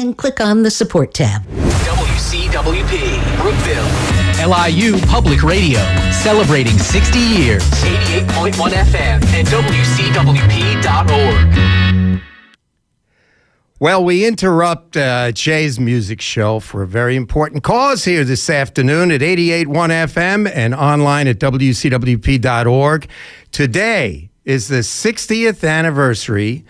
and click on the support tab. WCWP, Brookville. LIU Public Radio, celebrating 60 years. 88.1 FM and WCWP.org. Well, we interrupt Jay's music show for a very important cause here this afternoon at 88.1 FM and online at WCWP.org. Today is the 60th anniversary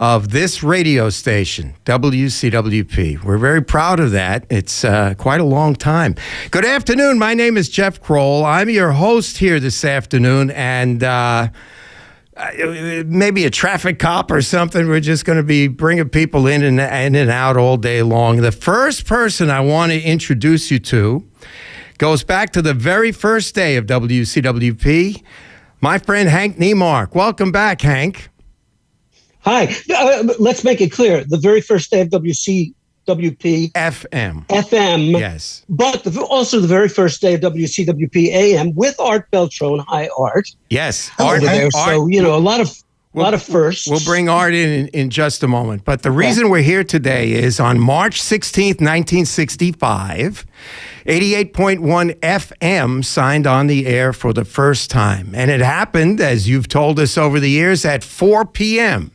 of this radio station, WCWP. We're very proud of that. It's quite a long time. Good afternoon. My name is Jeff Kroll. I'm your host here this afternoon, and maybe a traffic cop or something. We're just going to be bringing people in and out all day long. The first person I want to introduce you to goes back to the very first day of WCWP. My friend Hank Neimark. Welcome back, Hank. Hi. Let's make it clear. The very first day of WCWP FM. Yes. But also the very first day of WCWP AM with Art Beltrone. Hi, Art. Yes. Art. So, you know, a lot of firsts. We'll bring Art in just a moment. But the reason we're here today is on March 16th, 1965, 88.1 FM signed on the air for the first time. And it happened, as you've told us over the years, at 4 p.m.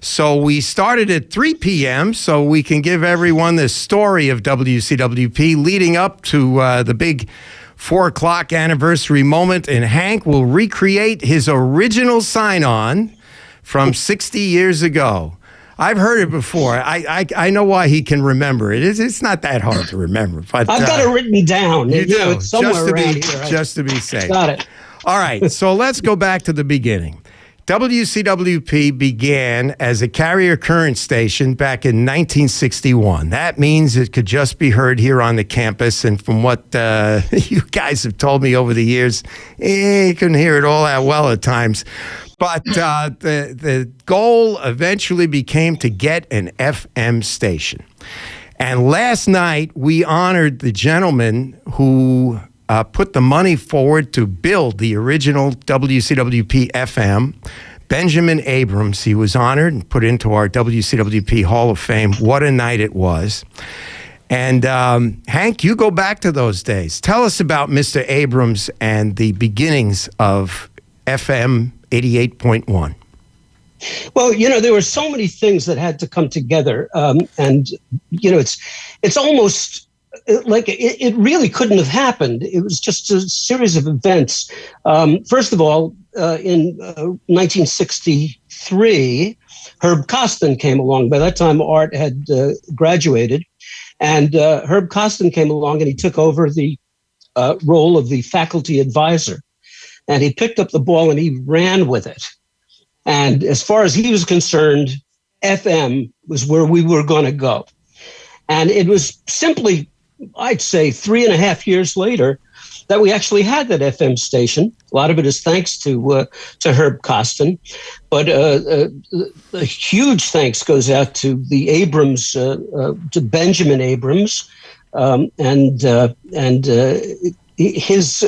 So we started at 3 p.m. so we can give everyone the story of WCWP leading up to the big 4 o'clock anniversary moment. And Hank will recreate his original sign-on from 60 years ago. I've heard it before. I know why he can remember it. It's not that hard to remember. But I've got it written down. You do, it's somewhere around here. Just to be safe. Got it. All right, so let's go back to the beginning. WCWP began as a carrier current station back in 1961. That means it could just be heard here on the campus. And from what you guys have told me over the years, you couldn't hear it all that well at times. But the goal eventually became to get an FM station. And last night, we honored the gentleman who put the money forward to build the original WCWP-FM, Benjamin Abrams. He was honored and put into our WCWP Hall of Fame. What a night it was. And Hank, you go back to those days. Tell us about Mr. Abrams and the beginnings of FM 88.1. Well, you know, there were so many things that had to come together. And, you know, it's almost like it really couldn't have happened. It was just a series of events. First of all, in 1963, Herb Costin came along. By that time, Art had graduated. And Herb Costin came along and he took over the role of the faculty advisor. And he picked up the ball and he ran with it. And as far as he was concerned, FM was where we were going to go. And it was simply, I'd say, 3.5 years later that we actually had that FM station. A lot of it is thanks to Herb Costin. But a huge thanks goes out to the Abrams, to Benjamin Abrams, and his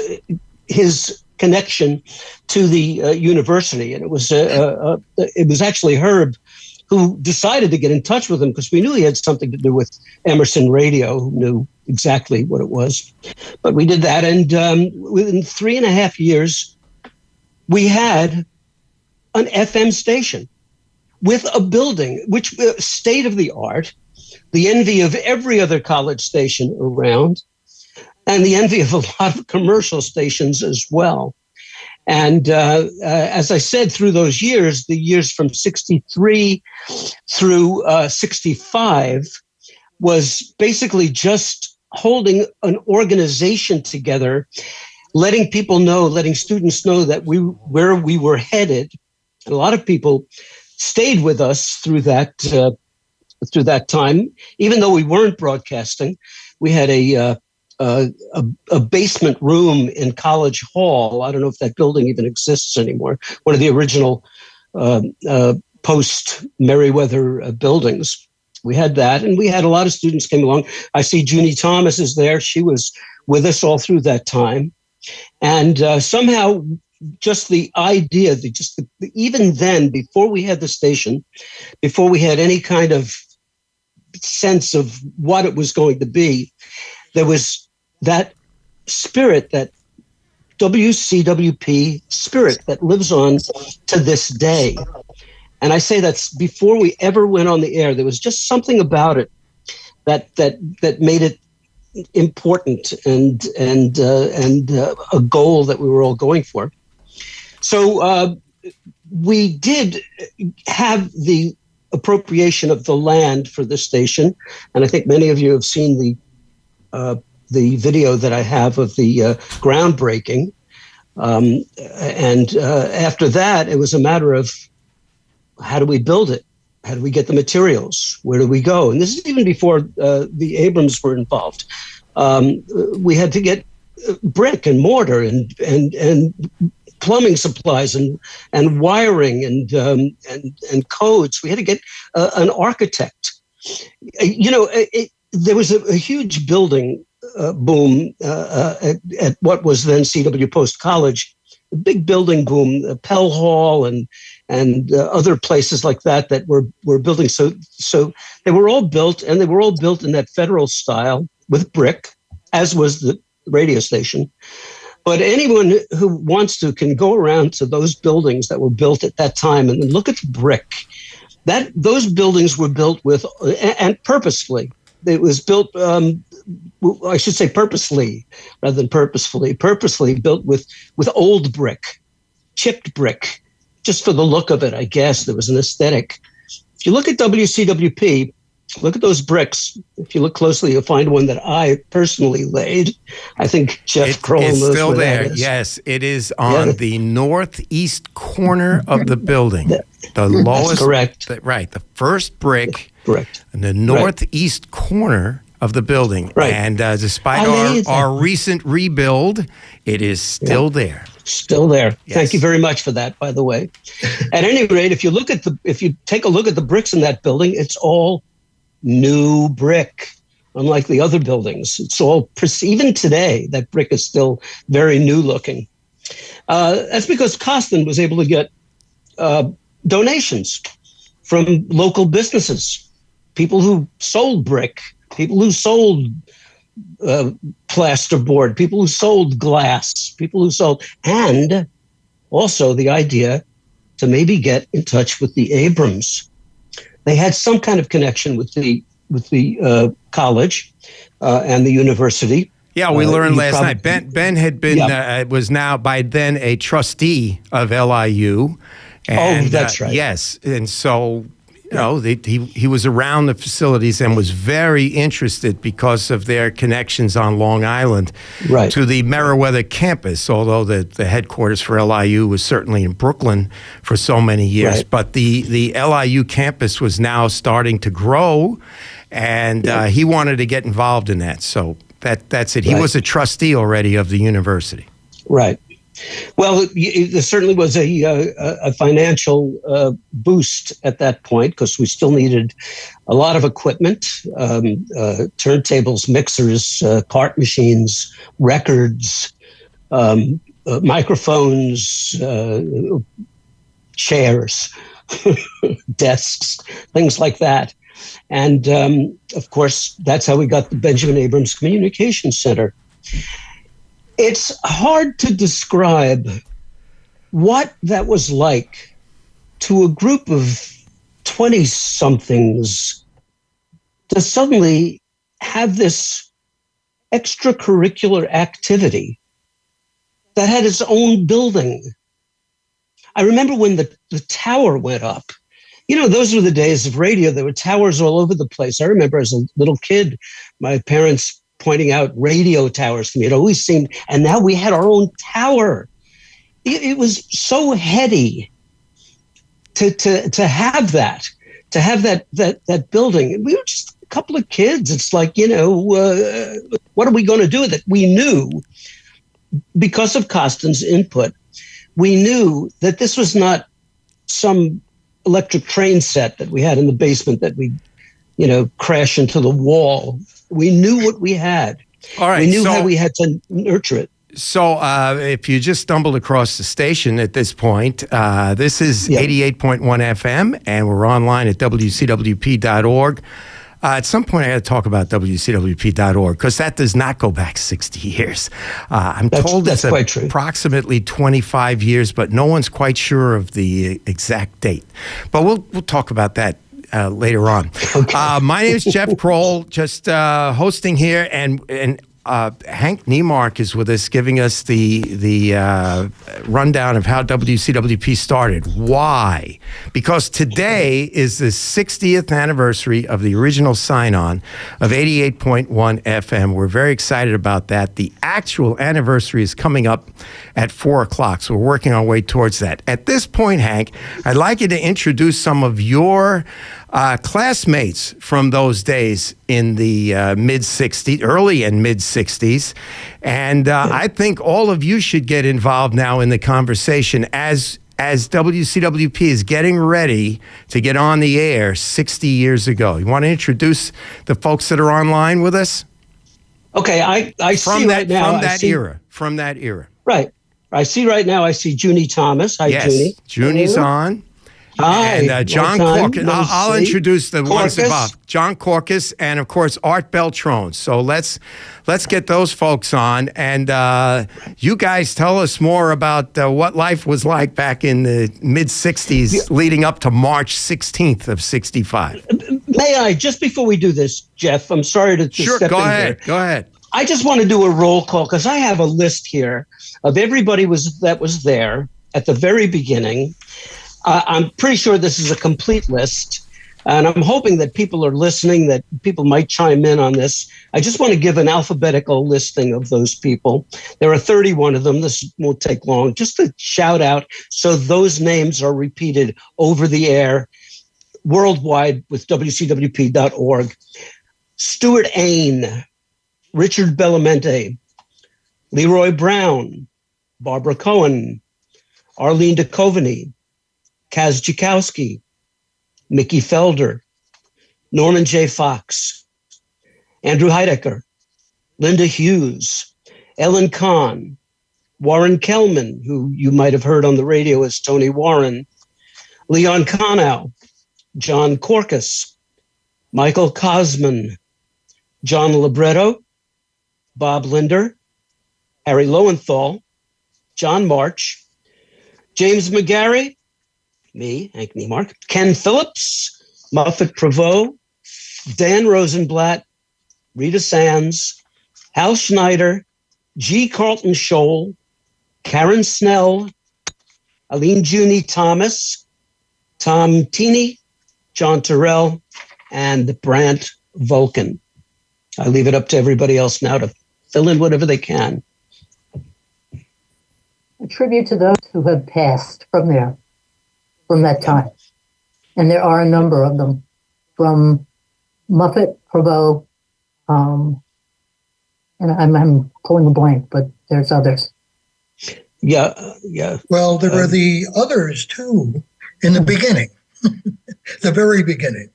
connection to the university. And it was actually Herb who decided to get in touch with him because we knew he had something to do with Emerson Radio, who knew exactly what it was. But we did that, and within 3.5 years, we had an FM station with a building, which state of the art, the envy of every other college station around, and the envy of a lot of commercial stations as well. And as I said, through those years, the years from 63 through 65 was basically just holding an organization together, letting people know, letting students know that where we were headed. And a lot of people stayed with us through that time, even though we weren't broadcasting. We had a basement room in College Hall. I don't know if that building even exists anymore. One of the original post-Meriwether buildings. We had that, and we had a lot of students came along. I see Junie Thomas is there. She was with us all through that time. And somehow just the idea, even then, before we had the station, before we had any kind of sense of what it was going to be, there was that spirit, that WCWP spirit that lives on to this day. And I say that's before we ever went on the air. There was just something about it that made it important and a goal that we were all going for. So we did have the appropriation of the land for this station, and I think many of you have seen the video that I have of the groundbreaking. And after that, it was a matter of how do we build it? How do we get the materials? Where do we go? And this is even before the Abrams were involved. We had to get brick and mortar and plumbing supplies and wiring and codes. We had to get an architect. There was a huge building boom at what was then C.W. Post College, a big building boom, Pell Hall and other places like that were building. So they were all built, and they were all built in that federal style with brick, as was the radio station. But anyone who wants to can go around to those buildings that were built at that time and look at the brick. Those buildings were built with, and purposefully. It was built, I should say purposely rather than purposely built with old brick, chipped brick, just for the look of it, I guess. There was an aesthetic. If you look at WCWP, look at those bricks. If you look closely, you'll find one that I personally laid. I think Jeff Kroll knows where that is. It's still there. Yes, it is on the northeast corner of the building. The lowest. That's correct. Right, the first brick. Correct. In the northeast corner of the building. Right. And despite our recent rebuild, it is still there. Still there. Yes. Thank you very much for that, by the way. At any rate, if you take a look at the bricks in that building, it's all new brick, unlike the other buildings. It's all, even today, that brick is still very new looking. That's because Costin was able to get donations from local businesses, people who sold brick, people who sold plasterboard, people who sold glass, people who sold, and also the idea to maybe get in touch with the Abrams. They had some kind of connection with the college and the university. Yeah, we learned last night. Ben had been was now by then a trustee of LIU. And, that's right. Yes, and so he was around the facilities and was very interested because of their connections on Long Island to the Meriwether campus, although the headquarters for LIU was certainly in Brooklyn for so many years. Right. But the LIU campus was now starting to grow, and he wanted to get involved in that. So that's it. He was a trustee already of the university. Right. Well, there certainly was a financial boost at that point because we still needed a lot of equipment, turntables, mixers, cart machines, records, microphones, chairs, desks, things like that. And, of course, that's how we got the Benjamin Abrams Communications Center. It's hard to describe what that was like to a group of 20-somethings to suddenly have this extracurricular activity that had its own building. I remember when the tower went up. Those were the days of radio. There were towers all over the place. I remember as a little kid, my parents pointing out radio towers to me. It always seemed, and now we had our own tower. It was so heady to have that building. We were just a couple of kids. It's like, what are we going to do with it? We knew, because of Costin's input, we knew that this was not some electric train set that we had in the basement that we, crash into the wall. We knew what we had. All right. We knew how we had to nurture it. So if you just stumbled across the station at this point, this is 88.1 FM, and we're online at WCWP.org. At some point, I got to talk about WCWP.org because that does not go back 60 years. I'm told that's it's quite true. approximately 25 years, but no one's quite sure of the exact date. But we'll talk about that later on. Okay. My name is Jeff Kroll, just hosting here, and Hank Neimark is with us, giving us the rundown of how WCWP started. Why? Because today is the 60th anniversary of the original sign-on of 88.1 FM. We're very excited about that. The actual anniversary is coming up at 4 o'clock, so we're working our way towards that. At this point, Hank, I'd like you to introduce some of your classmates from those days in the mid-60s, early and mid-60s. And I think all of you should get involved now in the conversation as WCWP is getting ready to get on the air 60 years ago. You want to introduce the folks that are online with us? Okay, I see right now. From that era. Right. I see right now, I see Junie Thomas. Hi, yes, Junie. Junie's on. Hi, and Jon Korkes. I'll introduce the ones above. Jon Korkes and, of course, Art Beltrone. So let's get those folks on. And you guys tell us more about what life was like back in the mid-'60s leading up to March 16th of 65. May I, just before we do this, Jeff, I'm sorry to sure, step in here. Go ahead. I just want to do a roll call because I have a list here of everybody that was there at the very beginning. I'm pretty sure this is a complete list, and I'm hoping that people are listening, that people might chime in on this. I just want to give an alphabetical listing of those people. There are 31 of them. This won't take long. Just a shout out so those names are repeated over the air worldwide with WCWP.org. Stuart Ain, Richard Bellamente, Leroy Brown, Barbara Cohen, Arlene Duchovny, Kaz Jakowski, Mickey Felder, Norman J. Fox, Andrew Heidecker, Linda Hughes, Ellen Kahn, Warren Kellman, who you might have heard on the radio as Tony Warren, Leon Konow, Jon Korkes, Michael Kosman, John LiBretto, Bob Linder, Harry Lowenthal, John March, James McGarry, me, Hank Neimark, Ken Phillips, Muffet Prevost, Dan Rosenblatt, Rita Sands, Hal Schneider, G. Carlton Scholl, Karen Snell, Aline Junie Thomas, Tom Tini, John Terrell, and Brant Vulcan. I leave it up to everybody else now to fill in whatever they can. A tribute to those who have passed from that time. And there are a number of them, from Muffet, Prevost, and I'm pulling a blank, but there's others. Yeah. Well, there were the others, too, in the beginning, the very beginning.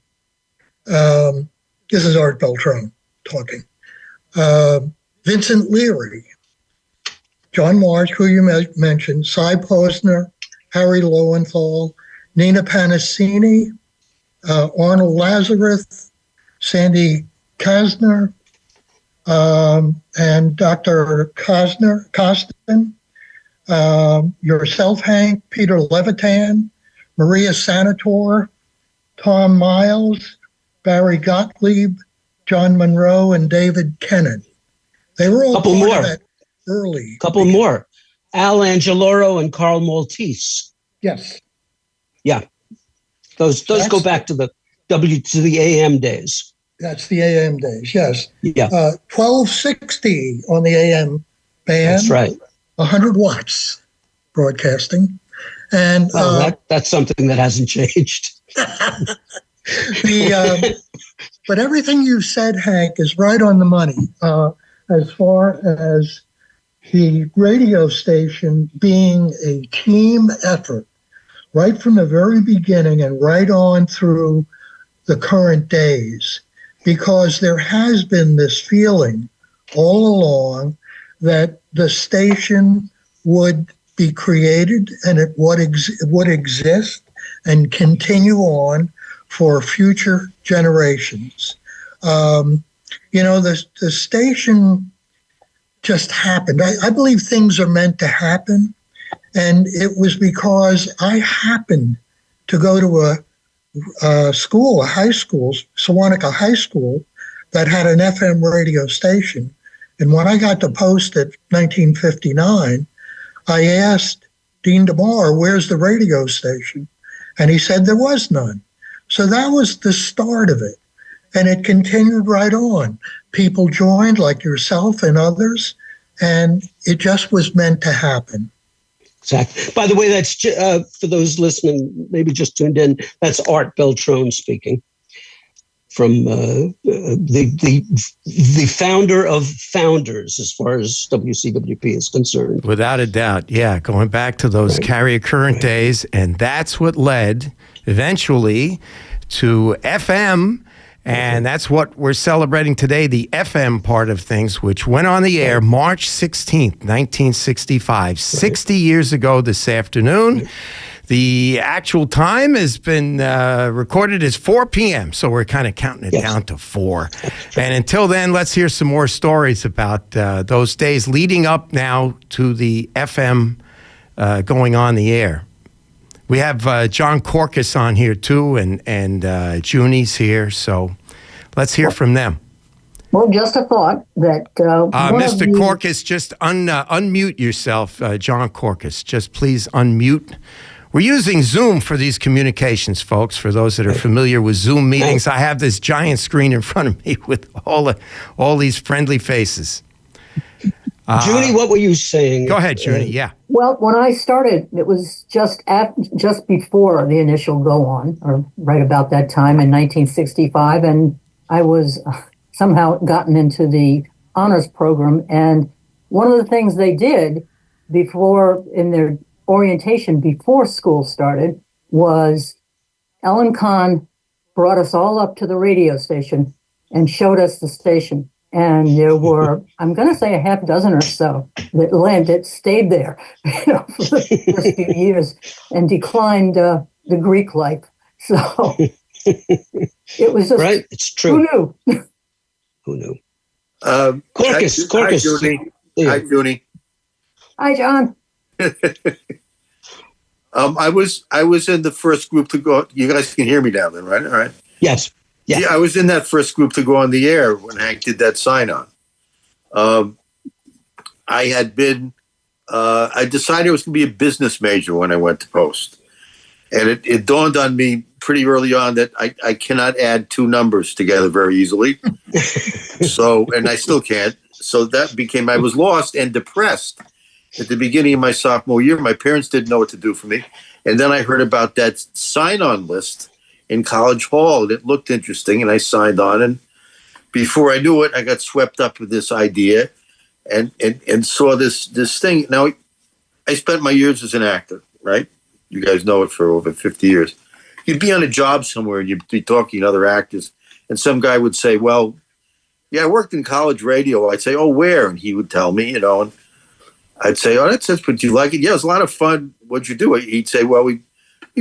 This is Art Beltrone talking. Vincent Leary, John March, who you mentioned, Cy Posner, Harry Lowenthal, Nina Panasini, Arnold Lazarus, Sandy Kasner, and Dr. Costin, yourself, Hank, Peter Levitan, Maria Sanator, Tom Miles, Barry Gottlieb, John Monroe, and David Kennan. They were all Couple part more. of that early. Couple more. Al Angeloro and Carl Maltese. Yes. Yeah. Those go back to the AM days. That's the AM days, yes. Yeah. 1260 on the AM band. That's right. 100 watts broadcasting. And that's something that hasn't changed. But everything you said, Hank, is right on the money as far as the radio station being a team effort right from the very beginning and right on through the current days, because there has been this feeling all along that the station would be created and it would exist and continue on for future generations. The station just happened. I believe things are meant to happen. And it was because I happened to go to a school, a high school, Sewanaka High School, that had an FM radio station. And when I got to post at 1959, I asked Dean DeMar, where's the radio station? And he said there was none. So that was the start of it. And it continued right on. People joined, like yourself and others, and it just was meant to happen. Exactly. By the way, that's for those listening, maybe just tuned in, that's Art Beltrone speaking, from the founder of founders as far as WCWP is concerned. Without a doubt, yeah, going back to those carrier current days, and that's what led eventually to FM, and that's what we're celebrating today, the FM part of things, which went on the air March 16th, 1965, 60 years ago this afternoon. The actual time has been recorded as 4 p.m., so we're kind of counting it down to 4. And until then, let's hear some more stories about those days leading up now to the FM going on the air. We have Jon Korkes on here, too, and Junie's here, so let's hear from them. Well, just a thought that... Mr. Korkes, just unmute yourself, Jon Korkes. Just please unmute. We're using Zoom for these communications, folks, for those that are familiar with Zoom meetings. I have this giant screen in front of me with all these friendly faces. Junie, what were you saying? Go ahead, Junie, yeah. Well, when I started, it was just before the initial go-on, or right about that time in 1965, and I was somehow gotten into the honors program, and one of the things they did before, in their orientation before school started, was Ellen Kahn brought us all up to the radio station and showed us the station. And there were, I'm going to say, a half dozen or so that stayed there, for the first few years and declined the Greek life. So it was just, right. It's true. Who knew? Who knew? Korkes. Hi, Junie. Hi, Junie. Hi, John. I was in the first group to go. You guys can hear me now, then, right? All right. Yes. Yeah, I was in that first group to go on the air when Hank did that sign on. I had been. I decided I was going to be a business major when I went to post, and it dawned on me pretty early on that I cannot add two numbers together very easily. So, and I still can't. So that became, I was lost and depressed at the beginning of my sophomore year. My parents didn't know what to do for me. And then I heard about that sign-on list in College Hall, and it looked interesting, and I signed on. And before I knew it, I got swept up with this idea and saw this thing. Now, I spent my years as an actor, right? You guys know it, for over 50 years. You'd be on a job somewhere, and you'd be talking to other actors, and some guy would say, well, yeah, I worked in college radio. I'd say, oh, where? And he would tell me, and I'd say, oh, that's but you like it? Yeah, it was a lot of fun. What'd you do? He'd say, well, we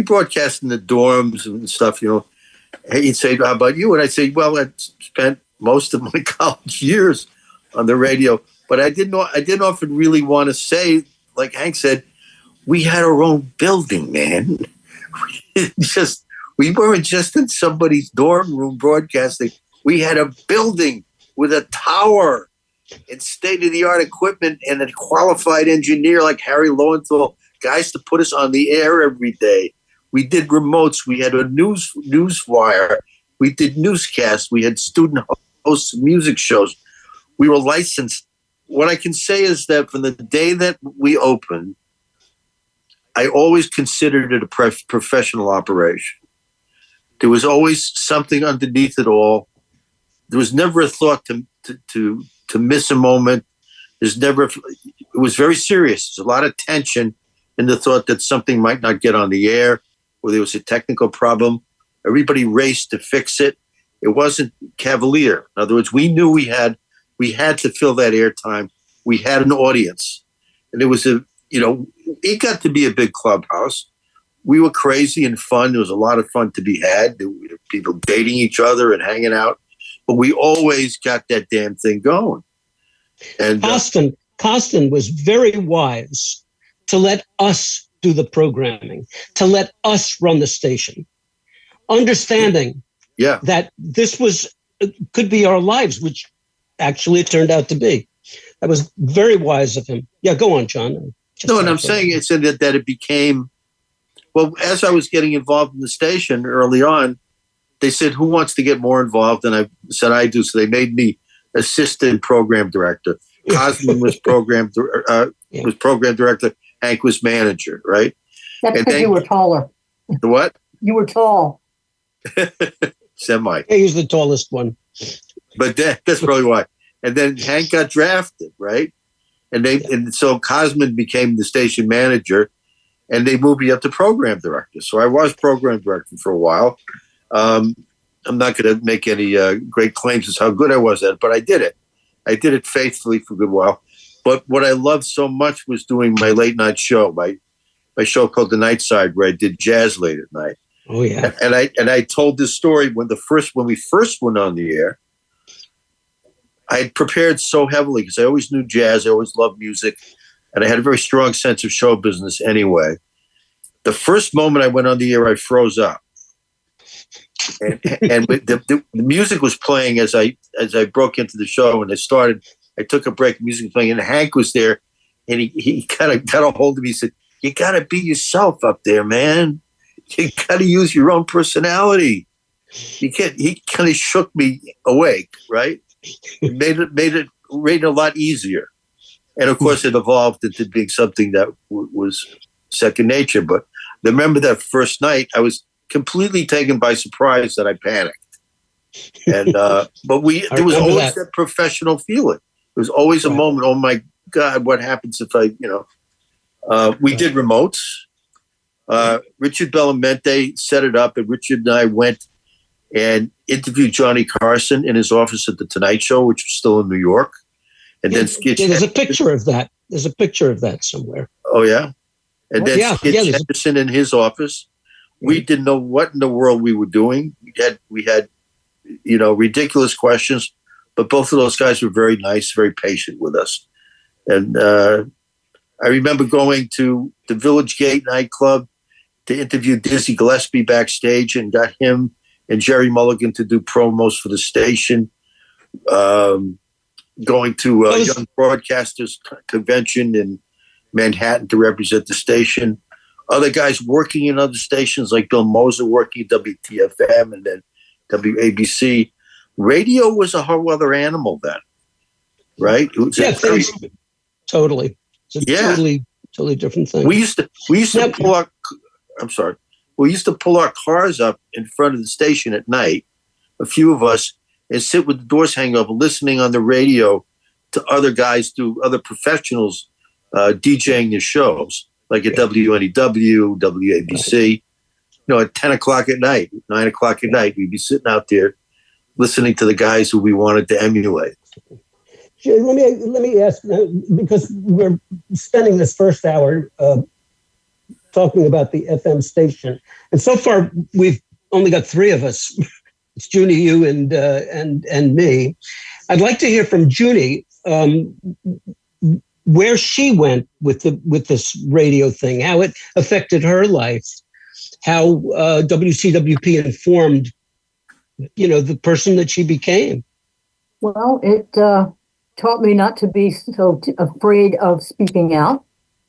broadcast in the dorms and stuff, He'd say, how about you? And I'd say, well, I spent most of my college years on the radio, but I didn't often really want to say, like Hank said, we had our own building, man. We weren't just in somebody's dorm room broadcasting. We had a building with a tower and state-of-the-art equipment and a qualified engineer like Harry Lowenthal, guys to put us on the air every day. We did remotes. We had a news wire. We did newscasts. We had student hosts of music shows. We were licensed. What I can say is that from the day that we opened, I always considered it a professional operation. There was always something underneath it all. There was never a thought to miss a moment. It was very serious. There's a lot of tension in the thought that something might not get on the air, or there was a technical problem. Everybody raced to fix it. It wasn't cavalier. In other words, we knew we had to fill that airtime. We had an audience, and it was it got to be a big clubhouse. We were crazy and fun. There was a lot of fun to be had. There were people dating each other and hanging out. but we always got that damn thing going. And Costin was very wise to let us do the programming, to let us run the station, understanding that this could be our lives, which actually it turned out to be. That was very wise of him. Yeah, go on, John. No, and I'm saying it's that it became, well, as I was getting involved in the station early on, they said, who wants to get more involved? And I said, I do. So they made me assistant program director. Cosmin was program director. Hank was manager, right? That's because you were taller. The what? You were tall. Semi. Yeah, he's the tallest one. But that's probably why. And then Hank got drafted, right? And so Cosmin became the station manager, and they moved me up to program director. So I was program director for a while. I'm not going to make any great claims as how good I was at it, but I did it. I did it faithfully for a good while. But what I loved so much was doing my late night show, my show called The Night Side, where I did jazz late at night. Oh yeah. And I told this story when we first went on the air. I had prepared so heavily because I always knew jazz, I always loved music, and I had a very strong sense of show business anyway. The first moment I went on the air, I froze up. And the music was playing as I broke into the show, and I took a break, music was playing, and Hank was there, and he kind of got a hold of me. He said, "You got to be yourself up there, man. You got to use your own personality." He kind of shook me awake, right? It made it a lot easier, and of course, it evolved into being something that was second nature. But remember that first night, I was completely taken by surprise that I panicked, and but there was always that professional feeling. There was always a moment. Oh my God, what happens if I, we did remotes. Richard Bellamente set it up, and Richard and I went and interviewed Johnny Carson in his office at the Tonight Show, which was still in New York. And then there's a picture of that. There's a picture of that somewhere. Oh yeah, and then Skitch Henderson in his office. We didn't know what in the world we were doing. We had ridiculous questions, but both of those guys were very nice, very patient with us. And I remember going to the Village Gate nightclub to interview Dizzy Gillespie backstage, and got him and Jerry Mulligan to do promos for the station. Going to a Young Broadcasters Convention in Manhattan to represent the station. Other guys working in other stations, like Bill Moser working at WTFM and then WABC. Radio was a whole other animal then, right? Totally. It's a totally different thing. We used to pull our. I'm sorry. We used to pull our cars up in front of the station at night, a few of us, and sit with the doors hanging open, listening on the radio to other guys, other professionals DJing their shows, like at WNEW, WABC. At 10 o'clock at night, 9 o'clock at night, we'd be sitting out there listening to the guys who we wanted to emulate. Let me ask, because we're spending this first hour talking about the FM station, and so far we've only got three of us. It's Junie, you, and me. I'd like to hear from Junie where she went with this radio thing, how it affected her life, how WCWP informed, the person that she became. Well, it taught me not to be so afraid of speaking out,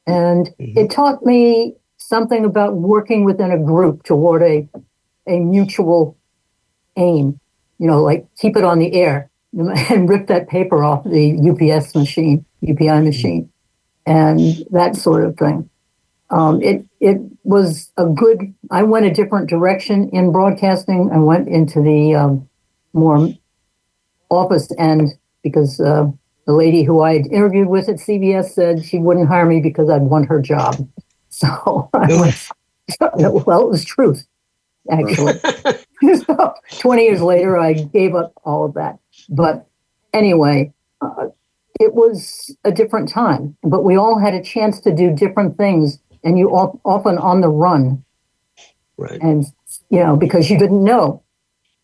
and it taught me something about working within a group toward a mutual aim, like keep it on the air and rip that paper off the UPI machine, and that sort of thing. It was I went a different direction in broadcasting. I went into the more office end because the lady who I had interviewed with at CBS said she wouldn't hire me because I'd won her job. So I went, well, it was truth, actually. So 20 years later, I gave up all of that. But anyway, it was a different time. But we all had a chance to do different things, and you often on the run. Right. And, because you didn't know.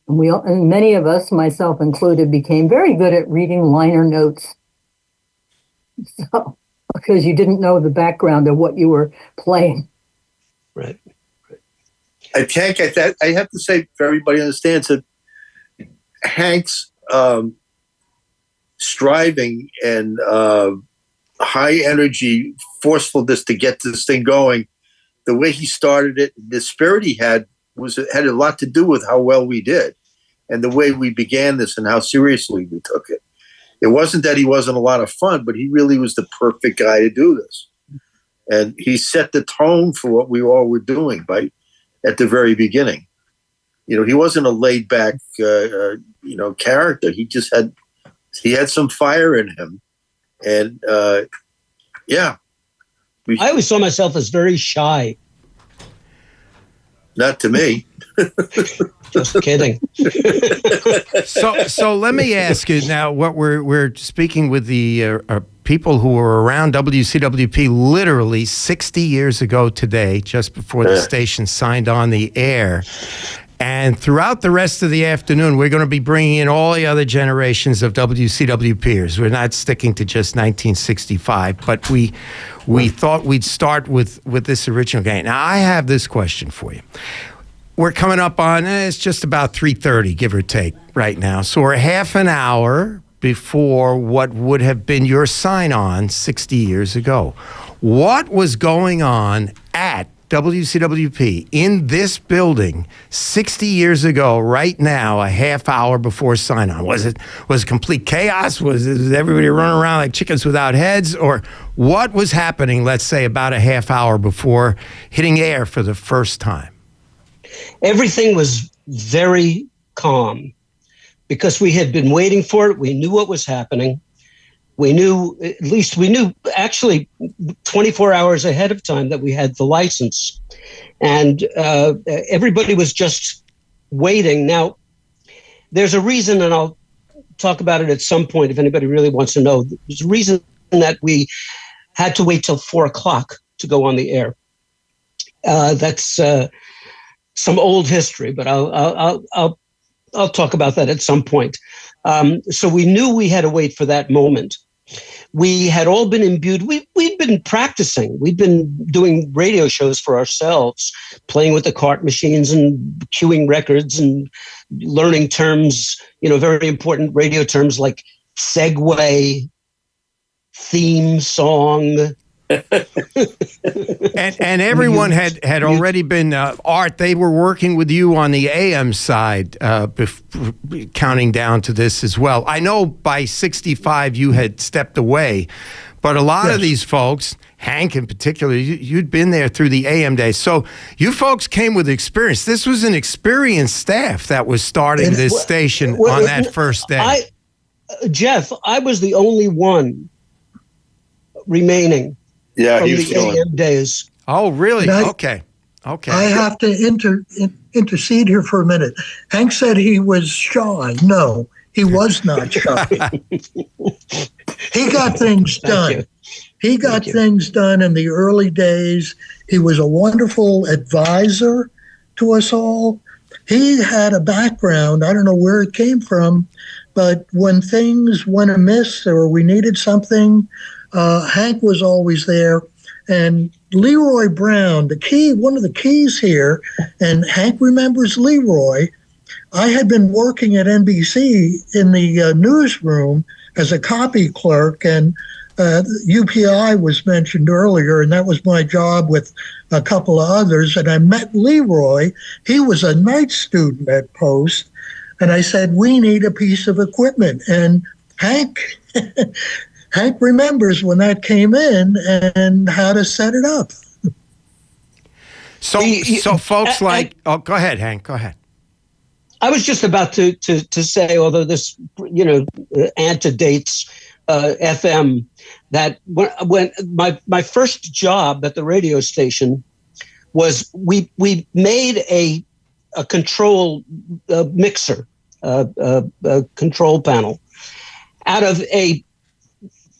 And many of us, myself included, became very good at reading liner notes. So, because you didn't know the background of what you were playing. Right. Hank, I have to say, for everybody understands that Hank's striving and high energy forcefulness to get this thing going, the way he started it, the spirit he had had a lot to do with how well we did and the way we began this and how seriously we took it. It wasn't that he wasn't a lot of fun, but he really was the perfect guy to do this. And he set the tone for what we all were doing at the very beginning. You know, he wasn't a laid back, character. He just had some fire in him. And I always saw myself as very shy. Not to me. Just kidding. So let me ask you now. What we're speaking with the people who were around WCWP literally 60 years ago today, just before the station signed on the air. And throughout the rest of the afternoon, we're going to be bringing in all the other generations of WCWPers. We're not sticking to just 1965, but we thought we'd start with this original game. Now, I have this question for you. We're coming up on, it's just about 3:30, give or take, right now. So we're half an hour before what would have been your sign-on 60 years ago. What was going on at WCWP in this building 60 years ago, right now, a half hour before sign-on? Was it complete chaos? Was everybody running around like chickens without heads? Or what was happening, let's say, about a half hour before hitting air for the first time? Everything was very calm because we had been waiting for it. We knew what was happening. We knew actually 24 hours ahead of time that we had the license. And everybody was just waiting. Now, there's a reason, and I'll talk about it at some point if anybody really wants to know. There's a reason that we had to wait till 4 o'clock to go on the air. That's some old history, but I'll talk about that at some point. So we knew we had to wait for that moment. We had all been imbued. We'd been practicing. We'd been doing radio shows for ourselves, playing with the cart machines and queuing records and learning terms, very important radio terms like segue, theme song. and everyone had already been Art. They were working with you on the AM side, counting down to this as well. I know by 65 you had stepped away, but a lot of these folks, Hank in particular, you'd been there through the AM days. So you folks came with experience. This was an experienced staff that was starting this station on that first day. Jeff, I was the only one remaining. Yeah, from he was the AM days. Oh, really? Okay. I have to intercede here for a minute. Hank said he was shy. No, he was not shy. He got things done. He got things done in the early days. He was a wonderful advisor to us all. He had a background. I don't know where it came from, but when things went amiss or we needed something, Hank was always there. And Leroy Brown, one of the keys here, and Hank remembers Leroy. I had been working at NBC in the newsroom as a copy clerk, and UPI was mentioned earlier, and that was my job with a couple of others. And I met Leroy. He was a night student at Post, and I said, we need a piece of equipment. And Hank remembers when that came in and how to set it up. So folks go ahead, Hank, go ahead. I was just about to say, although this, antedates FM, that when my first job at the radio station was we made a control mixer, a control panel out of a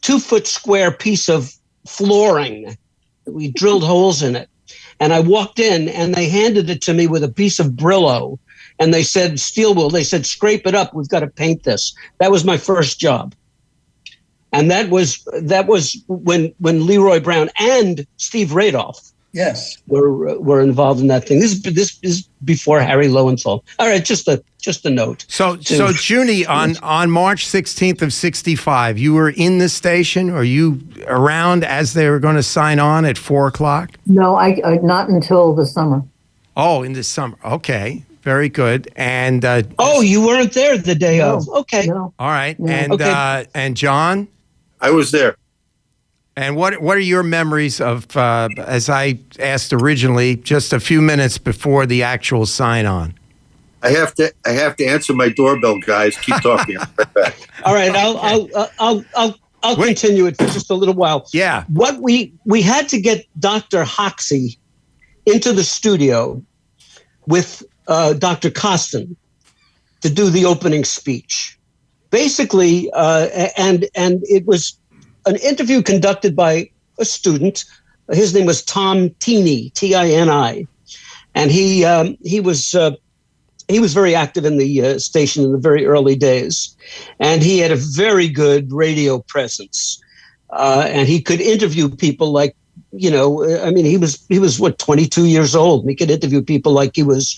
2-foot square piece of flooring. We drilled holes in it. And I walked in and they handed it to me with a piece of Brillo. and they said, steel wool, they said, scrape it up. We've got to paint this. That was my first job. And that was when Leroy Brown and Steve Radoff were involved in that thing. This is before Harry Lowenthal. All right, just a note. So Junie, on March 16th of 65, you were in the station? Are you around as they were going to sign on at 4:00? No, I not until the summer. Oh, in the summer. Okay, very good. And you weren't there the day of. Okay. No. all right. No. And Okay. And John? I was there. And what are your memories of, as I asked originally, just a few minutes before the actual sign-on? I have to answer my doorbell, guys. Keep talking. I'll be right back. All right, I'll continue it for just a little while. Yeah. What we had to get Dr. Hoxie into the studio with Dr. Costin to do the opening speech. Basically, and it was an interview conducted by a student. His name was Tom Tini, Tini, and he was very active in the station in the very early days, and he had a very good radio presence, and he could interview people like, he was what, 22 years old, and he could interview people like he was,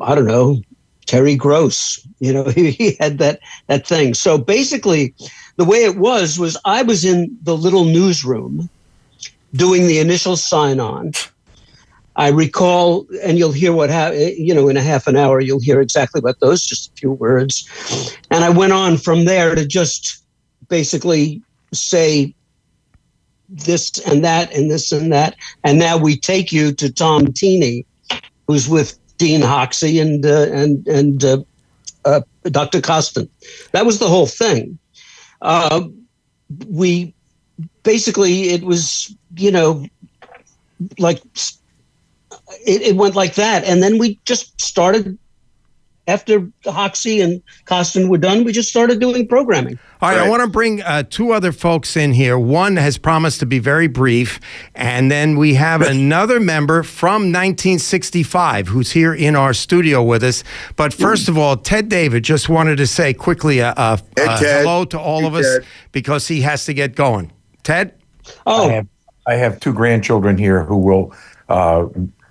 I don't know, Terry Gross. He had that thing. So basically, the way it was I was in the little newsroom doing the initial sign-on. I recall, and you'll hear what in a half an hour, you'll hear exactly what those, just a few words. And I went on from there to just basically say this and that and this and that. And now we take you to Tom Tini, who's with Dean Hoxie and Dr. Costin. That was the whole thing. We basically, it was, like it went like that. And then we just started, after Hoxie and Costin were done, we just started doing programming. All right, I want to bring two other folks in here. One has promised to be very brief, and then we have another member from 1965 who's here in our studio with us. But first of all, Ted David just wanted to say quickly hello to all of us because he has to get going. Ted? Oh, I have two grandchildren here who will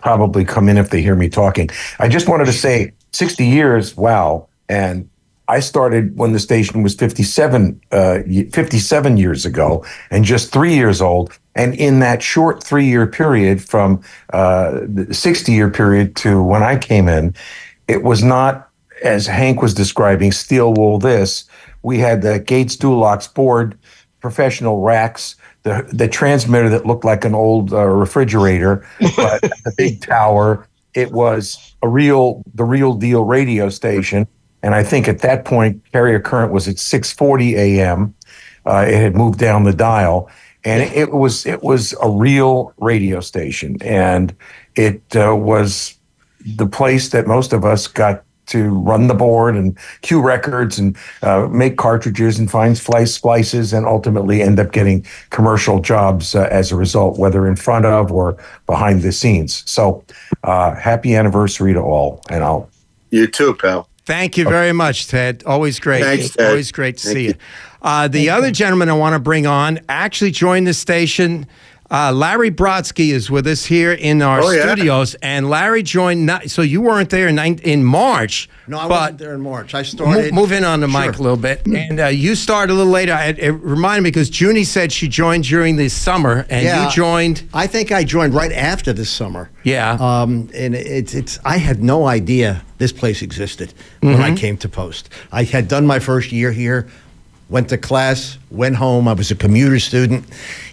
probably come in if they hear me talking. I just wanted to say 60 years, wow. And I started when the station was 57 years ago and just 3 years old. And in that short 3-year period from the 60-year period to when I came in, it was not, as Hank was describing, steel wool this. We had the Gates Dulux board, professional racks, the transmitter that looked like an old refrigerator, but the big tower. It was the real deal radio station. And I think at that point, carrier current was at 640 AM. It had moved down the dial, and it was a real radio station. And it was the place that most of us got to run the board and cue records and make cartridges and find splices and ultimately end up getting commercial jobs as a result, whether in front of or behind the scenes. So happy anniversary to all. And You too, pal. Thank you very much, Ted. Always great. Thanks, Ted. Always great to see you. The other gentleman I want to bring on actually joined the station. Larry Brodsky is with us here in our studios, and Larry joined. So you weren't there in March. No, I wasn't there in March. I started. Move in on the mic a little bit, and you started a little later. It reminded me because Junie said she joined during the summer, and you joined. I think I joined right after this summer. Yeah. And it's. I had no idea this place existed when I came to Post. I had done my first year here. Went to class, went home. I was a commuter student.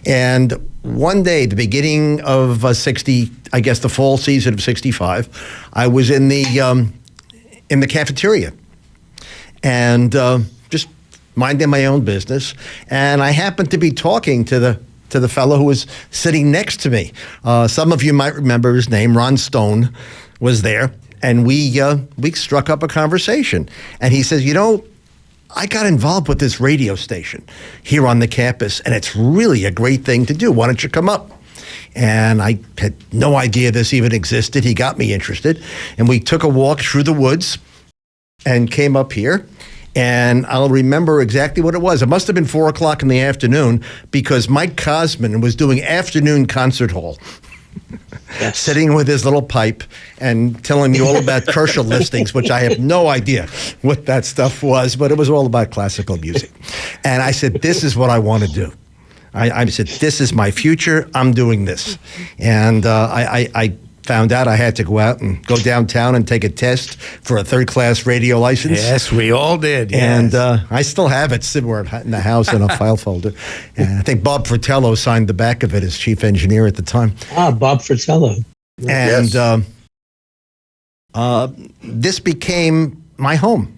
And one day, the beginning of 60, I guess the fall season of 65, I was in the cafeteria and just minding my own business. And I happened to be talking to the fellow who was sitting next to me. Some of you might remember his name, Ron Stone, was there. And we struck up a conversation. And he says, I got involved with this radio station here on the campus, and it's really a great thing to do. Why don't you come up? And I had no idea this even existed. He got me interested. And we took a walk through the woods and came up here. And I'll remember exactly what it was. It must have been 4 o'clock in the afternoon because Mike Cosman was doing afternoon concert hall. Yes. Sitting with his little pipe and telling me all about Kershaw listings, which I have no idea what that stuff was, but it was all about classical music. And I said, this is what I want to do. I said, this is my future. I'm doing this. And I found out I had to go out and go downtown and take a test for a third-class radio license. Yes, we all did. Yes. And I still have it somewhere in the house in a file folder. And I think Bob Fratello signed the back of it as chief engineer at the time. Bob Fratello. And this became my home.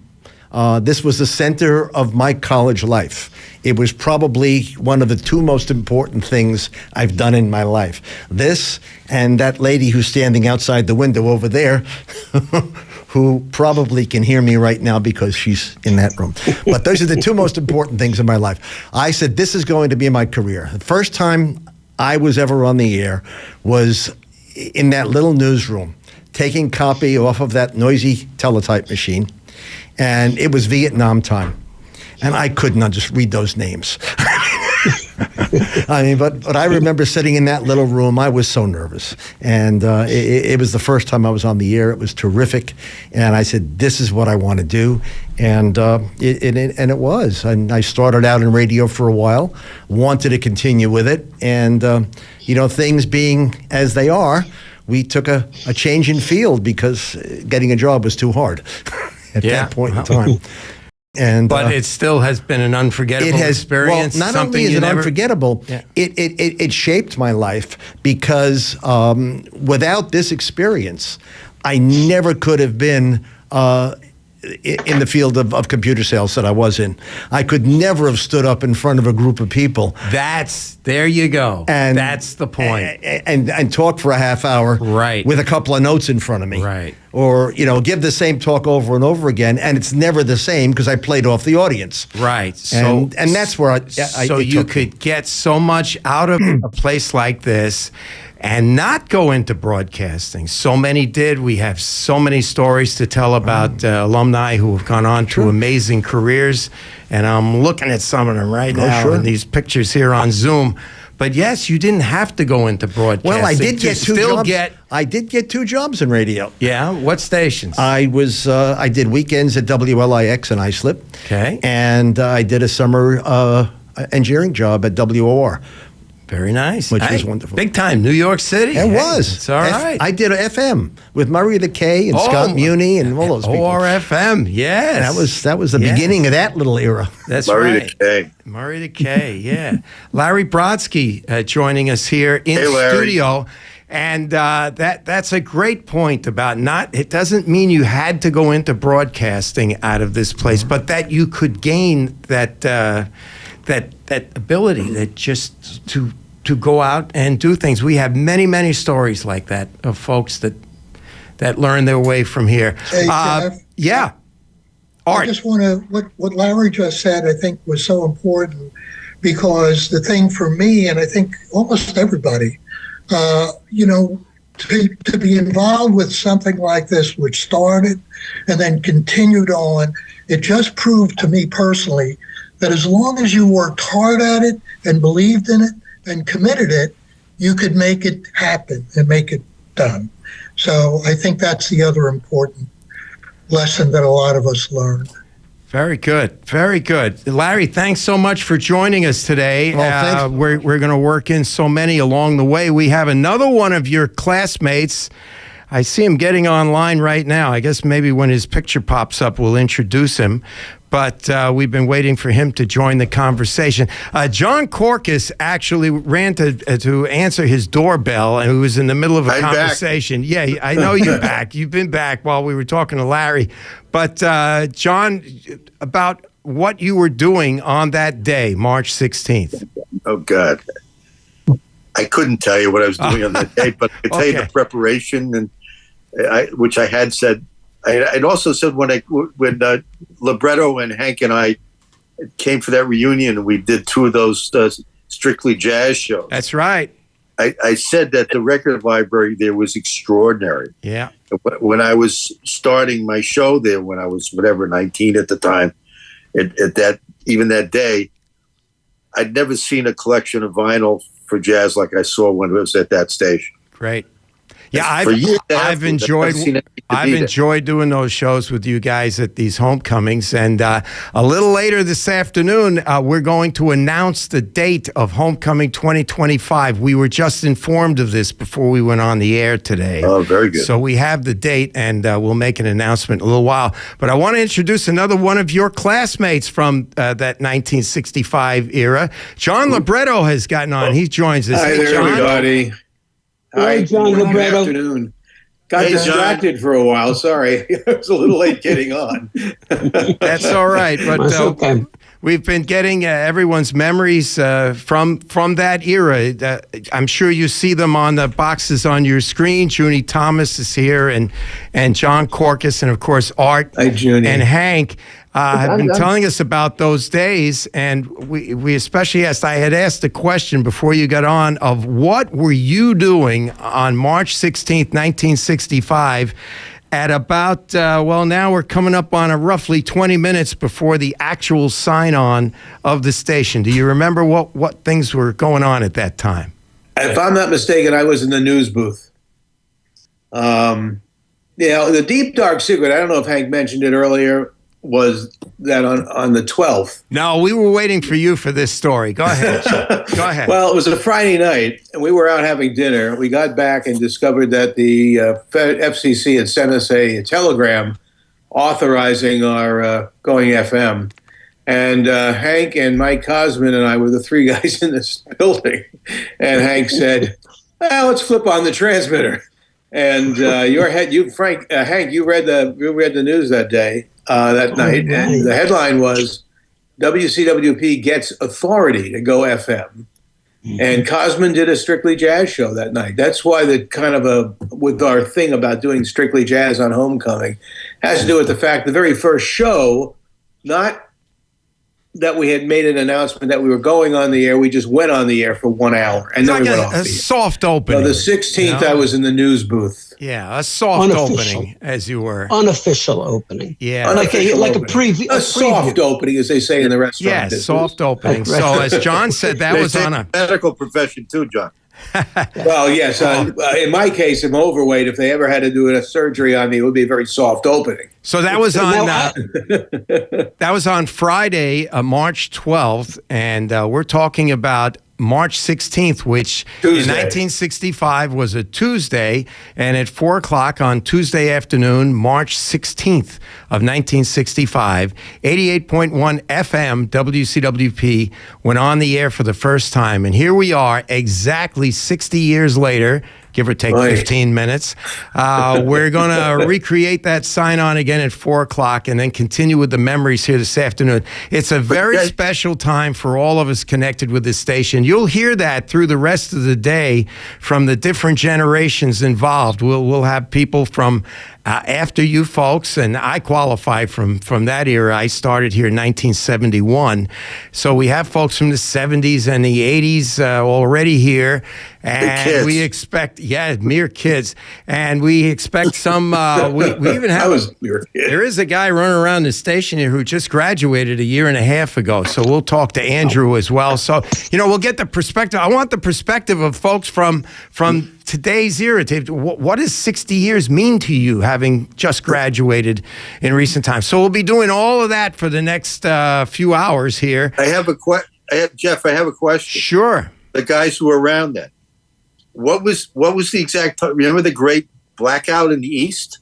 This was the center of my college life. It was probably one of the two most important things I've done in my life. This and that lady who's standing outside the window over there, who probably can hear me right now because she's in that room. But those are the two most important things in my life. I said, this is going to be my career. The first time I was ever on the air was in that little newsroom, taking copy off of that noisy teletype machine. And it was Vietnam time. And I could not just read those names. I mean, but I remember sitting in that little room. I was so nervous. And it was the first time I was on the air. It was terrific. And I said, this is what I want to do. And it was. And I started out in radio for a while, wanted to continue with it. And, things being as they are, we took a change in field because getting a job was too hard at that point in time. But it still has been an unforgettable experience. Well, not only is it unforgettable, it shaped my life because without this experience, I never could have been in the field of computer sales that I was in. I could never have stood up in front of a group of people. There you go. And that's the point. And talk for a half hour with a couple of notes in front of me. Right. Or, give the same talk over and over again, and it's never the same because I played off the audience. Right. And that's where you could get so much out of a place like this and not go into broadcasting. So many did. We have so many stories to tell about alumni who have gone on to amazing careers. And I'm looking at some of them right now in these pictures here on Zoom. But yes, you didn't have to go into broadcasting. Well, I did get two jobs. I did get 2 jobs in radio. Yeah? What stations? I did weekends at WLIX and Islip. Okay. And I did a summer engineering job at WOR. Very nice. Which was wonderful. Big time, New York City. It was. It's all right. I did FM with Murray the K and Scott Muni and all those people. ORFM, yes. That was the beginning of that little era. That's Murray right. the K. Murray the K, yeah. Larry Brodsky joining us here in studio. And that's a great point about it doesn't mean you had to go into broadcasting out of this place, but that you could gain that ability that just to go out and do things. We have many, many stories like that of folks that learn their way from here. Hey, Jeff, yeah. Art. I just want to, what Larry just said, I think was so important because the thing for me, and I think almost everybody, to be involved with something like this, which started and then continued on, it just proved to me personally that as long as you worked hard at it and believed in it and committed it, you could make it happen and make it done. So I think that's the other important lesson that a lot of us learned. Very good. Very good. Larry, thanks so much for joining us today. Well, thanks. We're going to work in so many along the way. We have another one of your classmates. I see him getting online right now. I guess maybe when his picture pops up, we'll introduce him. But we've been waiting for him to join the conversation. Jon Korkes actually ran to answer his doorbell, and he was in the middle of a conversation. Back. Yeah, I know you're back. You've been back while we were talking to Larry. But Jon, about what you were doing on that day, March 16th. Oh, God. I couldn't tell you what I was doing on that day, but I could tell you the preparation, and which I had said. I'd also said when LiBretto and Hank and I came for that reunion, and we did 2 of those strictly jazz shows. That's right. I said that the record library there was extraordinary. Yeah. When I was starting my show there, when I was 19 at the time, at that day, I'd never seen a collection of vinyl for jazz like I saw when it was at that station. Great. Yeah, I've enjoyed doing those shows with you guys at these homecomings. And a little later this afternoon, we're going to announce the date of Homecoming 2025. We were just informed of this before we went on the air today. Oh, very good. So we have the date, and we'll make an announcement in a little while. But I want to introduce another one of your classmates from that 1965 era. Jon LiBretto has gotten on. He joins us. Hi there, John. everybody. Hi, Jon Good LiBretto. afternoon. Got Hey, distracted for a while. Sorry, I was a little late getting on. That's all right. But That's okay. we've been getting everyone's memories from that era. I'm sure you see them on the boxes on your screen. Junie Thomas is here, and Jon Korkes, and of course Art Hi, Junie. and Hank. Have been telling us about those days, and we especially asked. I had asked a question before you got on of what were you doing on March 16th, 1965, at about now we're coming up on roughly 20 minutes before the actual sign-on of the station. Do you remember what things were going on at that time? If I'm not mistaken, I was in the news booth. The deep dark secret. I don't know if Hank mentioned it earlier. Was that on the 12th? No, we were waiting for you for this story. Go ahead. Go ahead. Well, it was a Friday night, and we were out having dinner. We got back and discovered that the FCC had sent us a telegram authorizing our going FM. And Hank and Mike Cosman and I were the three guys in this building. And Hank said, well, let's flip on the transmitter. And Hank, you read the news that day. That night, and the headline was WCWP gets authority to go FM. And Cosman did a Strictly Jazz show that night. That's why with our thing about doing Strictly Jazz on Homecoming has to do with the fact the very first show, not that we had made an announcement that we were going on the air, we just went on the air for 1 hour and then we went off the air. Soft opening. No, the 16th, I was in the news booth. Yeah, a soft opening, as you were. Unofficial opening. Yeah. Like a preview. A soft opening, as they say in the restaurant. Yeah, business. Soft opening. So, as John said, that was on a medical profession too, John. Well, yes. In my case, I'm overweight. If they ever had to do a surgery on me, it would be a very soft opening. So that was on that was on Friday, March 12th, and we're talking about March 16th, which Tuesday. in 1965 was a Tuesday, and at 4 o'clock on Tuesday afternoon, March 16th of 1965, 88.1 FM WCWP went on the air for the first time. And here we are, exactly 60 years later, give or take 15 minutes. We're going to recreate that sign-on again at 4 o'clock and then continue with the memories here this afternoon. It's a very special time for all of us connected with this station. You'll hear that through the rest of the day from the different generations involved. We'll have people from after you folks, and I qualify from that era. I started here in 1971. So we have folks from the 70s and the 80s already here. And we expect, mere kids. And we expect some, we even have, there is a guy running around the station here who just graduated a year and a half ago. So we'll talk to Andrew as well. So, we'll get the perspective. I want the perspective of folks from today's era. What does 60 years mean to you, having just graduated in recent times? So we'll be doing all of that for the next few hours here. Jeff, I have a question. Sure. The guys who were around then. What was the exact time? Remember the great blackout in the East?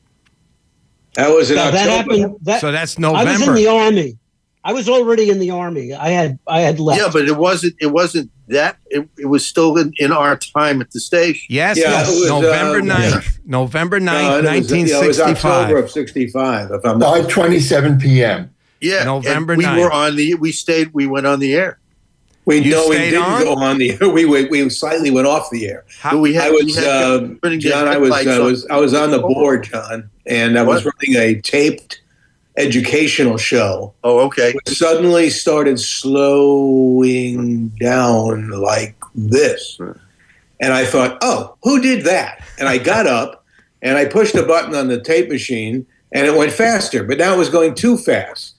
That was in October. That happened. So that's November. I was in the Army. I was already in the Army. I had left. Yeah, but it wasn't that. It was still in our time at the station. Yes, it was, November 9th. November 9th, 1965. It was October of 65, if I'm not 5:27 p.m. Yeah, November and 9th. We went on the air. We didn't go on the air. We slightly went off the air. John, I was on the board, John, and I was running a taped educational show. Oh, okay. Which suddenly started slowing down like this. And I thought, oh, who did that? And I got up and I pushed a button on the tape machine and it went faster, but now it was going too fast.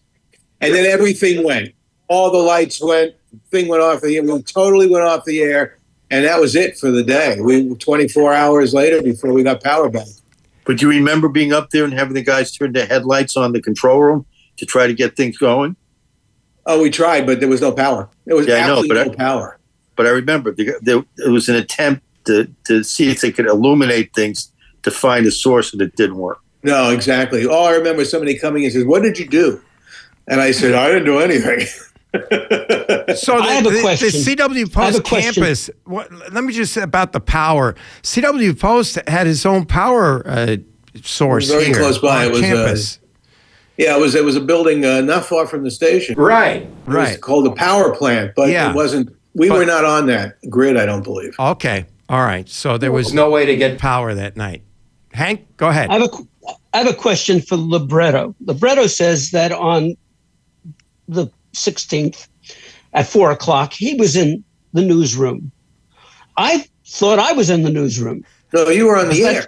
And then everything went. All the lights went, the thing went off the air, we totally went off the air, and that was it for the day. We were 24 hours later before we got power back. But do you remember being up there and having the guys turn their headlights on the control room to try to get things going? Oh, we tried, but there was no power. There was absolutely no power. But I remember there was an attempt to see if they could illuminate things to find a source, and it didn't work. No, exactly. All I remember somebody coming and says, "What did you do?" And I said, "I didn't do anything." So I have a question. The CW Post campus, let me just say about the power. CW Post had his own power source very here close by. on It was campus. it was a building not far from the station. Right. It was called the power plant, but it wasn't. We were not on that grid, I don't believe. Okay. All right. So there was no way to get power that night. Hank, go ahead. I have a question for LiBretto. LiBretto says that on the 16th at 4 o'clock, he was in the newsroom. I thought I was in the newsroom. No, you were on the air.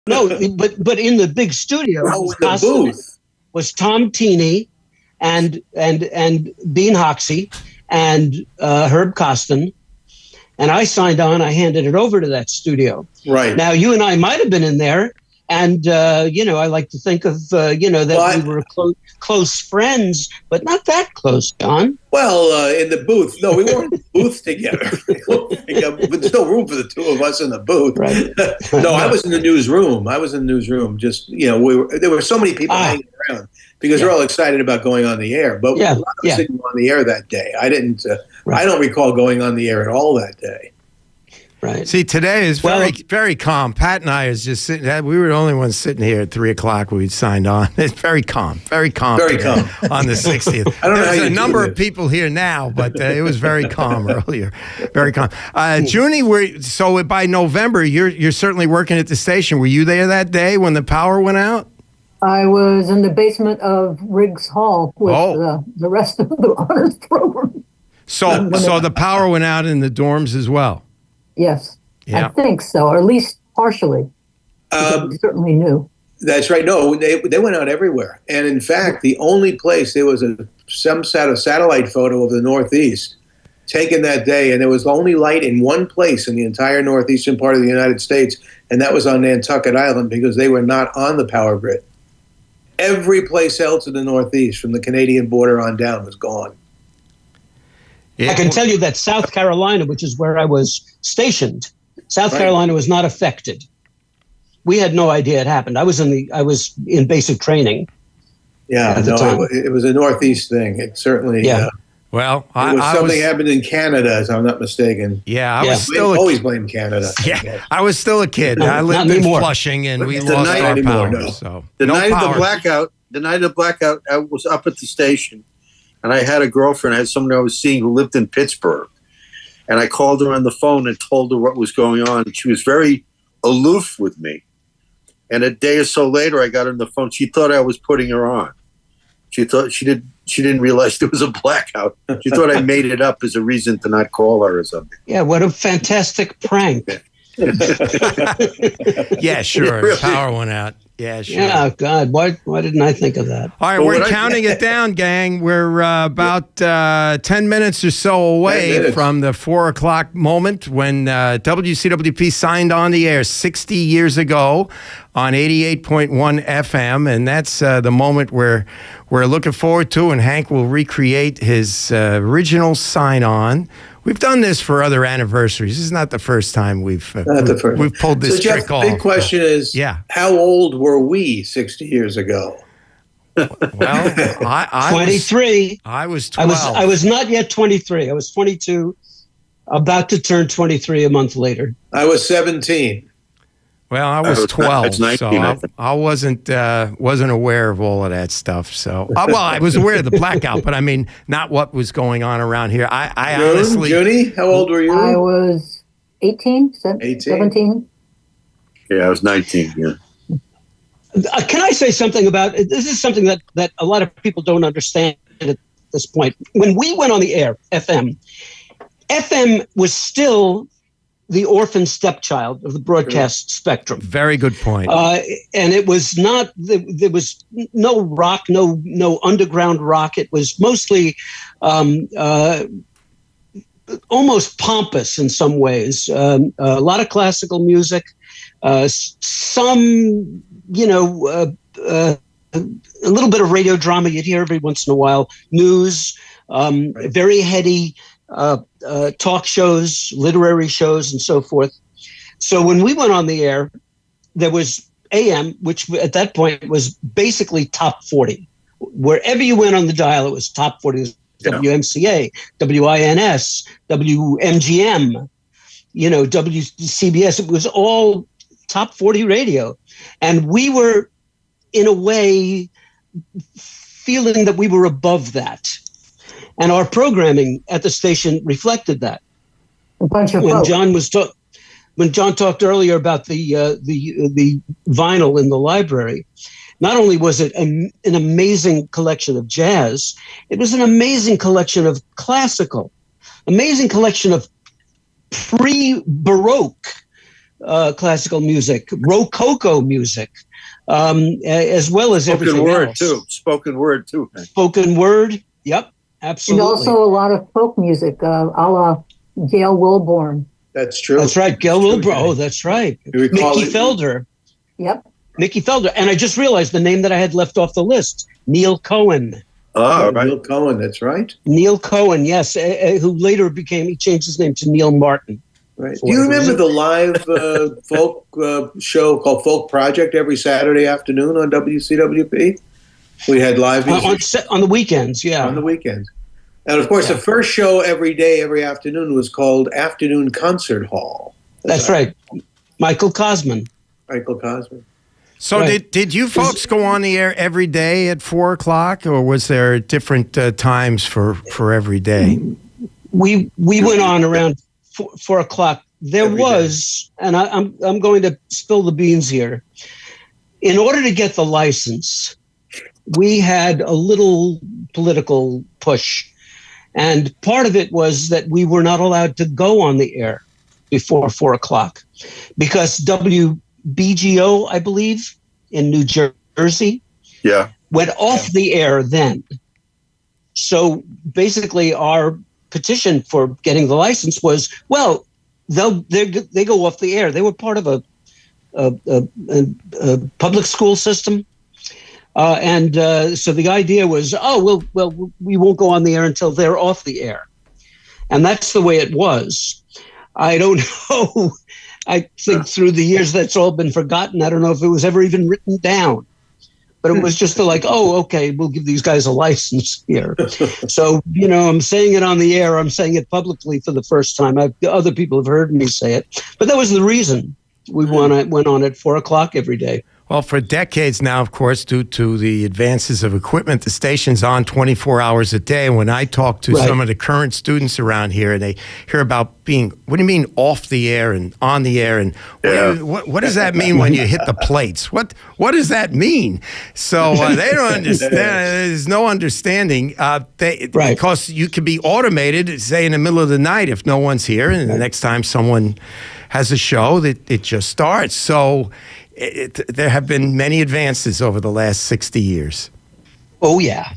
No, but in the big studio, the booth was Tom Teeney and Bean Hoxie and Herb Costin. And I signed on. I handed it over to that studio. Right. Now, you and I might have been in there. And, I like to think of, that we were close friends, but not that close, John. Well, in the booth. No, we weren't in the booth together. But there's no room for the two of us in the booth. Right. No, I was in the newsroom. Just, there were so many people hanging around because they're all excited about going on the air. But I was sitting on the air that day. I didn't. I don't recall going on the air at all that day. Right. See, today is very calm. Pat and I is just sitting. We were the only ones sitting here at 3 o'clock when we signed on. It's very calm. Very calm. Very calm. On the 60th. I don't know how There's you a do number it. of people here now, but it was very calm earlier. Very calm. Junie, so by November, you're certainly working at the station. Were you there that day when the power went out? I was in the basement of Riggs Hall with the rest of the honors program. So the power went out in the dorms as well? Yes, yeah. I think so, or at least partially. We certainly knew. That's right. No, they went out everywhere. And in fact, the only place there was some sort of satellite photo of the Northeast taken that day, and there was only light in one place in the entire northeastern part of the United States, and that was on Nantucket Island because they were not on the power grid. Every place else in the Northeast, from the Canadian border on down, was gone. I can tell you that South Carolina, which is where I was stationed, South Carolina was not affected. We had no idea it happened. I was in basic training. Yeah, it was a Northeast thing. It certainly. Yeah. Well, something happened in Canada, if I'm not mistaken. Yeah, I was still always blame Canada. Yeah, I was still a kid. No, I lived in Flushing, and we lost our power. So the night of the blackout, I was up at the station, and I had a girlfriend. I had someone I was seeing who lived in Pittsburgh, and I called her on the phone and told her what was going on. And she was very aloof with me. And a day or so later, I got her on the phone. She thought I was putting her on. She thought she didn't realize there was a blackout. She thought I made it up as a reason to not call her or something. Yeah, what a fantastic prank. Yeah, sure. The power went out. Yeah, sure. Yeah, God, why didn't I think of that? All right, we're counting it down, gang. We're about 10 minutes or so away from the 4 o'clock moment when WCWP signed on the air 60 years ago on 88.1 FM. And that's the moment where we're looking forward to, and Hank will recreate his original sign-on. We've done this for other anniversaries. This is not the first time we've pulled this trick off. The big question is, how old were we 60 years ago? Well, I 23. I was 12. I was not yet 23. I was 22, about to turn 23 a month later. I was 17. Well, I was 12, 19, so I wasn't aware of all of that stuff. So, I was aware of the blackout, but I mean, not what was going on around here. I honestly, Junie, how old were you? I was 18, 17. Yeah, I was 19. Yeah. Can I say something about this? Is something that a lot of people don't understand at this point. When we went on the air, FM was still the orphan stepchild of the broadcast spectrum. Very good point. And it was not, there was no rock, no underground rock. It was mostly almost pompous in some ways. A lot of classical music, some, a little bit of radio drama you'd hear every once in a while, news, very heady talk shows, literary shows, and so forth. So when we went on the air, there was AM, which at that point was basically top 40. Wherever you went on the dial, it was top 40. WMCA, WINS, WMGM, WCBS. It was all top 40 radio. And we were, in a way, feeling that we were above that. And our programming at the station reflected that. A bunch of when folks. When John talked earlier about the vinyl in the library, not only was it an amazing collection of jazz, it was an amazing collection of classical, amazing collection of pre-Baroque classical music, Rococo music, as well as everything else. Spoken word too. Spoken word, yep, absolutely. And also a lot of folk music, a la Gail Wilborn. That's true. That's right, Gail Wilborn. Oh, that's right. Mickey Felder. Yep. Mickey Felder. And I just realized the name that I had left off the list, Neil Cohen. Oh, right. Neil Cohen, that's right. Neil Cohen, yes, who later he changed his name to Neil Martin. Right. Do you remember the live folk show called Folk Project every Saturday afternoon on WCWP? We had live music. On the weekends, yeah. On the weekends. And, of course, the first show every day, every afternoon was called Afternoon Concert Hall. That's right. Michael Cosman. So right. did you folks go on the air every day at 4 o'clock, or was there different times for every day? We went on around 4 o'clock. There every was, day. And I'm going to spill the beans here. In order to get the license, we had a little political push. And part of it was that we were not allowed to go on the air before 4 o'clock because WBGO, I believe, in New Jersey, went off the air then. So basically our petition for getting the license was, well, they go off the air. They were part of a public school system. So the idea was, we won't go on the air until they're off the air. And that's the way it was. I don't know. I think through the years that's all been forgotten. I don't know if it was ever even written down. But it was just like, okay, we'll give these guys a license here. So, I'm saying it on the air. I'm saying it publicly for the first time. Other people have heard me say it. But that was the reason we went on at 4 o'clock every day. Well, for decades now, of course, due to the advances of equipment, the station's on 24 hours a day. When I talk to some of the current students around here, and they hear about being, what do you mean off the air and on the air? And what does that mean when you hit the plates? What does that mean? So they don't understand. There's no understanding. Because you could be automated, say, in the middle of the night if no one's here, and the next time someone has a show, that it just starts. So there have been many advances over the last 60 years. Oh, yeah.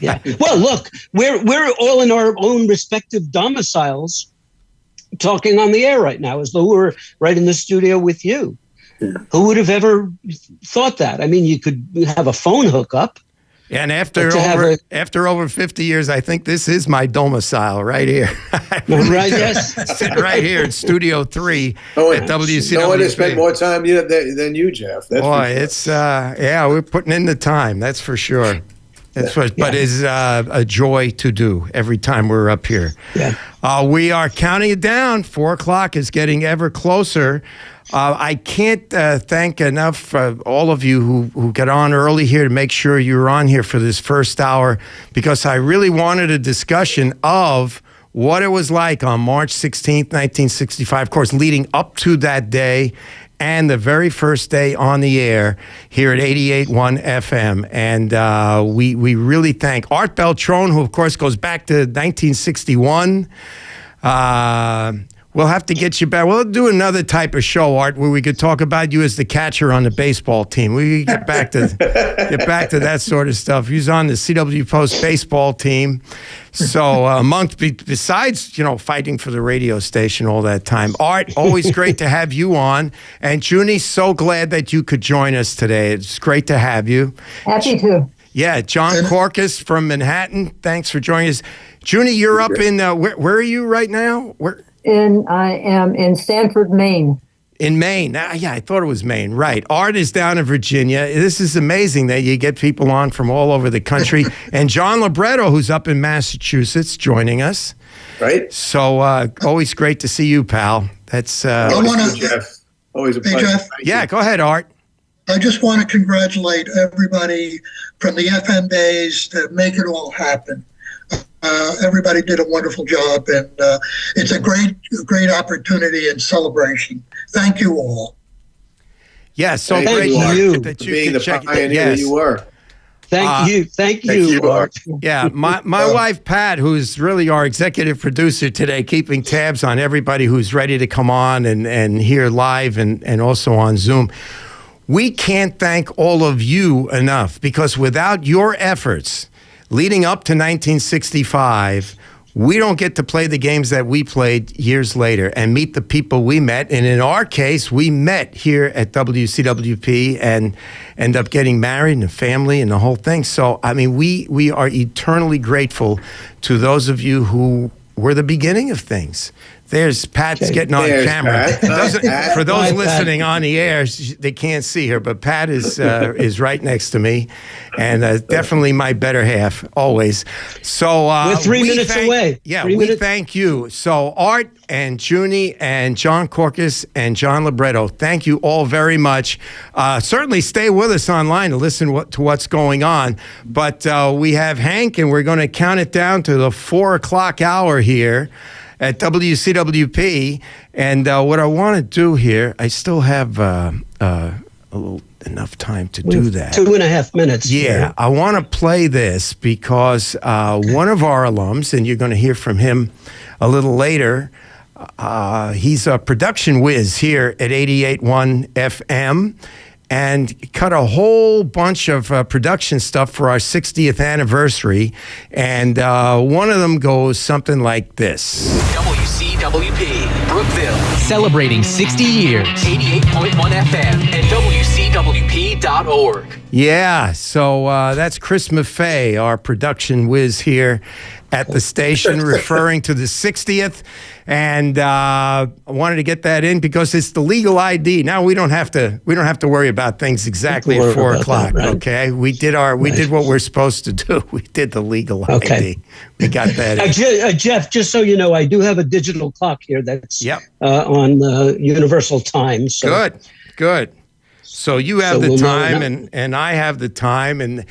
Yeah. Well, look, we're all in our own respective domiciles talking on the air right now as though we're right in the studio with you. Yeah. Who would have ever thought that? I mean, you could have a phone hookup. And after over 50 years, I think this is my domicile right here. Right, yes. Sitting right here in Studio 3 at WCWP. No one has spent more time than you, Jeff. That's it's, we're putting in the time, that's for sure. But it's a joy to do every time we're up here. Yeah. We are counting it down. 4 o'clock is getting ever closer. I can't thank enough all of you who got on early here to make sure you were on here for this first hour, because I really wanted a discussion of what it was like on March 16th, 1965, of course, leading up to that day, and the very first day on the air here at 88.1 FM. And we really thank Art Beltrone, who, of course, goes back to 1961. We'll have to get you back. We'll do another type of show, Art, where we could talk about you as the catcher on the baseball team. We could get back to that sort of stuff. He was on the CW Post baseball team. So besides, fighting for the radio station all that time. Art, always great to have you on. And Junie, so glad that you could join us today. It's great to have you. Happy to. Yeah, Jon Korkes from Manhattan. Thanks for joining us. Junie, you're up in, where are you right now? I am in Sanford, Maine. In Maine. Yeah, I thought it was Maine. Right. Art is down in Virginia. This is amazing that you get people on from all over the country. And John LiBretto, who's up in Massachusetts, joining us. Right. So always great to see you, pal. That's Jeff. Always a pleasure. Jeff. Yeah, go ahead, Art. I just want to congratulate everybody from the FM days to make it all happen. Everybody did a wonderful job, and it's a great opportunity and celebration. Thank you all. Yeah, so thank great you that you being could the check pioneer yes. you were. Thank you, Art. Yeah, my wife, Pat, who's really our executive producer today, keeping tabs on everybody who's ready to come on and hear live and also on Zoom. We can't thank all of you enough, because without your efforts leading up to 1965, we don't get to play the games that we played years later and meet the people we met. And in our case, we met here at WCWP and end up getting married and a family and the whole thing. So, I mean, we are eternally grateful to those of you who were the beginning of things. There's Pat's getting on camera. For those listening on the air, they can't see her, but Pat is right next to me, and definitely my better half always. So we're 3 minutes away. Yeah, we thank you. So Art and Junie and Jon Korkes and Jon LiBretto, thank you all very much. Certainly stay with us online to listen to what's going on. But we have Hank, and we're going to count it down to the 4 o'clock hour here at WCWP, and what I want to do here, I still have enough time to do that. 2.5 minutes. Yeah, here. I want to play this because one of our alums, and you're going to hear from him a little later, he's a production whiz here at 88.1 FM, and cut a whole bunch of production stuff for our 60th anniversary. And one of them goes something like this. WCWP, Brookville. Celebrating 60 years. 88.1 FM and WCWP.org. Yeah, so that's Chris Maffei, our production whiz here at the station, referring to the 60th. And I wanted to get that in because it's the legal ID. Now we don't have to worry about things exactly at 4 o'clock. Right? Okay, we did what we're supposed to do. We did the legal ID. We got that in. Jeff, just so you know, I do have a digital clock here that's on Universal Time. So. Good. So you have the time, and I have the time, and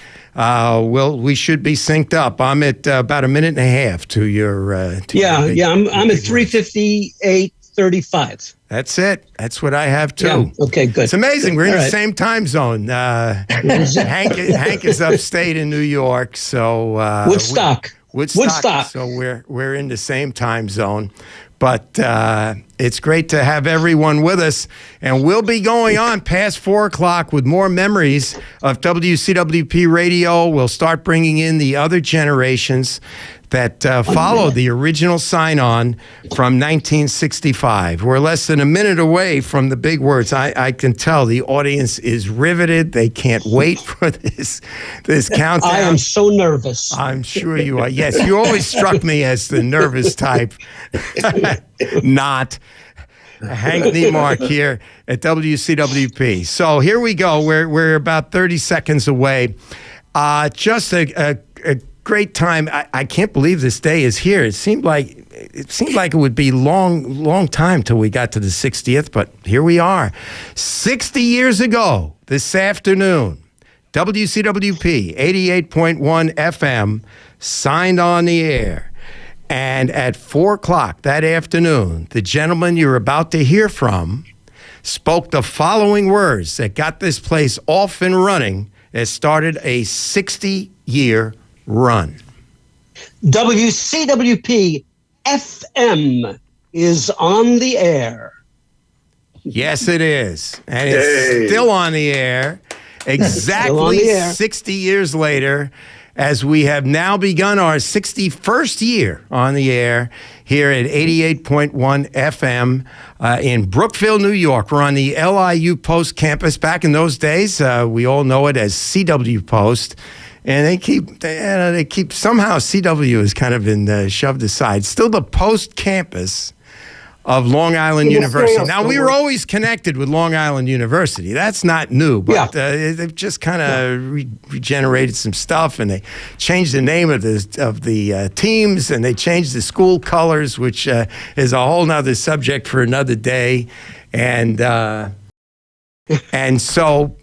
we should be synced up. I'm at about a minute and a half to your. I'm at 3:58:35. That's it. That's what I have too. Yeah. Okay, good. It's amazing. We're in the right. same time zone. Hank is upstate in New York, so Woodstock. So we're in the same time zone. But it's great to have everyone with us. And we'll be going on past 4 o'clock with more memories of WCWP radio. We'll start bringing in the other generations that followed the original sign-on from 1965. We're less than a minute away from the big words. I can tell the audience is riveted. They can't wait for this countdown. I am so nervous. I'm sure you are. Yes, you always struck me as the nervous type. Not. Hank Neimark here at WCWP. So here we go. We're about 30 seconds away. Just a great time. I can't believe this day is here. It seemed like it would be long time till we got to the 60th, but here we are. 60 years ago this afternoon, WCWP 88.1 FM signed on the air. And at 4 o'clock that afternoon, the gentleman you're about to hear from spoke the following words that got this place off and running. It started a 60-year run. WCWP-FM is on the air. Yes, it is. And it's still on the air. Exactly 60 years later, as we have now begun our 61st year on the air here at 88.1 FM in Brookville, New York. We're on the LIU Post campus. Back in those days, we all know it as CW Post. And they keep somehow CW has kind of been shoved aside. Still the Post campus of Long Island University. Now, we were always connected with Long Island University. That's not new, but they've just kind of regenerated some stuff, and they changed the name of the teams, and they changed the school colors, which is a whole nother subject for another day. And so,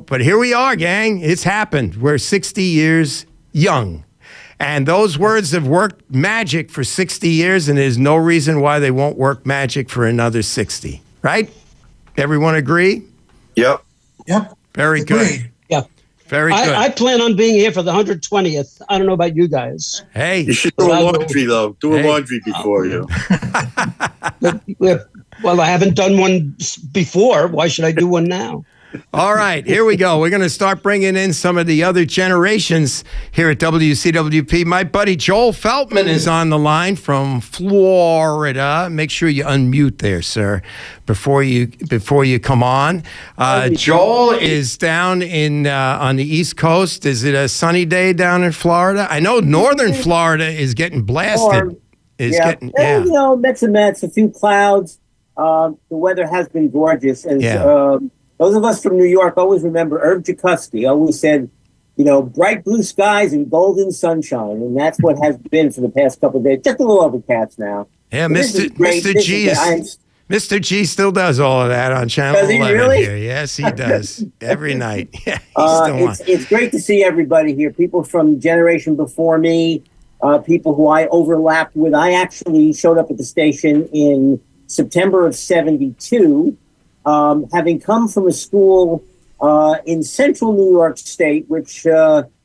but here we are, gang. It's happened. We're 60 years young. And those words have worked magic for 60 years, and there's no reason why they won't work magic for another 60, right? Everyone agree? Yep. Very good. Yeah. Very good. I plan on being here for the 120th. I don't know about you guys. Hey. You should do a laundry, though. Do a laundry before you. Well, I haven't done one before. Why should I do one now? All right, here we go. We're going to start bringing in some of the other generations here at WCWP. My buddy Joel Feltman is on the line from Florida. Make sure you unmute there, sir, before you come on. Joel is down in on the East Coast. Is it a sunny day down in Florida? I know Northern Florida is getting blasted. Mets and Mets, a few clouds. The weather has been gorgeous. Those of us from New York always remember Irv Jakuski always said, bright blue skies and golden sunshine. And that's what has been for the past couple of days. Just a little overcast now. Yeah, Mr. G still does all of that on Channel 11 really? here. Yes, he does. Every night. Yeah, it's great to see everybody here. People from generation before me, people who I overlapped with. I actually showed up at the station in September of 72. Having come from a school in central New York State, which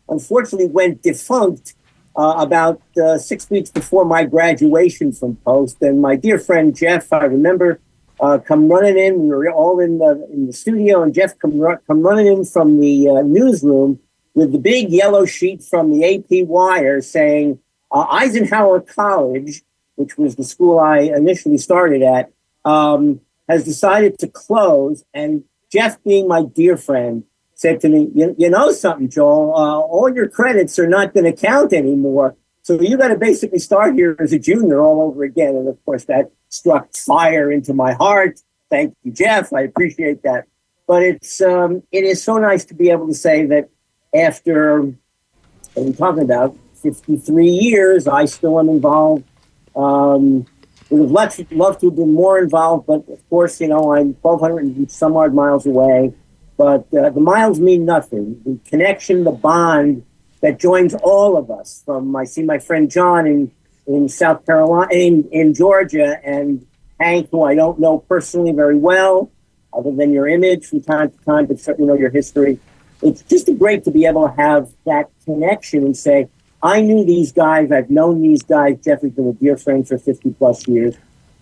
unfortunately went defunct about 6 weeks before my graduation from Post. And my dear friend Jeff, I remember, come running in. We were all in the studio, and Jeff come running in from the newsroom with the big yellow sheet from the AP Wire saying Eisenhower College, which was the school I initially started at, has decided to close. And Jeff, being my dear friend, said to me, you know something, Joel, all your credits are not going to count anymore. So you got to basically start here as a junior all over again. And of course, that struck fire into my heart. Thank you, Jeff. I appreciate that. But it is so nice to be able to say that after, what I'm talking about, 53 years, I still am involved. Would have loved to have been more involved, but of course, I'm 1,200 and some odd miles away. But the miles mean nothing. The connection, the bond that joins all of us. I see my friend John in South Carolina, in Georgia, and Hank, who I don't know personally very well, other than your image from time to time, but certainly know your history. It's just great to be able to have that connection and say, I knew these guys. I've known these guys. Jeff has been a dear friend for 50 plus years.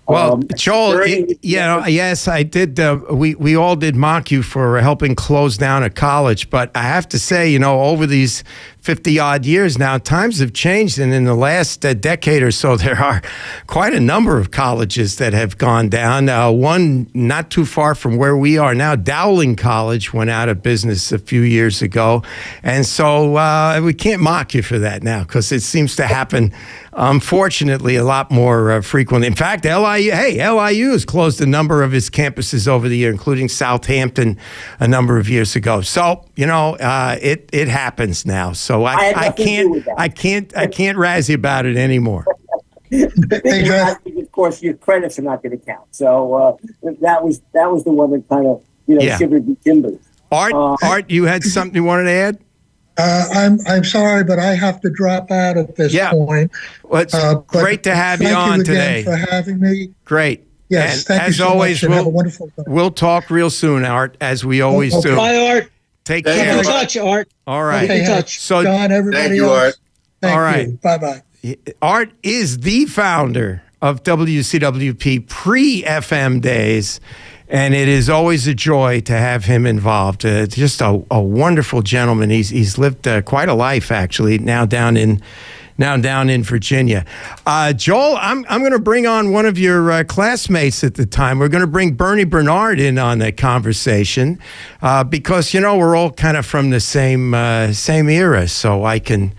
Well, Joel, yes, I did. We all did mock you for helping close down a college, but I have to say, over these 50-odd years now, times have changed, and in the last decade or so, there are quite a number of colleges that have gone down. One not too far from where we are now, Dowling College, went out of business a few years ago, and so we can't mock you for that now because it seems to happen, unfortunately, a lot more frequently. In fact, LIU has closed a number of its campuses over the year, including Southampton a number of years ago. So, it happens now. So I can't razz you about it anymore. Of course, your credits are not going to count. So that was the one that kind of shivered the timbers. Art, you had something you wanted to add? I'm sorry, but I have to drop out at this point. Well, it's great to have you on today. Thank you again for having me. Great. Yes, and thank you as so always, much, and have a wonderful day. We'll talk real soon, Art, as we always do. Bye, Art. Take care. Keep in touch, Art. All right. Keep in touch. So, John, everybody thank you, else. Art. Thank all right. you. Bye-bye. Art is the founder of WCWP pre-FM days, and it is always a joy to have him involved. Just a wonderful gentleman. He's lived quite a life, actually, now down in Virginia. Joel, I'm going to bring on one of your classmates at the time. We're going to bring Bernie Bernard in on the conversation because, we're all kind of from the same era, so I can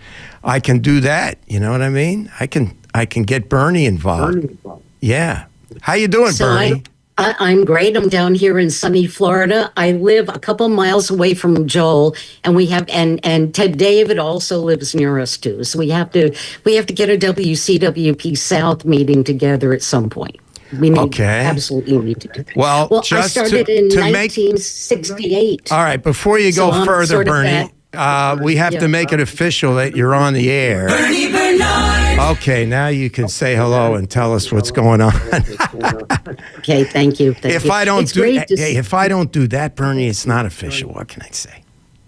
do that. You know what I mean? I can get Bernie involved. Yeah. How you doing, Bernie? I'm great. I'm down here in sunny Florida. I live a couple miles away from Joel, and we have and Ted David also lives near us too. So we have to get a WCWP South meeting together at some point. We absolutely need to do that. Well, I started in 1968. All right, before you go further, Bernie, we have to make it official that you're on the air. Bernie Bernard. Okay, now you can say hello and tell us what's going on. Okay, thank you. If I don't do that, Bernie, it's not official. What can I say?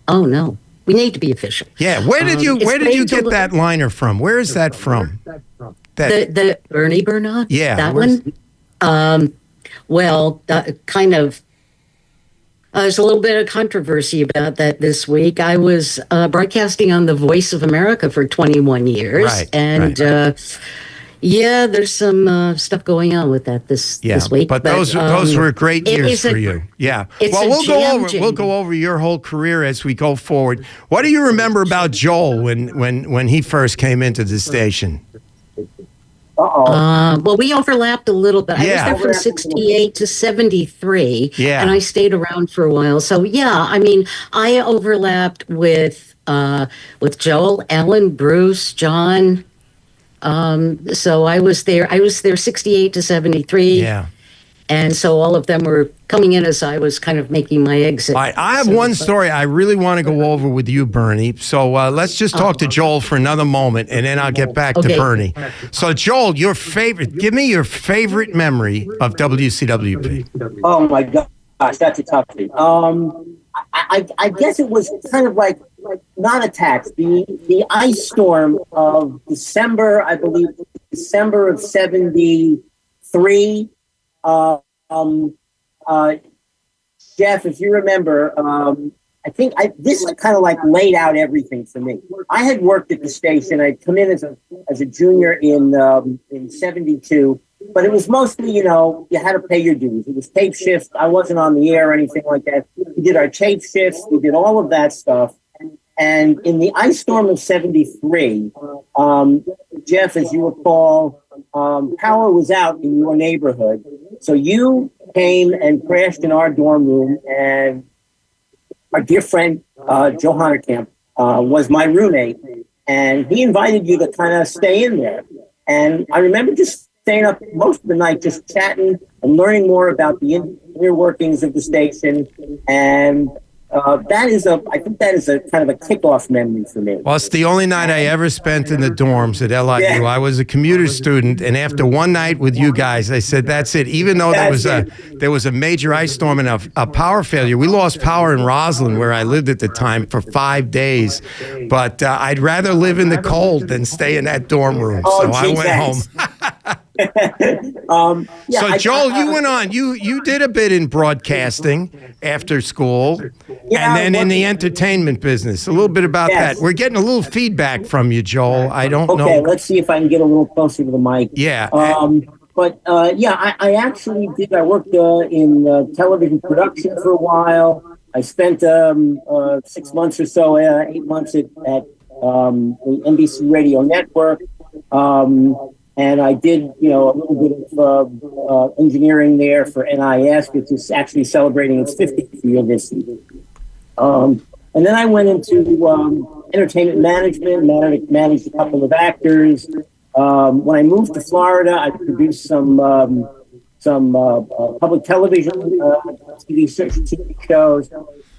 Oh no, we need to be official. Yeah, where did you get that liner from? Where is that from? The Bernie Bernard? Yeah, that one. Kind of. There's a little bit of controversy about that this week. I was broadcasting on the Voice of America for 21 years. Right, and there's some stuff going on with that this week. But those were great years for you. Yeah. Well, we'll go over your whole career as we go forward. What do you remember about Joel when he first came into the station? Well, we overlapped a little bit. I was there from 68 to 73, and I stayed around for a while. So, I overlapped with Joel, Ellen, Bruce, John. So I was there 68 to 73. Yeah. And so all of them were coming in as I was kind of making my exit. All right, I have one story I really want to go over with you, Bernie. So let's just talk to Joel for another moment, and then I'll get back to Bernie. So, Joel, give me your favorite memory of WCWP. Oh, my gosh, that's a tough thing. I guess it was kind of like non-attacks. The ice storm of December, I believe, December of 73. Jeff, if you remember, I think this kind of laid out everything for me. I had worked at the station. I'd come in as a junior in 72, but it was mostly, you had to pay your dues. It was tape shifts. I wasn't on the air or anything like that. We did our tape shifts. We did all of that stuff. And in the ice storm of 73, Jeff, as you recall, power was out in your neighborhood. So you came and crashed in our dorm room, and our dear friend, Joe Honerkamp, was my roommate, and he invited you to kind of stay in there. And I remember just staying up most of the night, just chatting and learning more about the inner workings of the station. And I think that is a kind of a kickoff memory for me. Well, it's the only night I ever spent in the dorms at LIU. Yeah. I was a commuter student, and after one night with you guys, I said, that's it. Even though there was a major ice storm and a power failure. We lost power in Roslyn, where I lived at the time, for 5 days. But I'd rather live in the cold than stay in that dorm room. So I went home. So Joel, you went on. You did a bit in broadcasting after school, and then in the entertainment business. A little bit about that. We're getting a little feedback from you, Joel. I don't know. Okay, let's see if I can get a little closer to the mic. Yeah. I actually did. I worked in television production for a while. I spent 6 months or so, 8 months at the NBC Radio Network. And I did, a little bit of engineering there for NIS, which is actually celebrating its 50th year this year. And then I went into entertainment management, managed a couple of actors. When I moved to Florida, I produced some public television TV shows.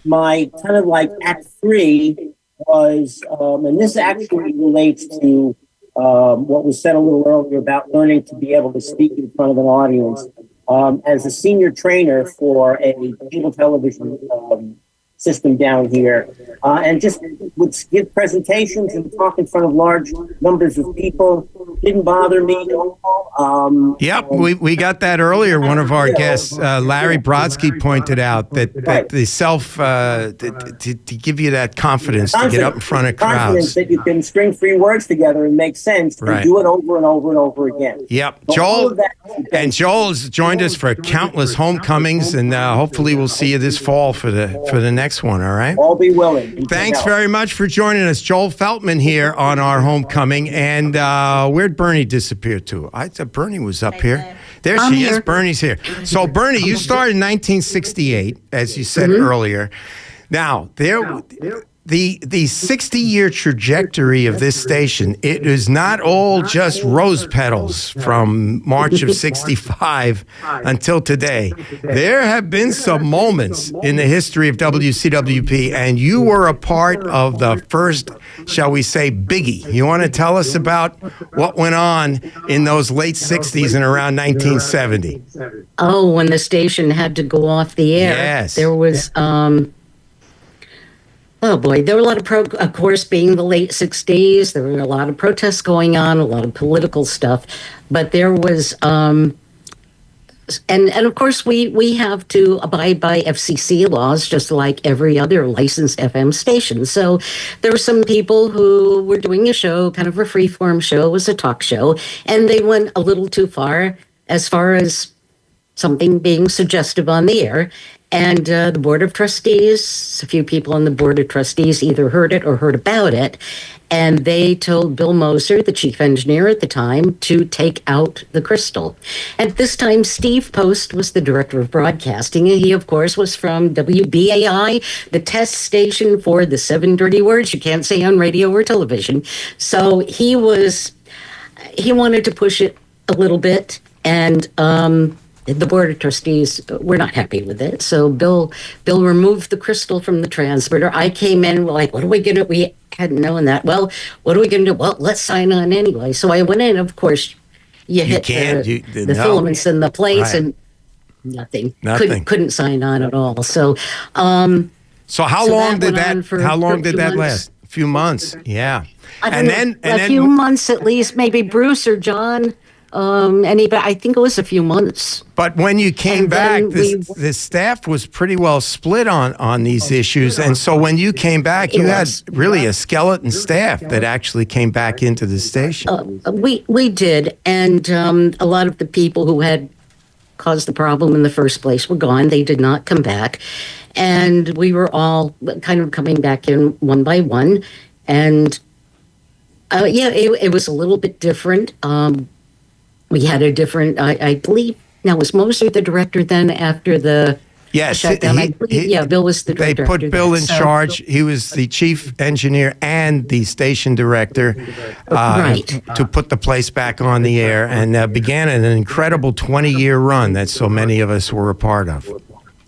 My kind of act 3 was, and this actually relates to what was said a little earlier about learning to be able to speak in front of an audience. As a senior trainer for a cable television system down here, and just would give presentations and talk in front of large numbers of people. Didn't bother me at all. Yep, we got that earlier. One of our guests, Larry Brodsky, pointed out that the self to give you that confidence to get up in front of confidence crowds. that you can string three words together and make sense, and do it over and over and over again. Yep, So Joel has joined us for countless homecomings, and hopefully we'll see you this fall for the next one. All right. I'll be willing. Thanks very much for joining us, Joel Feltman here on our homecoming. And where'd Bernie disappear to? I thought Bernie was up here. There she is. Bernie's here. So Bernie, you started in 1968, as you said earlier. Now the 60-year trajectory of this station, it is not all just rose petals from March of 65 until today. There have been some moments in the history of WCWP, and you were a part of the first, shall we say, biggie. You want to tell us about what went on in those late 60s and around 1970? Oh, when the station had to go off the air. Yes. There was... oh boy, there were a lot of of course, being the late 60s, there were a lot of protests going on, a lot of political stuff, but there was, and of course we have to abide by FCC laws just like every other licensed FM station. So there were some people who were doing a show, kind of a freeform show, it was a talk show, and they went a little too far as something being suggestive on the air. And the Board of Trustees, a few people on the Board of Trustees either heard it or heard about it, and they told Bill Moser, the chief engineer at the time, to take out the crystal. At this time, Steve Post was the director of broadcasting, and he, of course, was from WBAI, the test station for the 7 dirty words you can't say on radio or television. So he wanted to push it a little bit, and the Board of Trustees were not happy with it. So Bill removed the crystal from the transmitter. I came in, like, what are we going to, we hadn't known that. Well, what are we going to do? Well, let's sign on anyway. So I went in, of course, you hit the filaments and the plates and nothing. Couldn't sign on at all. So, how long did that last? A few months. Yeah. A few months at least, maybe Bruce or John. I think it was a few months. But when you came back, the staff was pretty well split on these issues. And so when you came back, you had really a skeleton staff that actually came back into the station. We did. And a lot of the people who had caused the problem in the first place were gone. They did not come back. And we were all kind of coming back in one by one. And it was a little bit different. We had a different, I believe, now was Moser the director then after the shutdown? Bill was the director. They put Bill in charge. He was the chief engineer and the station director to put the place back on the air, and began an incredible 20-year run that so many of us were a part of.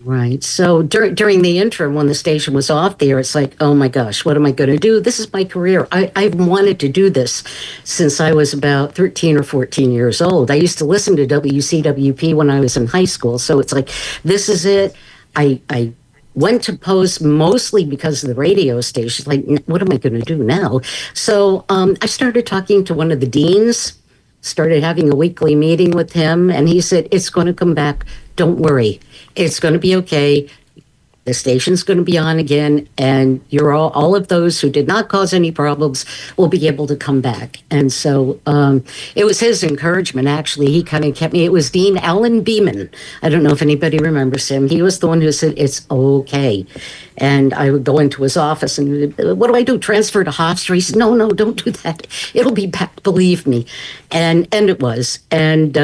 Right. So during the interim, when the station was off the air, it's like, oh my gosh, what am I going to do? This is my career. I've wanted to do this since I was about 13 or 14 years old. I used to listen to WCWP when I was in high school. So it's like, this is it. I went to Post mostly because of the radio station. Like, what am I going to do now? So I started talking to one of the deans, started having a weekly meeting with him, and he said, it's going to come back. Don't worry. It's going to be okay. The station's going to be on again, and you're all of those who did not cause any problems will be able to come back. And so it was his encouragement, actually. He kind of kept me. It was Dean Alan Beeman. I don't know if anybody remembers him. He was the one who said, it's okay. And I would go into his office and, what do I do? Transfer to Hofstra? He said, no, don't do that. It'll be back, believe me. And it was. And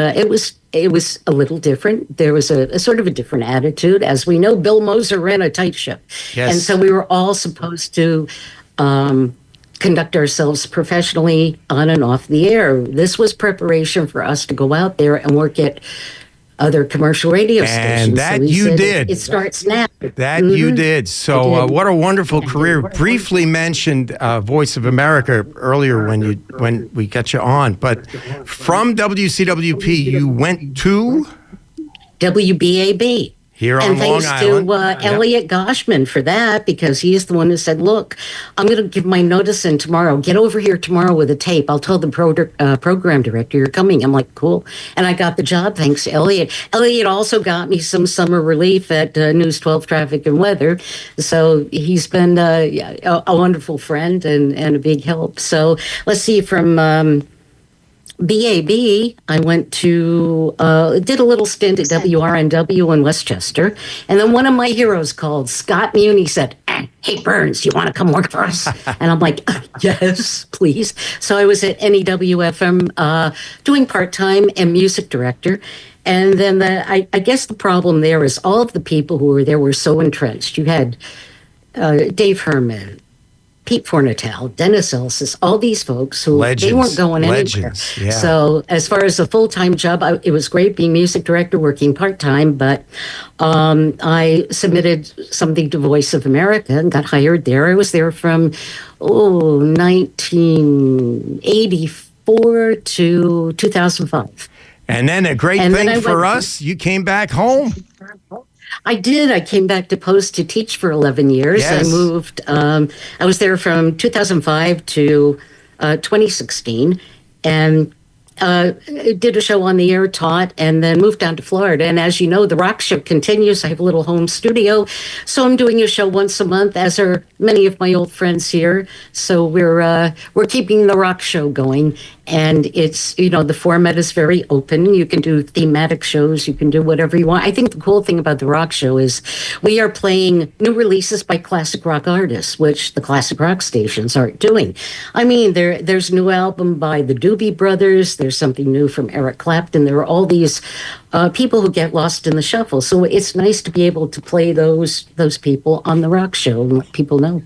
it was a little different. There was a sort of a different attitude. As we know, Bill Moser ran a tight ship. Yes. And so we were all supposed to conduct ourselves professionally on and off the air. This was preparation for us to go out there and work at other commercial radio stations. And that you did. It starts now. That you did. So what a wonderful career. Briefly mentioned Voice of America earlier when we got you on. But from WCWP, you went to? WBAB. Here on And Long thanks Island. to Elliot Goshman for that, because he is the one who said, look, I'm going to give my notice in tomorrow. Get over here tomorrow with a tape. I'll tell the program director you're coming. I'm like, cool. And I got the job thanks to Elliot. Elliot also got me some summer relief at News 12 Traffic and Weather. So he's been a wonderful friend and a big help. So let's see, from BAB, I went to, did a little stint at WRNW in Westchester. And then one of my heroes called, Scott Muni, said, hey, Burns, you want to come work for us? And I'm like, yes, please. So I was at NEWFM doing part-time and music director. And then I guess the problem there is all of the people who were there were so entrenched. You had Dave Herman, Pete Fornatel, Dennis Elsis, all these folks who they weren't going anywhere. Yeah. So as far as a full-time job, it was great being music director, working part-time, but I submitted something to Voice of America and got hired there. I was there from 1984 to 2005. And then a great thing for us, you came back home. I did. I came back to Post to teach for 11 years. Yes. I moved. I was there from 2005 to 2016, and did a show on the air, taught, and then moved down to Florida. And as you know, the rock show continues. I have a little home studio, so I'm doing a show once a month, as are many of my old friends here. So we're keeping the rock show going. And it's, the format is very open. You can do thematic shows. You can do whatever you want. I think the cool thing about the rock show is we are playing new releases by classic rock artists, which the classic rock stations aren't doing. I mean, there's a new album by the Doobie Brothers. There's something new from Eric Clapton. There are all these people who get lost in the shuffle. So it's nice to be able to play those people on the rock show and let people know.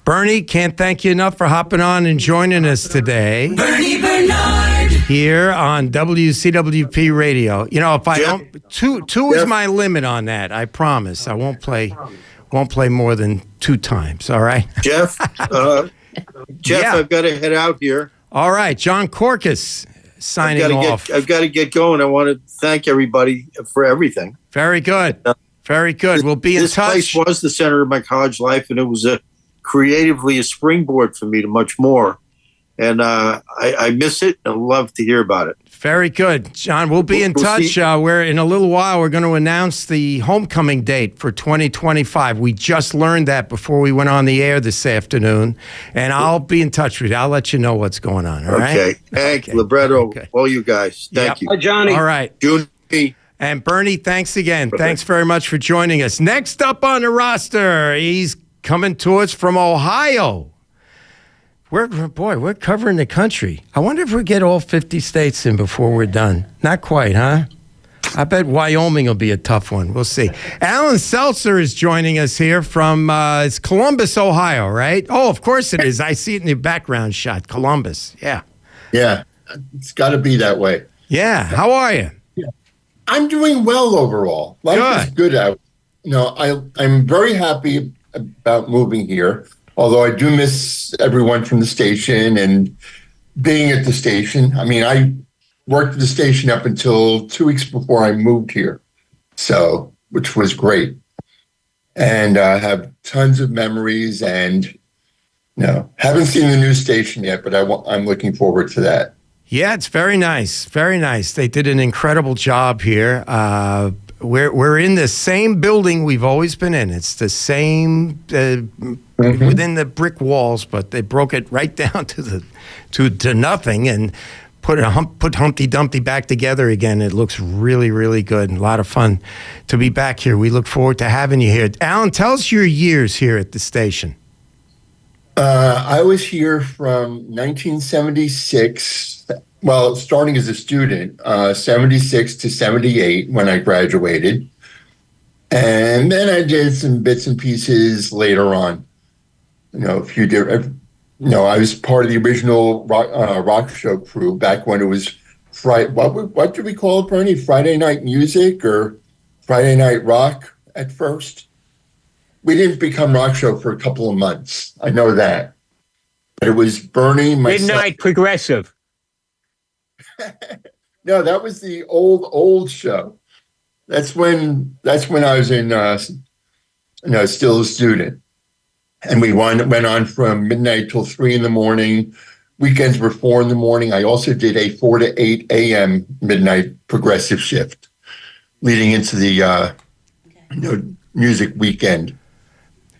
Bernie, can't thank you enough for hopping on and joining us today. Bernie Bernard. Here on WCWP Radio. If I don't, two is my limit on that. I promise. I won't play more than 2 times. All right, Jeff. Yeah. I've got to head out here. All right, Jon Korkes signing off. I've got to get going. I want to thank everybody for everything. Very good. Very good. We'll be in touch. This place was the center of my college life, and it was creatively a springboard for me to much more. And I miss it and love to hear about it. Very good. John, we'll be in touch. We're in a little while, we're going to announce the homecoming date for 2025. We just learned that before we went on the air this afternoon. And I'll be in touch with you. I'll let you know what's going on. All right? Okay. Hank, LiBretto, all you guys. Thank you. Hi, Johnny. All right. Junie. And Bernie, thanks again. Thanks very much for joining us. Next up on the roster, he's coming to us from Ohio. We're covering the country. I wonder if we get all 50 states in before we're done. Not quite, huh? I bet Wyoming will be a tough one. We'll see. Alan Seltzer is joining us here from it's Columbus, Ohio, right? Oh, of course it is. I see it in the background shot. Columbus, yeah. Yeah, it's got to be that way. Yeah, how are you? I'm doing well overall. Life is good out. I'm very happy about moving here. Although I do miss everyone from the station and being at the station. I mean, I worked at the station up until 2 weeks before I moved here, which was great. And I have tons of memories and, haven't seen the new station yet, but I'm looking forward to that. Yeah, it's very nice. Very nice. They did an incredible job here. We're in the same building we've always been in. It's the same within the brick walls, but they broke it right down to nothing and put Humpty Dumpty back together again. It looks really, really good and a lot of fun to be back here. We look forward to having you here. Alan, tell us your years here at the station. I was here from 1976. Well, starting as a student, 76 to 78 when I graduated. And then I did some bits and pieces later on. A few different, I was part of the original rock show crew back when it was Friday. What did we call it, Bernie? Friday Night Music or Friday Night Rock at first? We didn't become rock show for a couple of months. I know that. But it was Bernie, myself. Midnight Progressive. No, that was the old show. That's when I was in, still a student. And we went on from midnight till 3 a.m. Weekends were 4 a.m. I also did a 4 to 8 a.m. midnight progressive shift leading into the music weekend.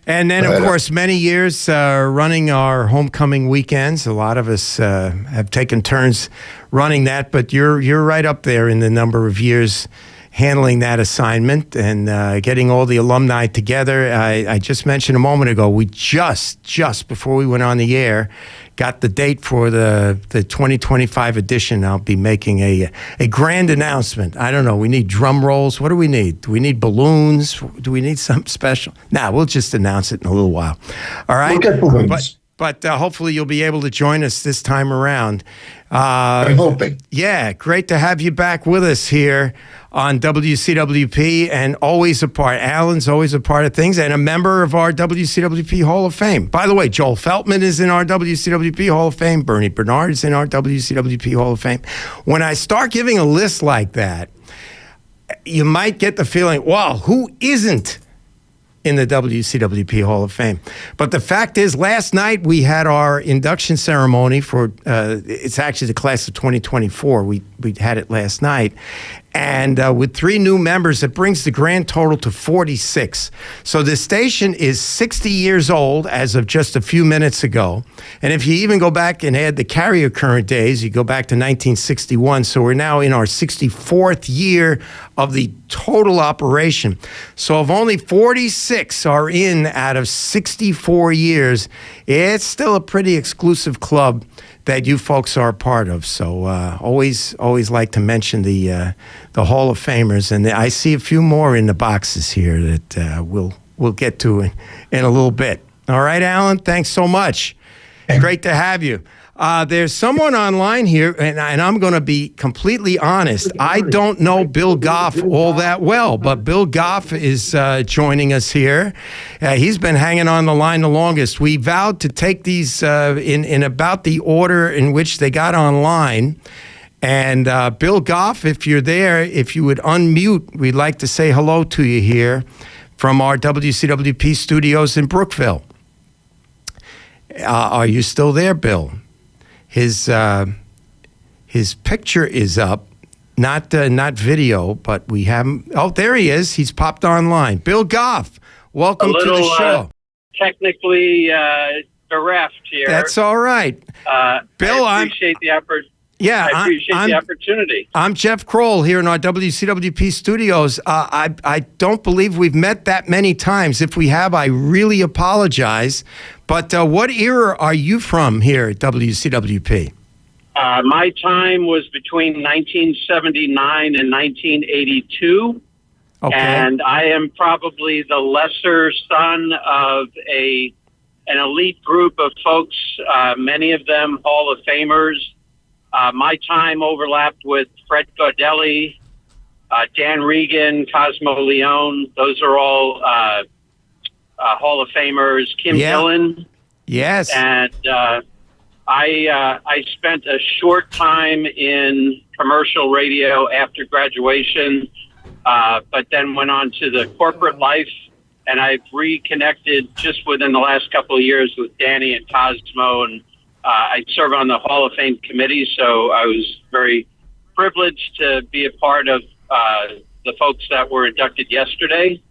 And then, of course, many years running our homecoming weekends. A lot of us have taken turns running that, but you're right up there in the number of years handling that assignment and getting all the alumni together. I just mentioned a moment ago, we just before we went on the air, got the date for the 2025 edition. I'll be making a grand announcement. I don't know. We need drum rolls. What do we need? Do we need balloons? Do we need something special? Nah, we'll just announce it in a little while. All right? We'll get balloons. But hopefully you'll be able to join us this time around. I'm hoping. Yeah, great to have you back with us here on WCWP, and always a part. Alan's always a part of things and a member of our WCWP Hall of Fame. By the way, Joel Feltman is in our WCWP Hall of Fame. Bernie Bernard is in our WCWP Hall of Fame. When I start giving a list like that, you might get the feeling, wow, who isn't in the WCWP Hall of Fame? But the fact is, last night we had our induction ceremony for, it's actually the class of 2024. We had it last night. And with 3 new members, it brings the grand total to 46. So the station is 60 years old as of just a few minutes ago. And if you even go back and add the carrier current days, you go back to 1961. So we're now in our 64th year of the total operation. So if only 46 are in out of 64 years, it's still a pretty exclusive club that you folks are a part of. So always like to mention the Hall of Famers, and I see a few more in the boxes here that we'll get to in a little bit. All right, Alan, thanks so much. Great to have you. There's someone online here, and I'm going to be completely honest. I don't know Bill Goff all that well, but Bill Goff is joining us here. He's been hanging on the line the longest. We vowed to take these in about the order in which they got online. And Bill Goff, if you're there, if you would unmute, we'd like to say hello to you here from our WCWP studios in Brookville. Are you still there, Bill? His picture is up, not video, but we have him. Oh, there he is. He's popped online. Bill Goff, welcome to the show. Technically bereft here. That's all right. Bill, I appreciate the effort. Yeah, I appreciate the opportunity. I'm Jeff Kroll here in our WCWP studios. I don't believe we've met that many times. If we have, I really apologize. But what era are you from here at WCWP? My time was between 1979 and 1982. Okay. And I am probably the lesser son of an elite group of folks, many of them Hall of Famers. My time overlapped with Fred Gaudelli, Dan Reagan, Cosmo Leone. Those are all Hall of Famers. Kim Dillon. Yes. And I spent a short time in commercial radio after graduation, but then went on to the corporate life. And I've reconnected just within the last couple of years with Danny and Cosmo, and I serve on the Hall of Fame committee, so I was very privileged to be a part of the folks that were inducted yesterday.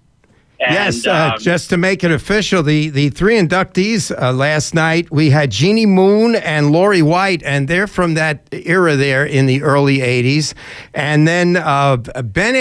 And, yes, just to make it official, the 3 inductees last night, we had Jeannie Moon and Lori White, and they're from that era there in the early 80s. And then Benjamin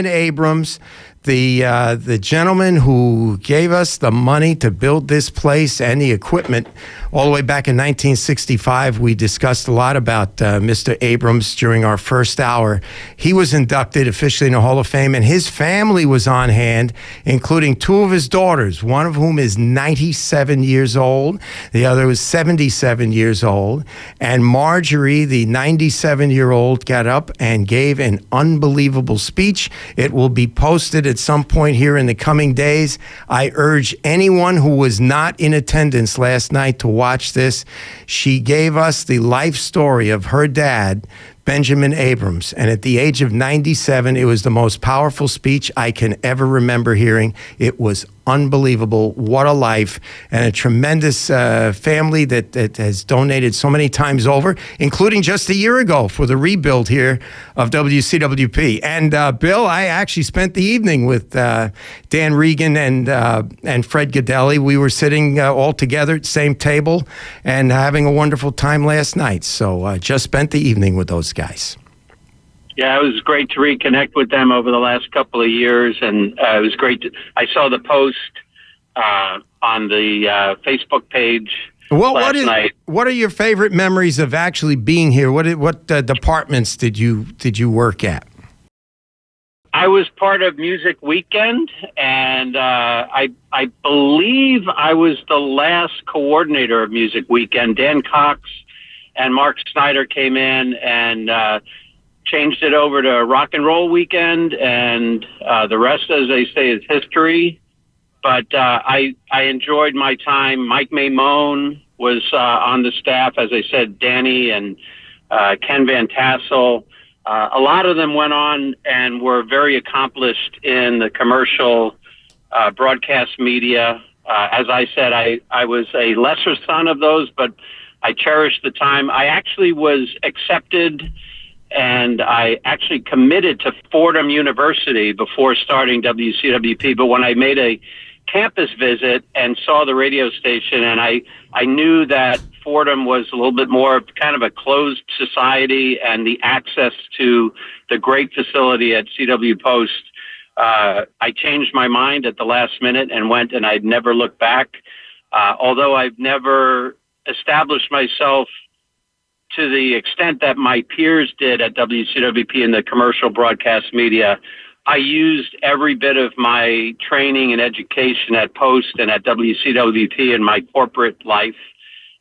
Abrams, the gentleman who gave us the money to build this place and the equipment all the way back in 1965. We discussed a lot about Mr. Abrams during our first hour. He was inducted officially in the Hall of Fame, and his family was on hand, including 2 of his daughters, one of whom is 97 years old. The other was 77 years old. And Marjorie, the 97-year-old, got up and gave an unbelievable speech. It will be posted at some point here in the coming days. I urge anyone who was not in attendance last night to watch this. She gave us the life story of her dad Benjamin Abrams. And at the age of 97, it was the most powerful speech I can ever remember hearing. It was unbelievable. What a life, and a tremendous family that has donated so many times over, including just a year ago for the rebuild here of WCWP. And Bill, I actually spent the evening with Dan Reagan and Fred Gaudelli. We were sitting all together at the same table and having a wonderful time last night. So just spent the evening with those guys. Yeah, it was great to reconnect with them over the last couple of years, and it was great. I saw the post on the Facebook page last night. What are your favorite memories of actually being here? What departments did you work at? I was part of Music Weekend, and I believe I was the last coordinator of Music Weekend. Dan Cox and Mark Snyder came in and changed it over to Rock and Roll Weekend, and the rest, as they say, is history. But I enjoyed my time. Mike Maimone was on the staff, as I said, Danny and Ken Van Tassel. A lot of them went on and were very accomplished in the commercial broadcast media. As I said, I was a lesser son of those, but I cherished the time. I actually was accepted and I actually committed to Fordham University before starting WCWP. But when I made a campus visit and saw the radio station, and I knew that Fordham was a little bit more kind of a closed society, and the access to the great facility at CW Post, I changed my mind at the last minute and went, and I'd never looked back. Although I've never established myself to the extent that my peers did at WCWP in the commercial broadcast media, I used every bit of my training and education at Post and at WCWP in my corporate life.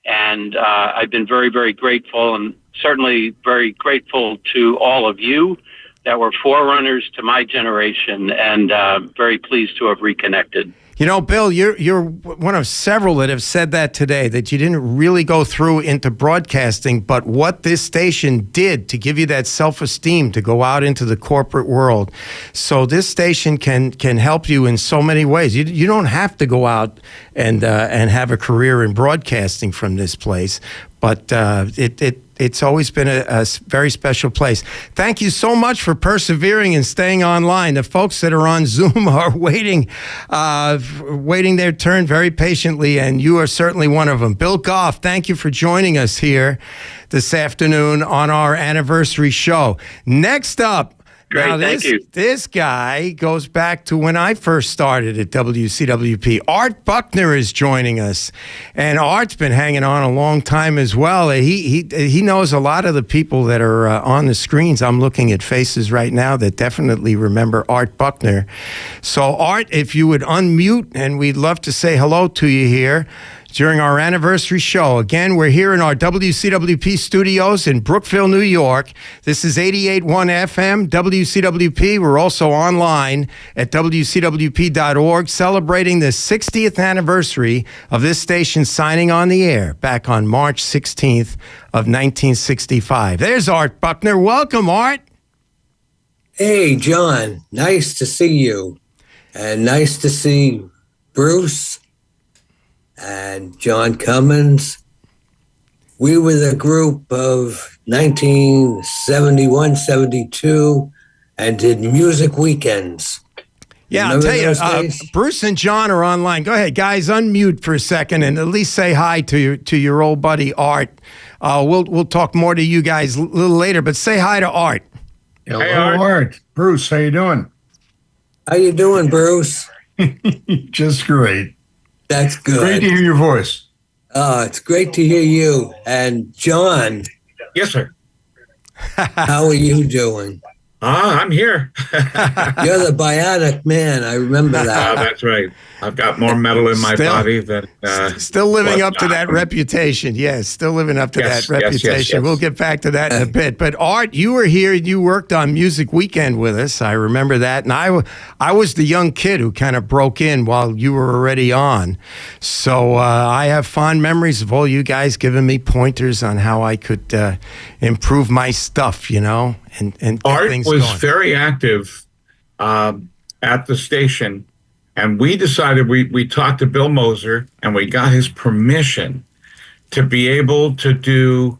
And I've been very, very grateful, and certainly very grateful to all of you that were forerunners to my generation, and very pleased to have reconnected. You know, Bill, you're one of several that have said that today, that you didn't really go through into broadcasting, but what this station did to give you that self-esteem to go out into the corporate world. So this station can help you in so many ways. You don't have to go out and have a career in broadcasting from this place, but it's always been a very special place. Thank you so much for persevering and staying online. The folks that are on Zoom are waiting their turn very patiently, and you are certainly one of them. Bill Goff, thank you for joining us here this afternoon on our anniversary show. Next up, great, now thank you. This guy goes back to when I first started at WCWP. Art Buckner is joining us, and Art's been hanging on a long time as well. He knows a lot of the people that are on the screens. I'm looking at faces right now that definitely remember Art Buckner. So Art, if you would unmute, and we'd love to say hello to you here during our anniversary show. Again, we're here in our WCWP studios in Brookville, New York. This is 88.1 FM, WCWP. We're also online at WCWP.org, celebrating the 60th anniversary of this station signing on the air back on March 16th of 1965. There's Art Buckner. Welcome, Art. Hey, John. Nice to see you. And nice to see Bruce and John Commins. We were the group of 1971, 72, and did music weekends. Yeah, I'll tell you, Bruce and John are online. Go ahead, guys, unmute for a second and at least say hi to your old buddy Art. We'll talk more to you guys a little later, but say hi to Art. Hello, hey, Art. Bruce, how you doing? How you doing, Bruce? Just great. That's good. Great to hear your voice. Oh, it's great to hear you. And John. Yes, sir. How are you doing? I'm here. You're the bionic man. I remember that. That's right. I've got more metal in my body than. Still living up to that reputation. Yes, still living up to that reputation. Yes. We'll get back to that in a bit. But Art, you were here. You worked on Music Weekend with us. I remember that. And I was the young kid who kind of broke in while you were already on. So I have fond memories of all you guys giving me pointers on how I could improve my stuff, and get Art things was going. very active at the station. And we decided, we talked to Bill Moser, and we got his permission to be able to do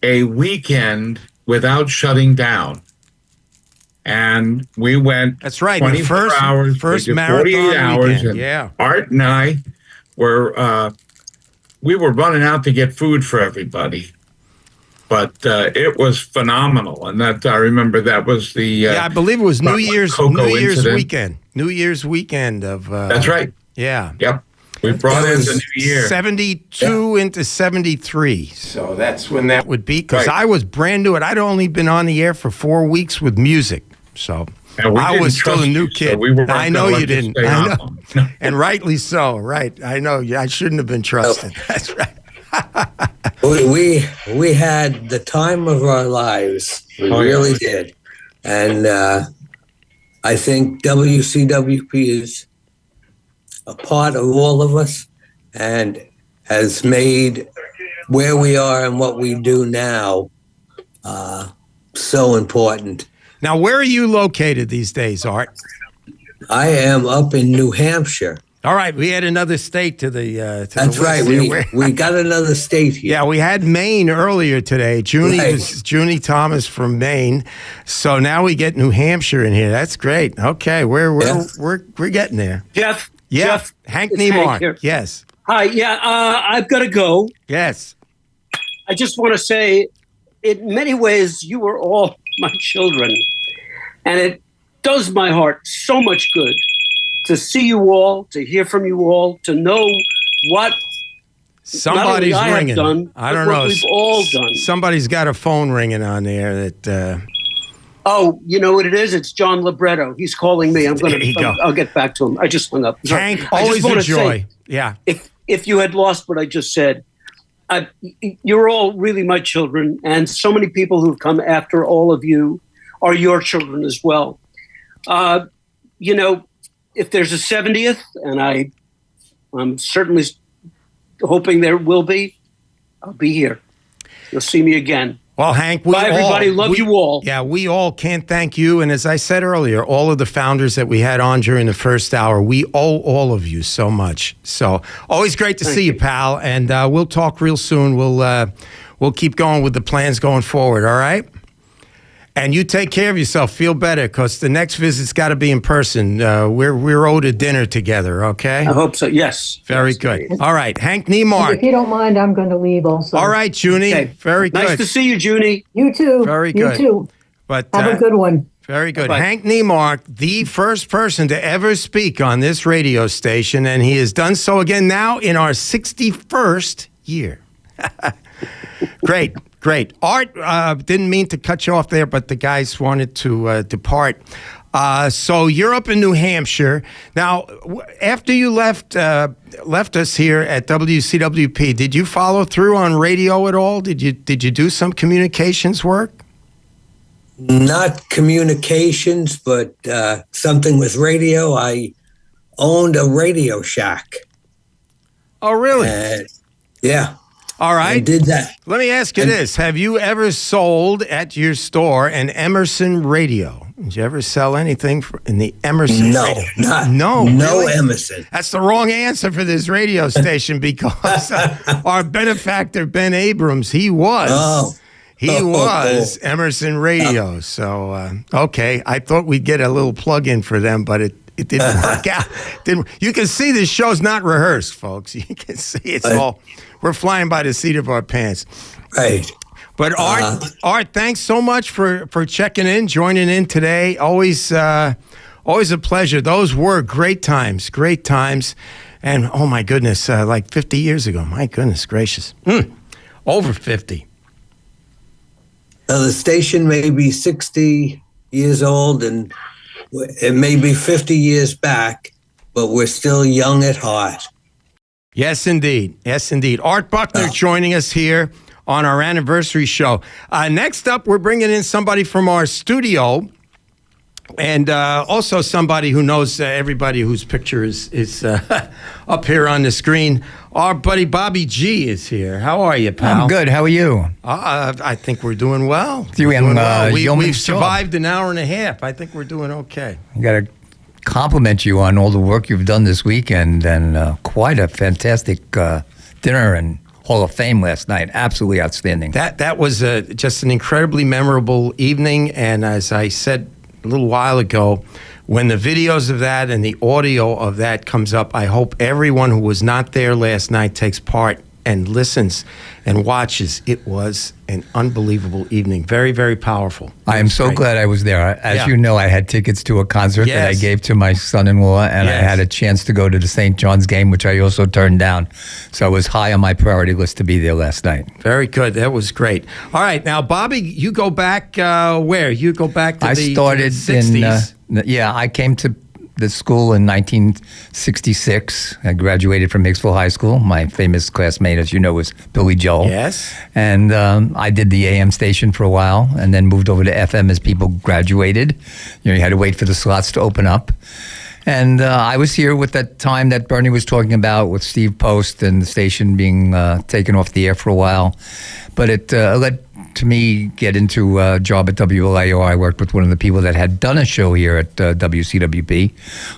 a weekend without shutting down. And we went. That's right. 24 hours, first we did marathon 48 hours. weekend. And Yeah. Art and I were, we were running out to get food for everybody. But it was phenomenal, and that I remember that was the I believe it was New Year's incident. weekend. New Year's weekend of. That's right. Yeah. Yep. We brought in the new year. 72 into 73. So that's when that would be, because Right. I was brand new. I'd only been on the air for 4 weeks with music. So And we I didn't was still a trust new you, so kid. we weren't I gonna know let you didn't. stay I on know. And rightly so. Right. I know. I shouldn't have been trusted. That's right. We had the time of our lives. We really did. And I think WCWP is a part of all of us and has made where we are and what we do now so important. Now, where are you located these days, Art? I am up in New Hampshire. All right, we had another state to the. That's right. We got another state here. Yeah, we had Maine earlier today. Junie Right. was Junie Thomas from Maine, so now we get New Hampshire in here. That's great. Okay, we're getting there. Jeff. Yeah, Jeff, Hank it's Hank Neimark. here. Yes. Hi. Yeah. I've got to go. Yes. I just want to say, in many ways, you were all my children, and it does my heart so much good to see you all, to hear from you all, to know what Somebody's not only I ringing. have done, I don't but know. what we've all done. Somebody's got a phone ringing on there that. Oh, you know what it is? It's John LiBretto. He's calling me. There you go. I'll get back to him. I just hung up. Sorry. Hank, I always just a wanna joy. say, Yeah. If you had lost what I just said, you're all really my children, and so many people who've come after all of you are your children as well. If there's a 70th, and I'm certainly hoping there will be, I'll be here. You'll see me again. Well, Hank, bye, everybody. Love you all. Yeah, we all can't thank you. And as I said earlier, all of the founders that we had on during the first hour, we owe all of you so much. So always great to see you, pal. And we'll talk real soon. We'll keep going with the plans going forward. All right. And you take care of yourself. Feel better, because the next visit's got to be in person. We're owed a dinner together. Okay. I hope so. Yes. Very good. All right, Hank Neimark. If you don't mind, I'm going to leave also. All right, Junie. Okay. Very good. Nice to see you, Junie. You too. Very You good. too. But Have a good one. Very good. Bye-bye. Hank Neimark, the first person to ever speak on this radio station, and he has done so again now in our 61st year. Great. Art, didn't mean to cut you off there, but the guys wanted to depart. So you're up in New Hampshire. Now, after you left us here at WCWP, did you follow through on radio at all? Did you do some communications work? Not communications, but something with radio. I owned a Radio Shack. Oh, really? Yeah. All right. I did that. Let me ask you this. Have you ever sold at your store an Emerson radio? Did you ever sell anything in the Emerson radio? No, really? Emerson. That's the wrong answer for this radio station, because our benefactor, Ben Abrams, he was Emerson Radio. So, okay, I thought we'd get a little plug-in for them, but it didn't work out. You can see this show's not rehearsed, folks. You can see it's all... We're flying by the seat of our pants. Right. But Art, thanks so much for checking in, joining in today. Always a pleasure. Those were great times. And oh my goodness, like 50 years ago. My goodness gracious. Over 50. The station may be 60 years old, and it may be 50 years back, but we're still young at heart. Yes, indeed. Yes, indeed. Art Buckner joining us here on our anniversary show. Next up, we're bringing in somebody from our studio, and also somebody who knows everybody whose picture is up here on the screen. Our buddy Bobby G is here. How are you, pal? I'm good. How are you? I think we're doing well. We've survived an hour and a half. I think we're doing okay. I got to compliment you on all the work you've done this weekend, and quite a fantastic dinner and Hall of Fame last night. Absolutely outstanding. That was just an incredibly memorable evening, and as I said a little while ago, when the videos of that and the audio of that comes up, I hope everyone who was not there last night takes part and listens and watches. It was an unbelievable evening. Very, very powerful. I am so glad I was there. As you know, I had tickets to a concert that I gave to my son-in-law, and I had a chance to go to the St. John's game, which I also turned down. So it was high on my priority list to be there last night. Very good. That was great. All right. Now, Bobby, you go back where? You go back to I started to the 60s. I came to the school in 1966. I graduated from Hicksville High School. My famous classmate, as you know, was Billy Joel. Yes. And I did the AM station for a while, and then moved over to FM as people graduated. You had to wait for the slots to open up. And I was here with that time that Bernie was talking about with Steve Post and the station being taken off the air for a while. But it led to me get into a job at WLIO. I worked with one of the people that had done a show here at WCWP,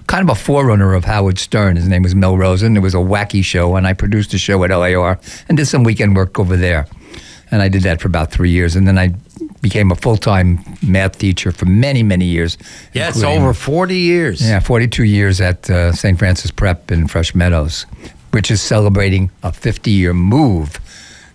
kind of a forerunner of Howard Stern. His name was Mel Rosen. It was a wacky show, and I produced a show at LAR and did some weekend work over there. And I did that for about 3 years, and then I became a full-time math teacher for many, many years. Yeah, it's over 40 years. Yeah, 42 years at St. Francis Prep in Fresh Meadows, which is celebrating a 50-year move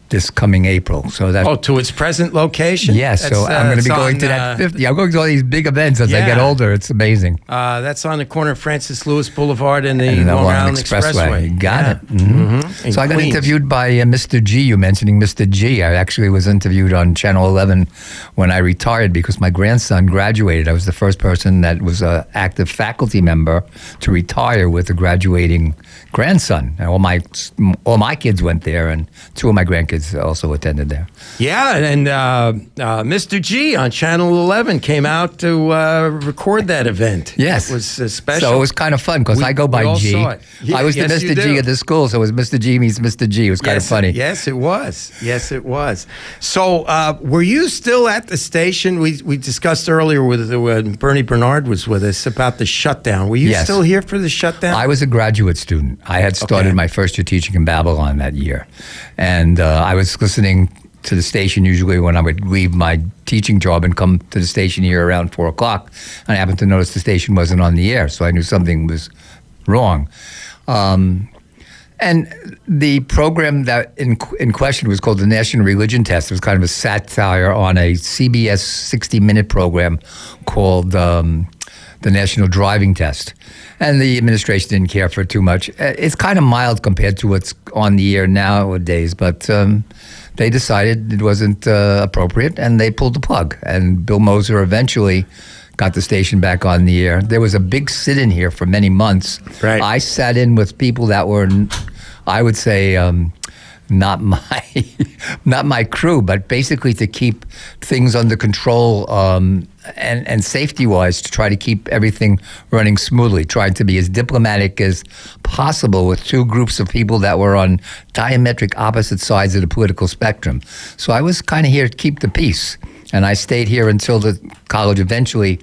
this coming April. So that to its present location? Yes, so I'm going to be going to that 50. I'm going to all these big events as I get older. It's amazing. That's on the corner of Francis Lewis Boulevard and the Long Island Expressway. You got it. Mm-hmm. So I got interviewed by Mr. G. You mentioning Mr. G. I actually was interviewed on Channel 11 when I retired because my grandson graduated. I was the first person that was an active faculty member to retire with a graduating grandson. And all my kids went there, and two of my grandkids also attended there. Yeah, and Mr. G on Channel 11 came out to record that event. Yes. It was special. So it was kind of fun because I go by G. I was the Mr. G at the school, so it was Mr. G meets Mr. G. It was kind of funny. Yes, it was. Yes, it was. So were you still at the station? We discussed earlier when Bernie Bernard was with us about the shutdown. Were you still here for the shutdown? I was a graduate student. I had started my first year teaching in Babylon that year. And I was listening to the station usually when I would leave my teaching job and come to the station here around 4 o'clock. And I happened to notice the station wasn't on the air, so I knew something was wrong. And the program that in question was called the National Religion Test. It was kind of a satire on a CBS 60-minute program called the National Driving Test. And the administration didn't care for it too much. It's kind of mild compared to what's on the air nowadays, but they decided it wasn't appropriate, and they pulled the plug. And Bill Moser eventually got the station back on the air. There was a big sit-in here for many months. Right. I sat in with people that were, I would say, not my crew, but basically to keep things under control and safety-wise, to try to keep everything running smoothly, trying to be as diplomatic as possible with two groups of people that were on diametric opposite sides of the political spectrum. So I was kind of here to keep the peace, and I stayed here until the college eventually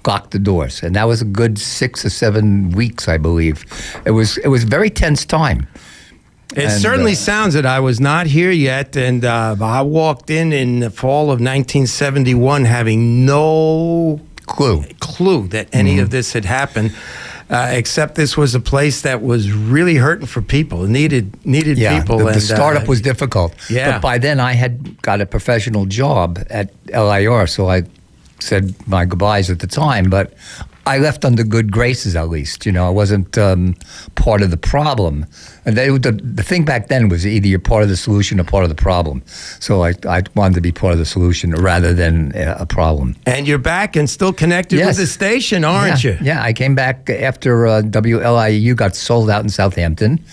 locked the doors, and that was a good 6 or 7 weeks, I believe. It was a very tense time. It certainly sounds it. I was not here yet, and I walked in the fall of 1971 having no clue that any of this had happened, except this was a place that was really hurting for people. It needed people. The startup was difficult. Yeah. But by then I had got a professional job at LIR, so I said my goodbyes at the time, but I left under good graces, at least. I wasn't part of the problem. And the thing back then was either you're part of the solution or part of the problem. So I wanted to be part of the solution rather than a problem. And you're back and still connected with the station, aren't you? Yeah, I came back after WLIU got sold out in Southampton.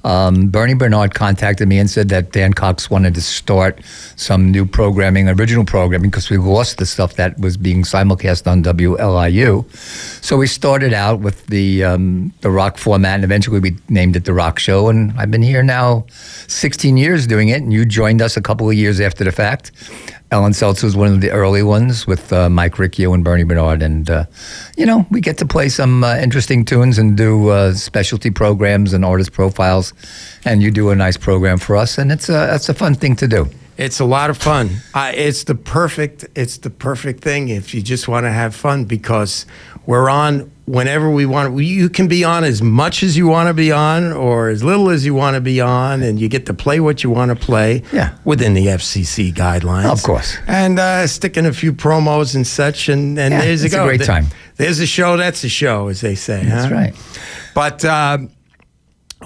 Bernie Bernard contacted me and said that Dan Cox wanted to start some new programming, original programming, because we lost the stuff that was being simulcast on WLIU. So we started out with the rock format, and eventually we named it The Rock Show. And I've been here now 16 years doing it, and you joined us a couple of years after the fact. Ellen Seltzer was one of the early ones with Mike Riccio and Bernie Bernard. And, we get to play some interesting tunes and do specialty programs and artist profiles. And you do a nice program for us, and it's a fun thing to do. It's a lot of fun. It's the perfect thing if you just want to have fun, because we're on whenever we want. You can be on as much as you want to be on or as little as you want to be on, and you get to play what you want to play within the FCC guidelines. Of course. And stick in a few promos and such, and there's it's a great time. There's a show, that's a show, as they say. That's right. But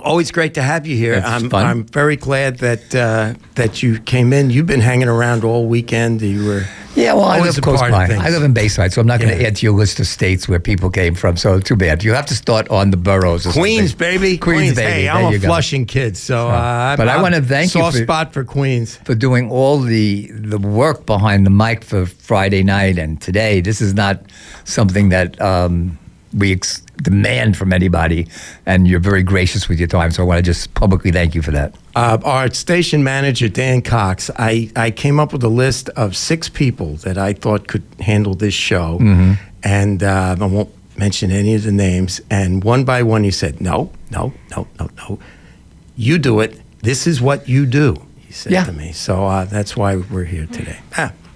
always great to have you here. I'm very glad that you came in. You've been hanging around all weekend. You were I live close by. I live in Bayside, so I'm not going to add to your list of states where people came from. So too bad. You have to start on the boroughs. Or Queens, something. baby. Queens, baby. Hey, I'm a Flushing kid, so but I want to thank you. Soft spot for Queens for doing all the work behind the mic for Friday night and today. This is not something that we demand from anybody, and you're very gracious with your time, so I want to just publicly thank you for that. Our station manager, Dan Cox, I came up with a list of 6 people that I thought could handle this show, and I won't mention any of the names, and one by one he said, no, you do it. This is what you do, he said to me. So that's why we're here today.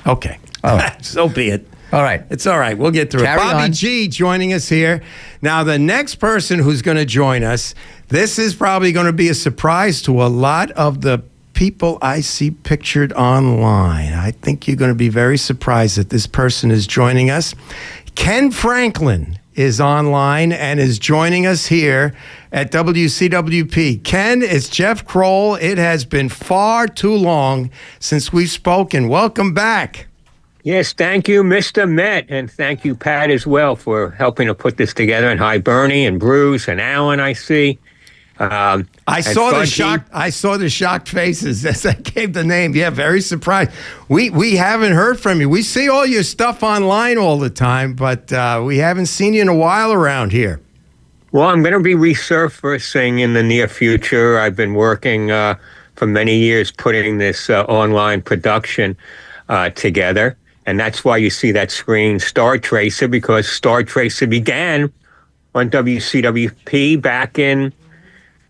Okay. All right. So be it. All right. It's all right. We'll get through Carry it. Bobby on. G joining us here. Now, the next person who's going to join us, this is probably going to be a surprise to a lot of the people I see pictured online. I think you're going to be very surprised that this person is joining us. Ken Franklin is online and is joining us here at WCWP. Ken, it's Jeff Kroll. It has been far too long since we've spoken. Welcome back. Yes, thank you, Mr. Met, and thank you, Pat, as well, for helping to put this together. And hi, Bernie and Bruce and Alan, I see. I saw the shocked faces as I gave the name. Yeah, very surprised. We haven't heard from you. We see all your stuff online all the time, but we haven't seen you in a while around here. Well, I'm going to be resurfacing in the near future. I've been working for many years putting this online production together. And that's why you see that screen, Star Tracer, because Star Tracer began on WCWP back in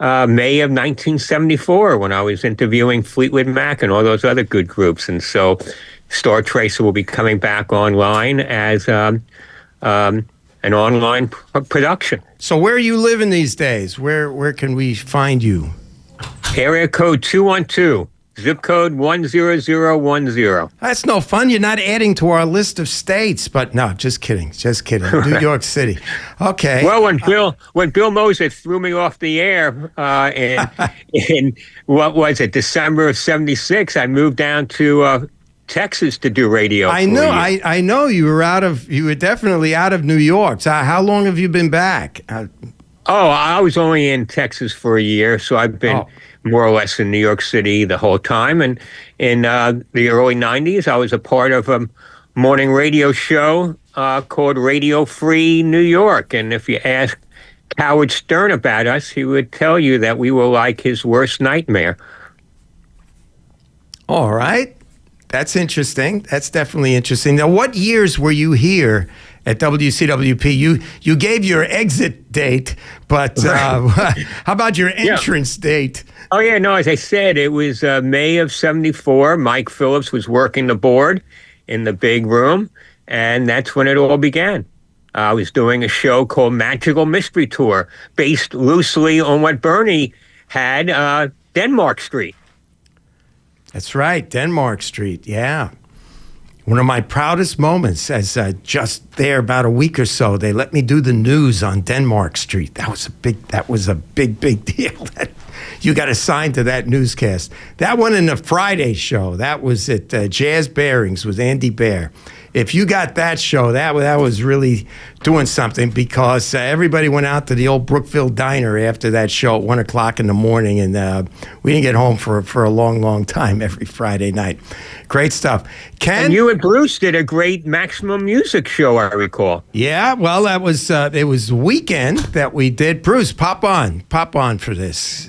May of 1974 when I was interviewing Fleetwood Mac and all those other good groups. And so Star Tracer will be coming back online as an online production. So where are you living these days? Where can we find you? Area code 212. Zip code 10010. That's no fun. You're not adding to our list of states. But no, just kidding. New York City. Okay. Well, when Bill Moser threw me off the air in what was it, December of '76, I moved down to Texas to do radio. I know you were definitely out of New York. So how long have you been back? I was only in Texas for a year, so I've been more or less in New York City the whole time. And in the early 90s, I was a part of a morning radio show called Radio Free New York. And if you ask Howard Stern about us, he would tell you that we were like his worst nightmare. All right. That's interesting. That's definitely interesting. Now, what years were you here at WCWP? You gave your exit date, but how about your entrance date? Oh, yeah, no, as I said, it was May of '74. Mike Phillips was working the board in the big room, and that's when it all began. I was doing a show called Magical Mystery Tour, based loosely on what Bernie had, Denmark Street. That's right, Denmark Street, yeah. One of my proudest moments, as just there about a week or so, they let me do the news on Denmark Street. That was a big deal. You got assigned to that newscast. That one in the Friday show, that was at Jazz Bearings with Andy Bear. If you got that show, that was really doing something, because everybody went out to the old Brookville Diner after that show at 1 o'clock in the morning, and we didn't get home for a long time every Friday night. Great stuff. Ken? And you and Bruce did a great Maximum Music show, I recall. Yeah, well, that was it was weekend that we did. Bruce, pop on for this,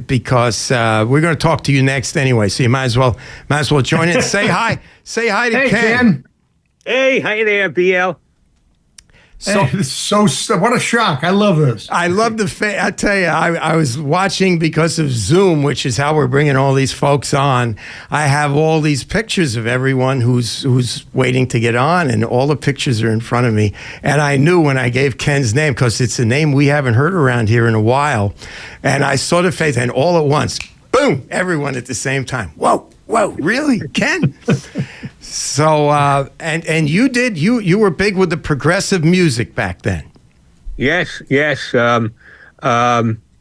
because we're going to talk to you next anyway. So you might as well join in. Say hi to Hey, Ken. Hey, hi there, BL. So, what a shock. I love this. I love I tell you, I was watching because of Zoom, which is how we're bringing all these folks on. I have all these pictures of everyone who's waiting to get on, and all the pictures are in front of me. And I knew when I gave Ken's name, because it's a name we haven't heard around here in a while, and I saw the face, and all at once, boom, everyone at the same time. Whoa, really, Ken? So, and you were big with the progressive music back then. Yes,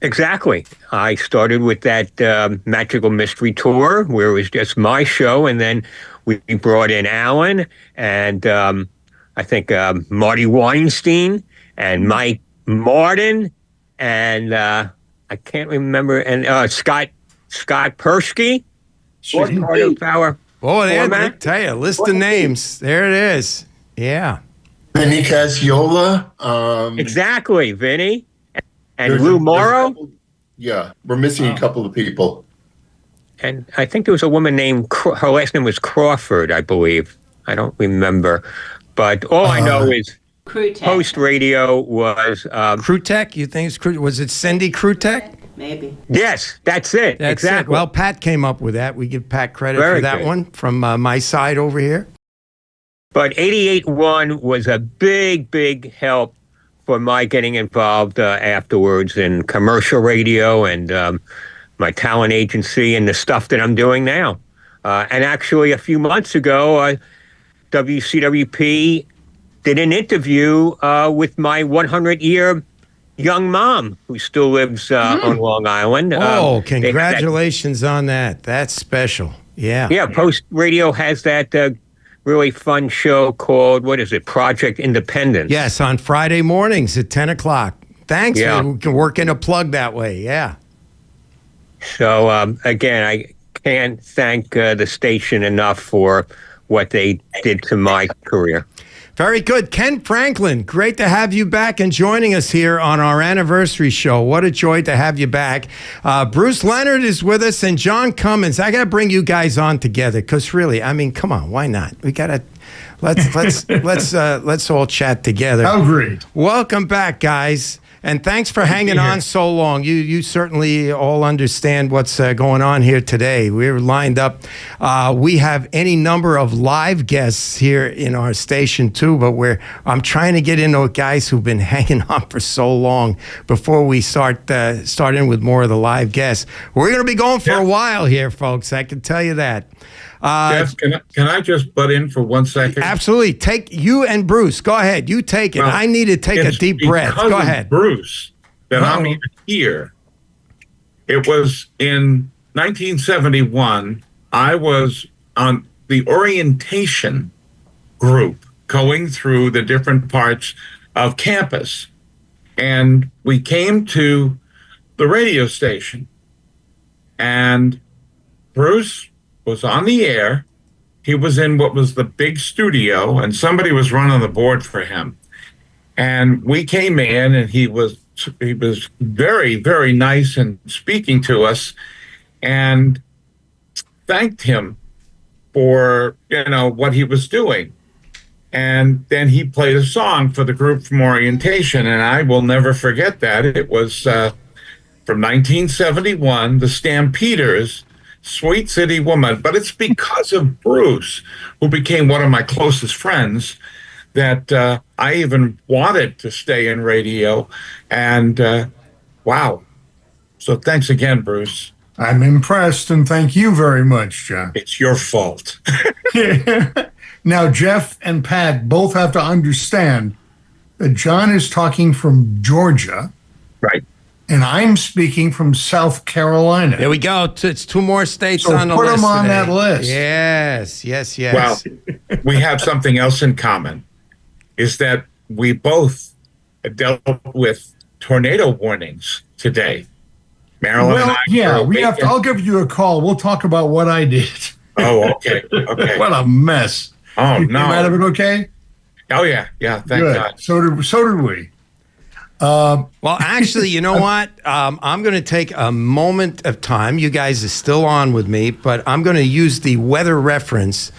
exactly. I started with that Magical Mystery Tour, where it was just my show, and then we brought in Alan and I think Marty Weinstein and Mike Martin and I can't remember, and Scott Persky. Oh, I tell you, list of names. There it is. Yeah. Vinny Casiola. Exactly, Vinny. And Lou Morrow. Yeah, we're missing a couple of people. And I think there was a woman named, her last name was Crawford, I believe. I don't remember. But all I know is Post Radio was... Krutek? You think it's was it Cindy Krutek? Maybe. Yes, that's it. That's exactly. It. Well, Pat came up with that. We give Pat credit Very for that good. one from my side over here. But 88.1 was a big help for my getting involved afterwards in commercial radio and my talent agency and the stuff that I'm doing now. And actually, a few months ago, WCWP did an interview with my 100-year young mom who still lives on Long Island. Congratulations on that. That's special. Yeah. Yeah, Post Radio has that really fun show called, what is it, Project Independence. Yes, on Friday mornings at 10 o'clock. Thanks. Yeah. We can work in a plug that way. Yeah. So, again, I can't thank the station enough for what they did to my career. Very good. Ken Franklin, great to have you back and joining us here on our anniversary show. What a joy to have you back. Bruce Leonard is with us, and Jon Commins. I got to bring you guys on together because really, I mean, come on, why not? We got to let's all chat together. Agreed. Welcome back, guys. And thanks for hanging on so long. You certainly all understand what's going on here today. We're lined up. We have any number of live guests here in our station too, but I'm trying to get into guys who've been hanging on for so long before we start in with more of the live guests. We're going to be going for a while here, folks. I can tell you that. Jeff, can I just butt in for 1 second? Absolutely. Take you and Bruce. Go ahead. You take it. Well, I need to take a deep breath. Go ahead. Bruce, that I'm even here. It was in 1971. I was on the orientation group going through the different parts of campus. And we came to the radio station. And Bruce was on the air. He was in what was the big studio, and somebody was running the board for him. And we came in, and he was very, very nice in speaking to us, and thanked him for what he was doing. And then he played a song for the group from orientation, and I will never forget that. It was from 1971, the Stampeders. Sweet City Woman, but it's because of Bruce, who became one of my closest friends, that I even wanted to stay in radio. And wow. So thanks again, Bruce. I'm impressed, and thank you very much, John. It's your fault. Now, Jeff and Pat both have to understand that John is talking from Georgia. Right. And I'm speaking from South Carolina. There we go. It's two more states So on the put list them on today. that list. Yes. Well, we have something else in common, is that we both dealt with tornado warnings today. Marilyn and I I'll give you a call. We'll talk about what I did. Oh, okay. What a mess. Oh, you no. came out of it okay? Oh, yeah. Thank Good. God. So did we. Well, actually, you know what? I'm going to take a moment of time. You guys are still on with me, but I'm going to use the weather reference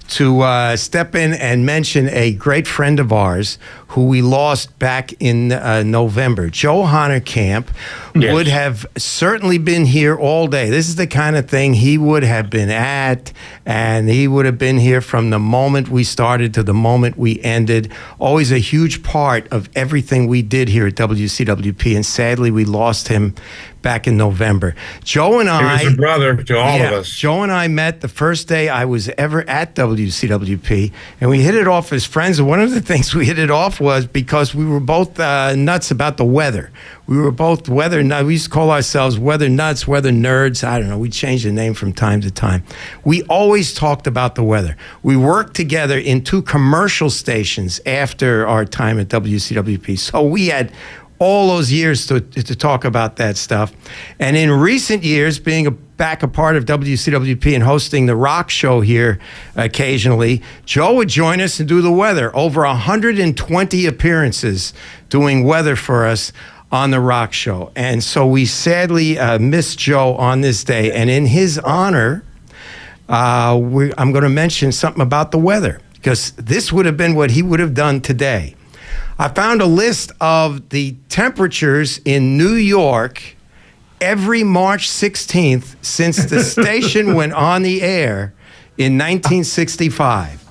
to step in and mention a great friend of ours who we lost back in November. Joe Honerkamp would have certainly been here all day. This is the kind of thing he would have been at, and he would have been here from the moment we started to the moment we ended. Always a huge part of everything we did here at WCWP, and sadly we lost him back in November. Joe and I... He was a brother to all of us. Joe and I met the first day I was ever at WCWP, and we hit it off as friends. And one of the things we hit it off was because we were both nuts about the weather. We were both weather nuts. We used to call ourselves weather nuts, weather nerds. I don't know. We changed the name from time to time. We always talked about the weather. We worked together in 2 commercial stations after our time at WCWP. So we had all those years to talk about that stuff. And in recent years, being back a part of WCWP and hosting the rock show here occasionally, Joe would join us and do the weather. Over 120 appearances doing weather for us on the rock show. And so we sadly missed Joe on this day. And in his honor, I'm going to mention something about the weather, because this would have been what he would have done today. I found a list of the temperatures in New York every March 16th since the station went on the air in 1965.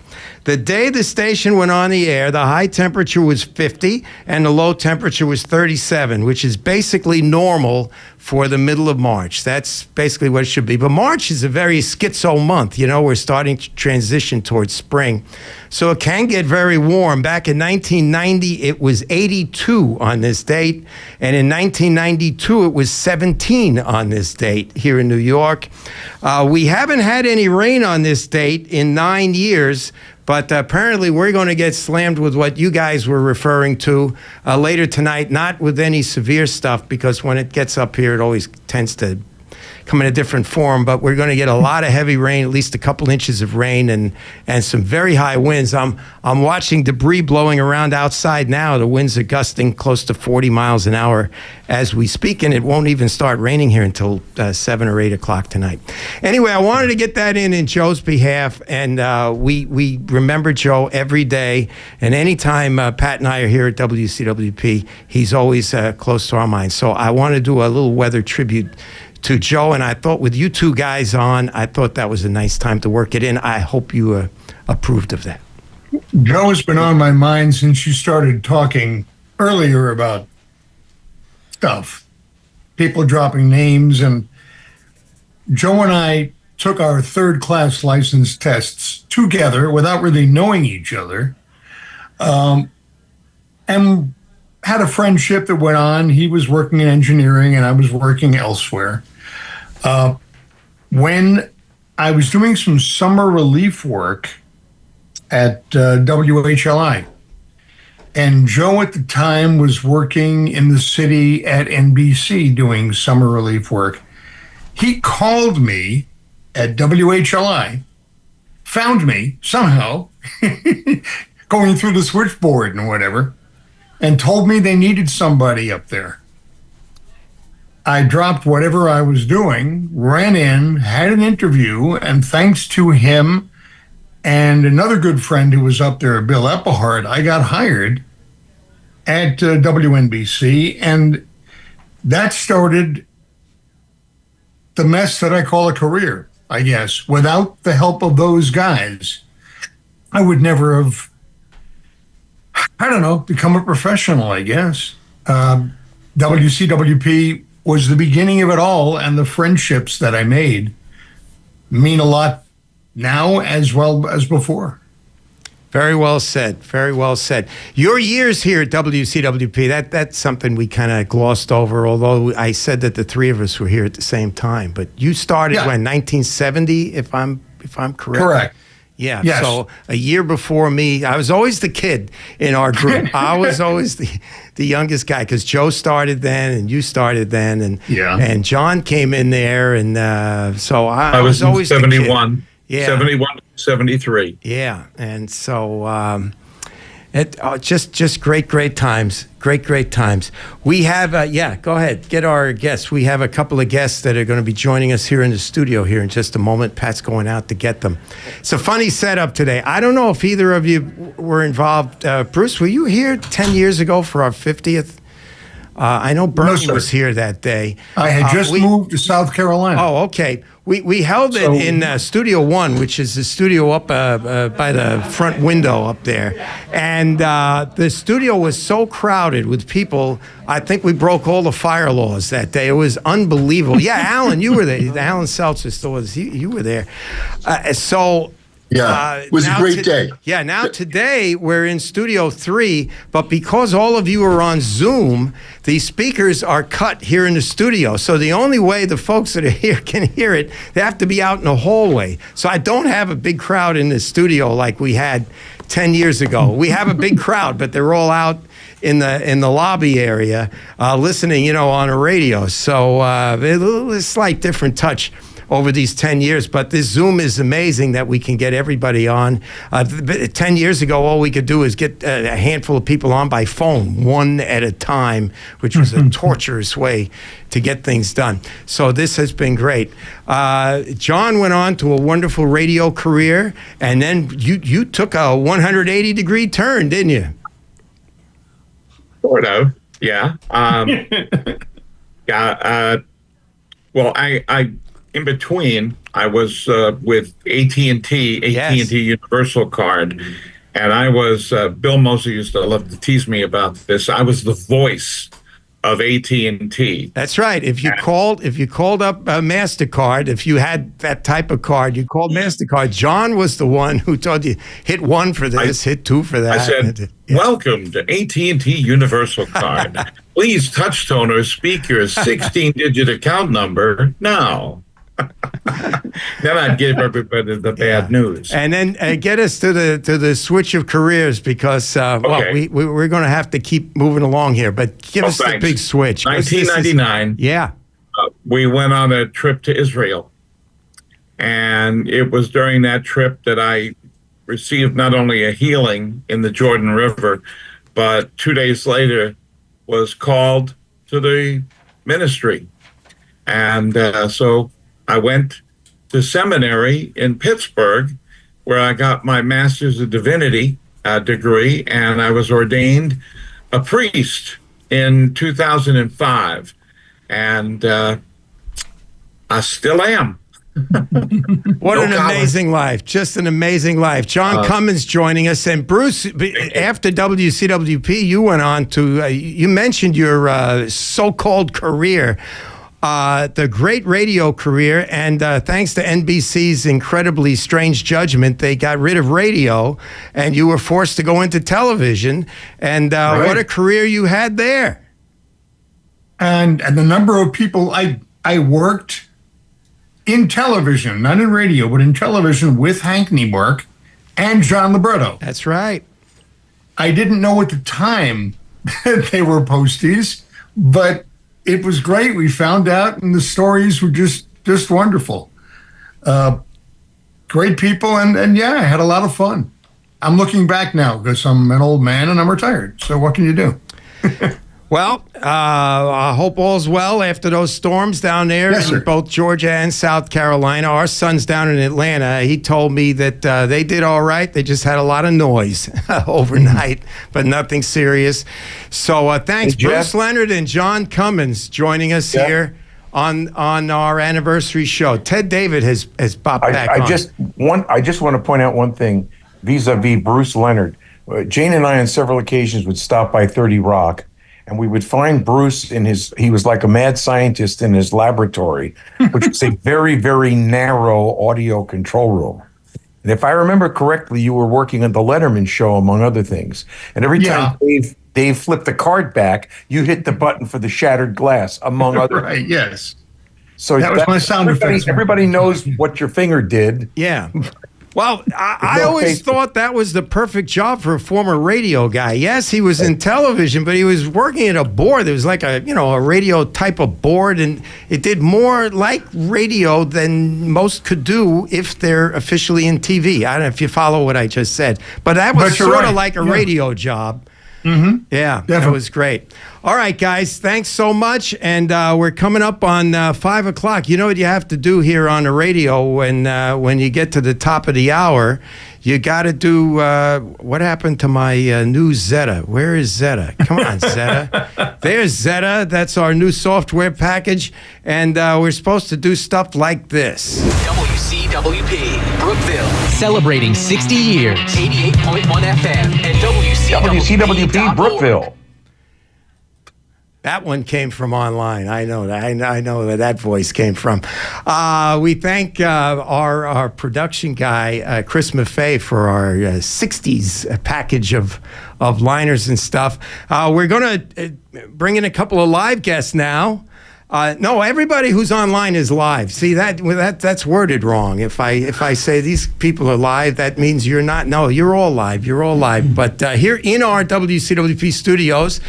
The day the station went on the air, the high temperature was 50 and the low temperature was 37, which is basically normal for the middle of March. That's basically what it should be. But March is a very schizo month. You know, we're starting to transition towards spring. So it can get very warm. Back in 1990, it was 82 on this date. And in 1992, it was 17 on this date here in New York. We haven't had any rain on this date in 9 years. But apparently we're going to get slammed with what you guys were referring to later tonight, not with any severe stuff, because when it gets up here, it always tends to come in a different form. But we're going to get a lot of heavy rain, at least a couple inches of rain, and some very high winds. I'm watching debris blowing around outside now. The winds are gusting close to 40 miles an hour as we speak, and it won't even start raining here until 7 or 8 o'clock tonight. Anyway, I wanted to get that in Joe's behalf, and we remember Joe every day, and anytime Pat and I are here at WCWP, he's always close to our minds. So I want to do a little weather tribute to Joe, and I thought with you two guys on, I thought that was a nice time to work it in. I hope you approved of that. Joe has been on my mind since you started talking earlier about stuff, people dropping names, and Joe and I took our third-class license tests together without really knowing each other, and had a friendship that went on. He was working in engineering, and I was working elsewhere. When I was doing some summer relief work at WHLI, and Joe at the time was working in the city at NBC doing summer relief work, he called me at WHLI, found me somehow, going through the switchboard and whatever, and told me they needed somebody up there. I dropped whatever I was doing, ran in, had an interview, and thanks to him and another good friend who was up there, Bill Eppelhart, I got hired at WNBC, and that started the mess that I call a career, I guess. Without the help of those guys, I would never have, become a professional, I guess. WCWP was the beginning of it all, and the friendships that I made mean a lot now as well as before. Very well said. Very well said. Your years here at WCWP, that's something we kind of glossed over, although I said that the three of us were here at the same time. But you started when, 1970, if I'm correct? Correct. Yeah, yes. So a year before me, I was always the kid in our group. I was always the youngest guy because Joe started then and you started then. And John came in there. And so I was always 71. The kid. Yeah. 71, 73. Yeah. And so just great times. Great times. We have, go ahead. Get our guests. We have a couple of guests that are going to be joining us here in the studio here in just a moment. Pat's going out to get them. It's a funny setup today. I don't know if either of you were involved. Bruce, were you here 10 years ago for our 50th? I know Bernie was here that day. I had just moved to South Carolina. Oh, okay. We held it in Studio One, which is the studio up by the front window up there. And the studio was so crowded with people, I think we broke all the fire laws that day. It was unbelievable. Yeah, Alan, you were there. Alan Seltzer still was. You were there. Yeah, it was a great day. Yeah, now today we're in Studio 3, but because all of you are on Zoom, the speakers are cut here in the studio. So the only way the folks that are here can hear it, they have to be out in the hallway. So I don't have a big crowd in the studio like we had 10 years ago. We have a big crowd, but they're all out in the lobby area listening, on a radio. So a slight different touch over these 10 years, but this Zoom is amazing that we can get everybody on. 10 years ago, all we could do is get a handful of people on by phone, one at a time, which was a torturous way to get things done. So this has been great. John went on to a wonderful radio career, and then you took a 180-degree turn, didn't you? Sort of, yeah. Well, I in between, I was with AT&T Universal Card, and I was, Bill Mosley used to love to tease me about this. I was the voice of AT&T. That's right. If you called up MasterCard, if you had that type of card, you called MasterCard. John was the one who told you, hit 1 for this, hit 2 for that. I said, welcome to AT&T Universal Card. Please touch tone or speak your 16-digit account number now. Then I'd give everybody the bad news, and then get us to the switch of careers because we're going to have to keep moving along here. But give us the big switch. 1999. We went on a trip to Israel, and it was during that trip that I received not only a healing in the Jordan River, but 2 days later was called to the ministry, and so I went to seminary in Pittsburgh, where I got my Master's of Divinity degree, and I was ordained a priest in 2005, and I still am. What an amazing life. Just an amazing life. Jon Commins joining us. And Bruce, after WCWP, you went on to, you mentioned your so-called career. The great radio career, and thanks to NBC's incredibly strange judgment, they got rid of radio, and you were forced to go into television. And what a career you had there! And the number of people I worked in television, not in radio, but in television with Hank Neimark and John LiBretto. That's right. I didn't know at the time that they were posties, but it was great. We found out, and the stories were just wonderful. Great people, and I had a lot of fun. I'm looking back now because I'm an old man and I'm retired. So what can you do? Well, I hope all's well after those storms down there in both Georgia and South Carolina. Our son's down in Atlanta. He told me that they did all right. They just had a lot of noise overnight, but nothing serious. So thanks, Bruce Leonard and Jon Commins joining us here on our anniversary show. Ted David has popped back on. I just want to point out one thing vis-a-vis Bruce Leonard. Jane and I on several occasions would stop by 30 Rock, and we would find Bruce he was like a mad scientist in his laboratory, which was a very, very narrow audio control room. And if I remember correctly, you were working on the Letterman show, among other things. And every time Dave flipped the card back, you hit the button for the shattered glass, among other right, things. Yes. So that was my sound effects. Everybody knows what your finger did. Yeah. Well, I always thought that was the perfect job for a former radio guy. Yes, he was in television, but he was working at a board. There was like a radio type of board, and it did more like radio than most could do if they're officially in TV. I don't know if you follow what I just said, but that was sort of like a radio job. Mm-hmm. Yeah, Definitely. That was great. All right, guys, thanks so much. And we're coming up on 5 o'clock. You know what you have to do here on the radio when you get to the top of the hour? You got to do, what happened to my new Zeta? Where is Zeta? Come on, Zeta. There's Zeta. That's our new software package. And we're supposed to do stuff like this. WCWP, Brookville. Celebrating 60 years. 88.1 FM and WCWP Brookville. That one came from online. I know that. I know where that voice came from. We thank our production guy, Chris Maffei, for our 60s package of liners and stuff. We're going to bring in a couple of live guests now. No, everybody who's online is live. See, that's worded wrong. If I say these people are live, that means you're not. No, you're all live. You're all live. But here in our WCWP studios,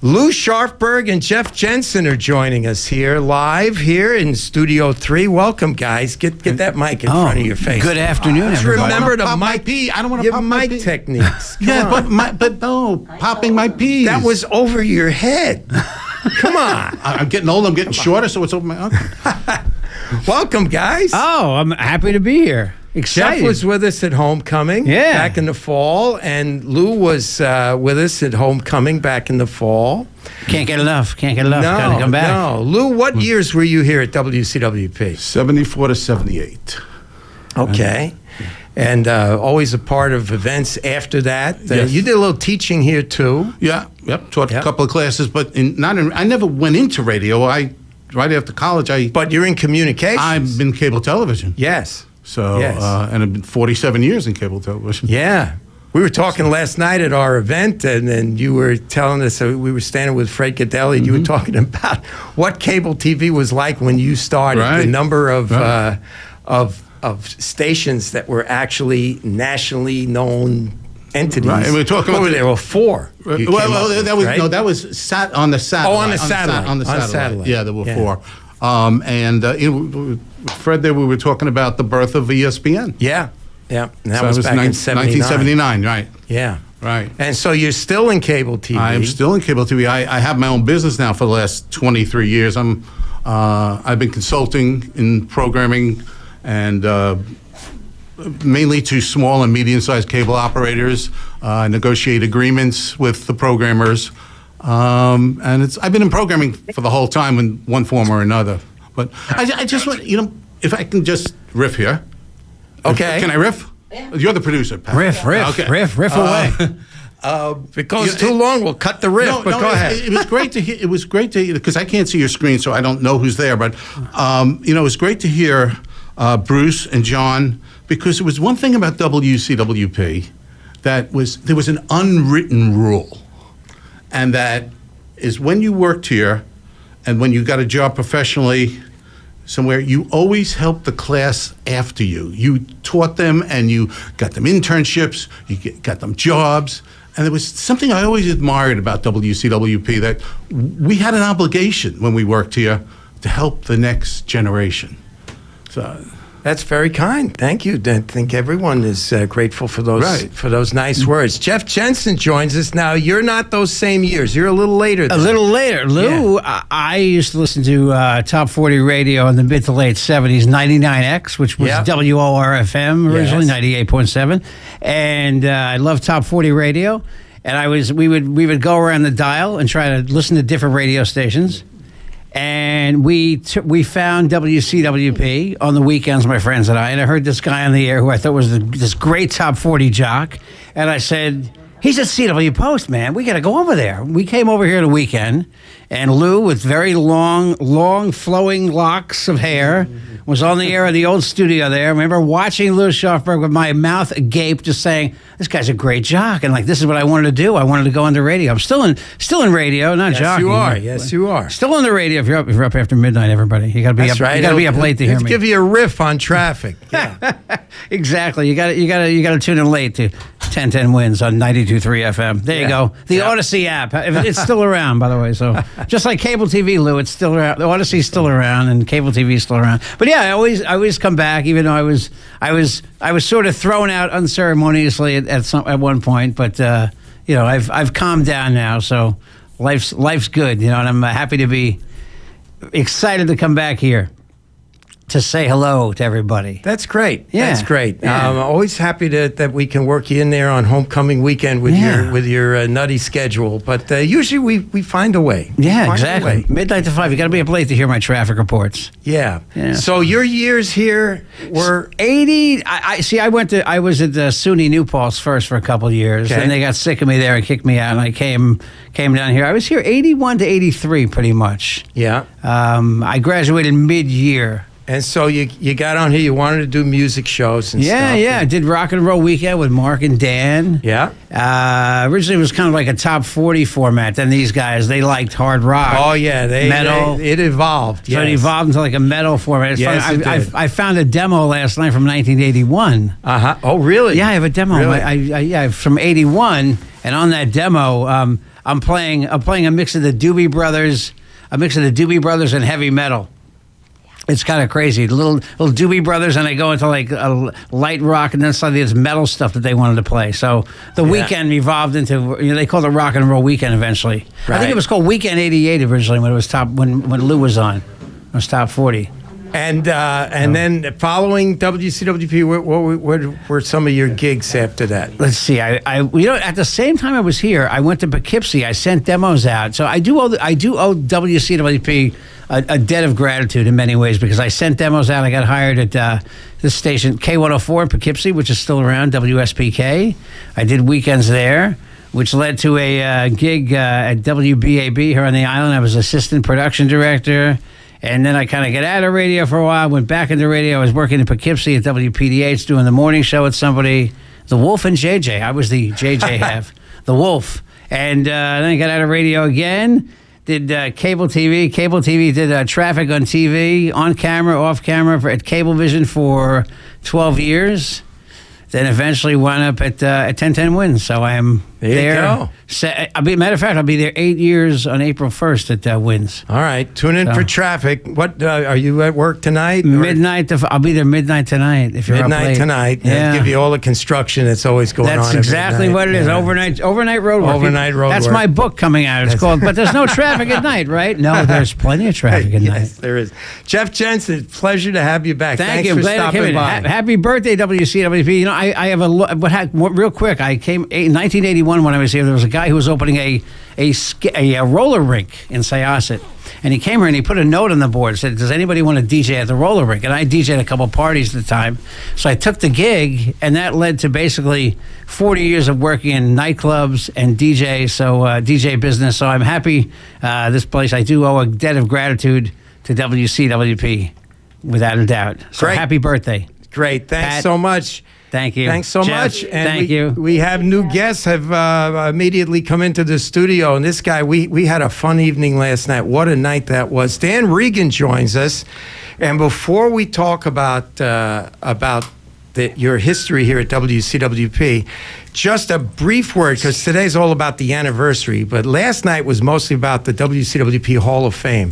Lou Scharfberg and Jeff Jensen are joining us here live here in Studio 3. Welcome, guys. Get that mic in front of your face. Good afternoon, Just everybody. remember the I mic. don't want to your pop my mic pee. techniques. Come Yeah, on. but popping my peas. That was over your head. Come on. I'm getting old. I'm getting shorter, so it's over my. Okay. Welcome, guys. Oh, I'm happy to be here. Excited. Jeff was with us at homecoming back in the fall, and Lou was with us at homecoming back in the fall. Can't get enough. Can't get enough. No, Gotta come back. No. Lou, what years were you here at WCWP? 74 to 78. Okay. And always a part of events after that. Yes. You did a little teaching here, too. Yeah. Yep. Taught a couple of classes, but I never went into radio. Right after college, But you're in communications. I'm in cable television. Yes. So, Yes. and I've been 47 years in cable television. Yeah. We were talking last night at our event, and then you were telling us, we were standing with Fred Gaudelli, and you were talking about what cable TV was like when you started, the number of stations that were actually nationally known entities. Right, and we're talking about there were 4. Well, that was right? that was on the satellite. Oh, on the satellite. On the On satellite. satellite. Yeah, there were Yeah. 4. Fred, there we were talking about the birth of ESPN. Yeah, yeah. And that So was it back in 1979, right? Yeah. Right. And so you're still in cable TV. I am still in cable TV. I have my own business now for the last 23 years. I've been consulting in programming and mainly to small and medium-sized cable operators. I negotiate agreements with the programmers. And I've been in programming for the whole time in one form or another. But I just want, if I can just riff here. Okay. Can I riff? Yeah. You're the producer, Pat. Riff away. If it goes too long, we'll cut the riff, but go ahead. It was great to hear. It was great to hear, because I can't see your screen, so I don't know who's there. But, it was great to hear Bruce and John, because it was one thing about WCWP there was an unwritten rule. And that is when you worked here and when you got a job professionally somewhere, you always helped the class after you. You taught them and you got them internships, you got them jobs. And there was something I always admired about WCWP, that we had an obligation when we worked here to help the next generation. So that's very kind. Thank you. I think everyone is grateful for those nice words. Jeff Jensen joins us now. You're not those same years. You're a little later. A little later. Lou, I used to listen to Top 40 radio in the mid to late 70s, 99X, which was WORFM originally, 98.7. And I loved Top 40 radio. And we would go around the dial and try to listen to different radio stations. And we found WCWP on the weekends, my friends and I heard this guy on the air who I thought was this great Top 40 jock. And I said, He's at CW Post, man. We got to go over there. We came over here the weekend, and Lou, with very long, flowing locks of hair, was on the air of the old studio there. I remember watching Lou Scharfberg with my mouth agape, just saying, "This guy's a great jock," and like, this is what I wanted to do. I wanted to go on the radio. I'm still in radio, not jockeying. Yes, you are. Still on the radio. If you're up after midnight, everybody, you got to be up. You got to be up late to hear me. Give you a riff on traffic. Yeah. Exactly. You got to tune in late to 1010 Wins on 92.3 FM. There you go. The Odyssey app. It's still around, by the way. So just like cable TV, Lou, it's still around. The Odyssey's still around, and cable TV is still around. But yeah, I always come back, even though I was sort of thrown out unceremoniously at one point. But I've calmed down now, so life's good. And I'm happy to be excited to come back here to say hello to everybody. That's great. Yeah. That's great. Yeah. I'm always happy that we can work you in there on homecoming weekend with your nutty schedule. But usually we find a way. Yeah, exactly. Midnight to 5. You got to be up late to hear my traffic reports. Yeah. So your years here were 80. I was at the SUNY New Paltz first for a couple of years, and they got sick of me there and kicked me out, and I came down here. I was here 81 to 83, pretty much. Yeah. I graduated mid-year. And so you got on here, you wanted to do music shows and stuff. Yeah. I did Rock and Roll Weekend with Mark and Dan. Yeah. Originally it was kind of like a top 40 format. Then these guys, they liked hard rock. Oh, yeah. Metal. It evolved. So it evolved into like a metal format. It's yes, funny. it did. I found a demo last night from 1981. Uh-huh. Oh, really? Yeah, I have a demo. Really? From 81. And on that demo, I'm playing a mix of the Doobie Brothers, and heavy metal. It's kind of crazy. The little Doobie Brothers, and they go into like a light rock, and then suddenly there's metal stuff that they wanted to play. So the weekend evolved into, they called it Rock and Roll Weekend eventually. Right. I think it was called Weekend 88 originally when it was when Lou was on. It was top 40. And then following WCWP, what were some of your gigs after that? Let's see. At the same time I was here, I went to Poughkeepsie. I sent demos out. So I do owe WCWP a debt of gratitude in many ways, because I sent demos out. I got hired at this station, K104 in Poughkeepsie, which is still around, WSPK. I did weekends there, which led to a gig at WBAB here on the island. I was assistant production director. And then I kind of got out of radio for a while, went back into radio. I was working in Poughkeepsie at WPDH doing the morning show with somebody, The Wolf and JJ. I was the JJ half, The Wolf. And then I got out of radio again, did cable TV. Cable TV did traffic on TV, on camera, off camera at Cablevision for 12 years. Then eventually wound up at 1010 Wins. So I am there. You go. Matter of fact, I'll be there 8 years on April 1st at Wins. All right. Tune in for traffic. What are you at work tonight? Midnight. I'll be there midnight tonight. If you're midnight up late. Tonight. Yeah. Give you all the construction that's always going on. That's exactly what it is. Overnight road work. Overnight road That's work. my book coming out. It's called But There's No Traffic at Night, right? No, there's plenty of traffic at night. Yes, there is. Jeff Jensen, pleasure to have you back. Thanks you. For Glad stopping by. Happy birthday, WCWP. I have real quick. I came in 1981 when I was here. There was a guy who was opening a roller rink in Syosset, and he came here and he put a note on the board, said, "Does anybody want to DJ at the roller rink?" And I DJed a couple parties at the time, so I took the gig, and that led to basically 40 years of working in nightclubs and DJ business. So I'm happy. This place, I do owe a debt of gratitude to WCWP, without a doubt. So Great. Happy birthday! Great. Thanks Pat, so much. Thank you. Thanks so Jeff, much. And thank you. We have new guests have immediately come into the studio. And this guy, we had a fun evening last night. What a night that was. Dan Reagan joins us. And before we talk about your history here at WCWP, just a brief word, because today's all about the anniversary. But last night was mostly about the WCWP Hall of Fame.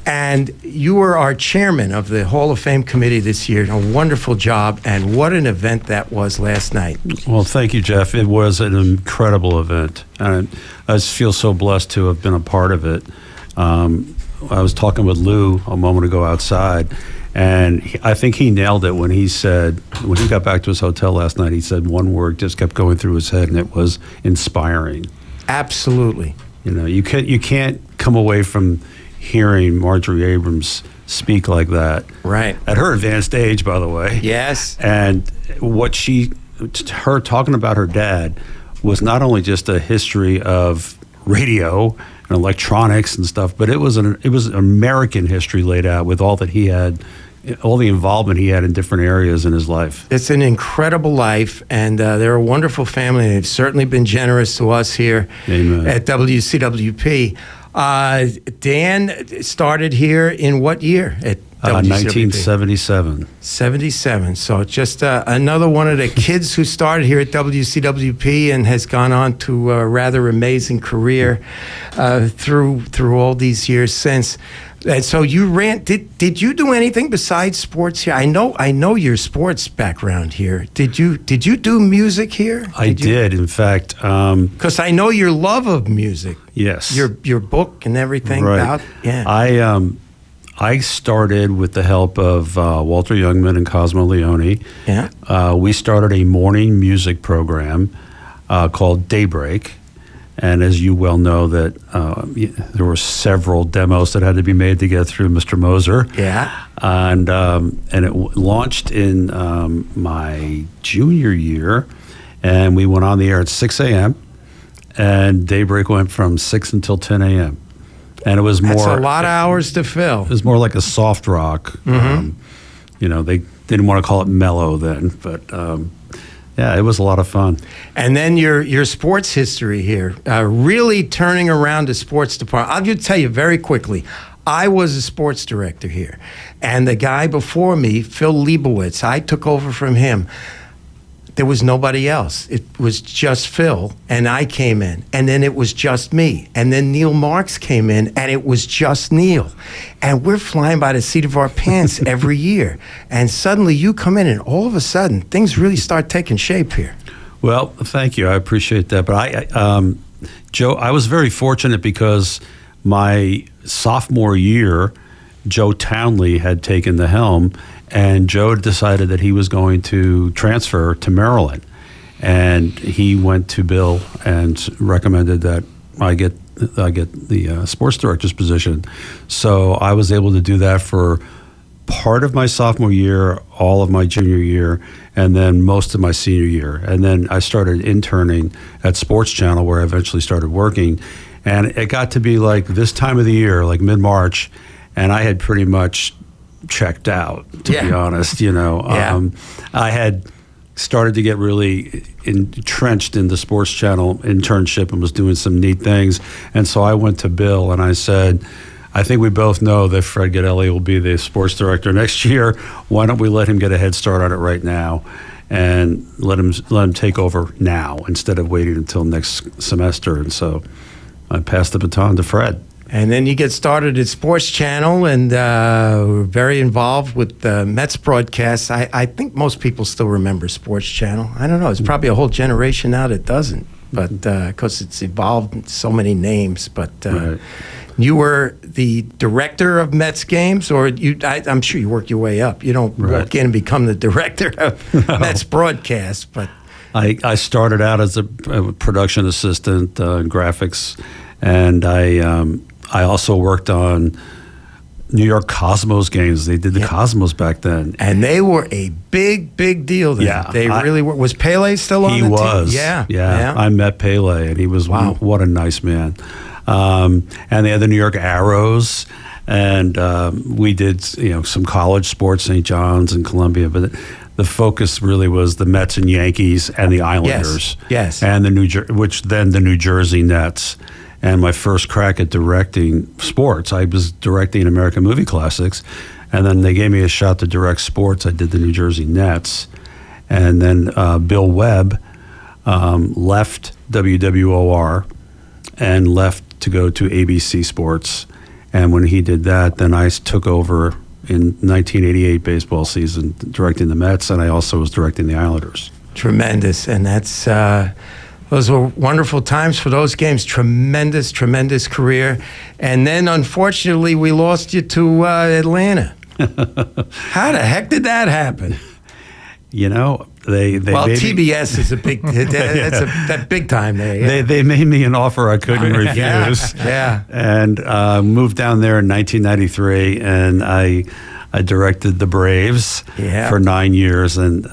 And you were our chairman of the Hall of Fame committee this year. A wonderful job, and what an event that was last night. Well, thank you, Jeff. It was an incredible event. And I just feel so blessed to have been a part of it. I was talking with Lou a moment ago outside, and I think he nailed it when he said, when he got back to his hotel last night, he said one word just kept going through his head, and it was inspiring. Absolutely. You can't come away from hearing Marjorie Abrams speak like that. Right. At her advanced age, by the way. Yes. And her talking about her dad was not only just a history of radio and electronics and stuff, but it was American history laid out with all that he had, all the involvement he had in different areas in his life. It's an incredible life, and they're a wonderful family. They've certainly been generous to us here at WCWP. Dan started here in what year at WCWP? 1977. 77. So just another one of the kids who started here at WCWP and has gone on to a rather amazing career through all these years since. And so you ran. Did you do anything besides sports here? I know your sports background here. Did you do music here? I did, in fact. Because I know your love of music. Yes. Your book and everything. Right. About, yeah. I started with the help of Walter Youngman and Cosmo Leone. Yeah. We started a morning music program called Daybreak. And as you well know, that there were several demos that had to be made to get through Mr. Moser. Yeah. And it launched in my junior year, and we went on the air at 6 a.m., and Daybreak went from 6 until 10 a.m. And it was more... That's a lot of hours to fill. It was more like a soft rock. Mm-hmm. They didn't want to call it mellow then, but... yeah, it was a lot of fun. And then your sports history here, really turning around the sports department. I'll just tell you very quickly, I was a sports director here. And the guy before me, Phil Leibowitz, I took over from him. There was nobody else. It was just Phil, and I came in. And then it was just me. And then Neil Marks came in, and it was just Neil. And we're flying by the seat of our pants every year. And suddenly you come in, and all of a sudden, things really start taking shape here. Well, thank you. I appreciate that. But Joe, I was very fortunate because my sophomore year, Joe Townley had taken the helm, and Joe decided that he was going to transfer to Maryland. And he went to Bill and recommended that I get the sports director's position. So I was able to do that for part of my sophomore year, all of my junior year, and then most of my senior year. And then I started interning at Sports Channel, where I eventually started working. And it got to be like this time of the year, like mid-March, and I had pretty much checked out, to be honest. I had started to get really entrenched in the Sports Channel internship and was doing some neat things. And so I went to Bill and I said, I think we both know that Fred Gaudelli will be the sports director next year. Why don't we let him get a head start on it right now and let him take over now instead of waiting until next semester? And so I passed the baton to Fred. And then you get started at Sports Channel and were very involved with the Mets broadcasts. I think most people still remember Sports Channel. I don't know. It's probably a whole generation now that doesn't, but because it's evolved in so many names. But right. You were the director of Mets games, or I'm sure you worked your way up. You don't walk in and become the director of Mets broadcasts, but... I started out as a production assistant, graphics, and I also worked on New York Cosmos games. They did the Cosmos back then. And they were a big, big deal then. Yeah. They really were. Was Pele still on the team? He was. Yeah. I met Pele, and he was, what a nice man. And they had the New York Arrows, and we did some college sports, St. John's and Columbia, but the focus really was the Mets and Yankees and the Islanders. Yes. And the New Jersey Nets. And my first crack at directing sports, I was directing American Movie Classics, and then they gave me a shot to direct sports. I did the New Jersey Nets, and then Bill Webb left WWOR and left to go to ABC Sports. And when he did that, then I took over in 1988 baseball season, directing the Mets, and I also was directing the Islanders. Tremendous, and that's... those were wonderful times for those games. Tremendous, tremendous career. And then, unfortunately, we lost you to Atlanta. How the heck did that happen? They TBS is a big, that's big time there. Yeah. They made me an offer I couldn't refuse. Yeah. And moved down there in 1993, and I I directed the Braves for 9 years, and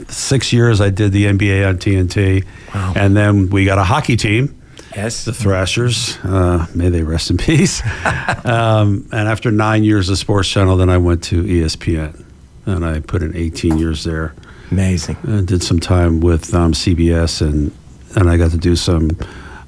6 years I did the NBA on TNT. Wow. And then we got a hockey team. Yes. The Thrashers, may they rest in peace. And after 9 years of Sports Channel, then I went to ESPN, and I put in 18 years there. Amazing. I did some time with CBS, and I got to do some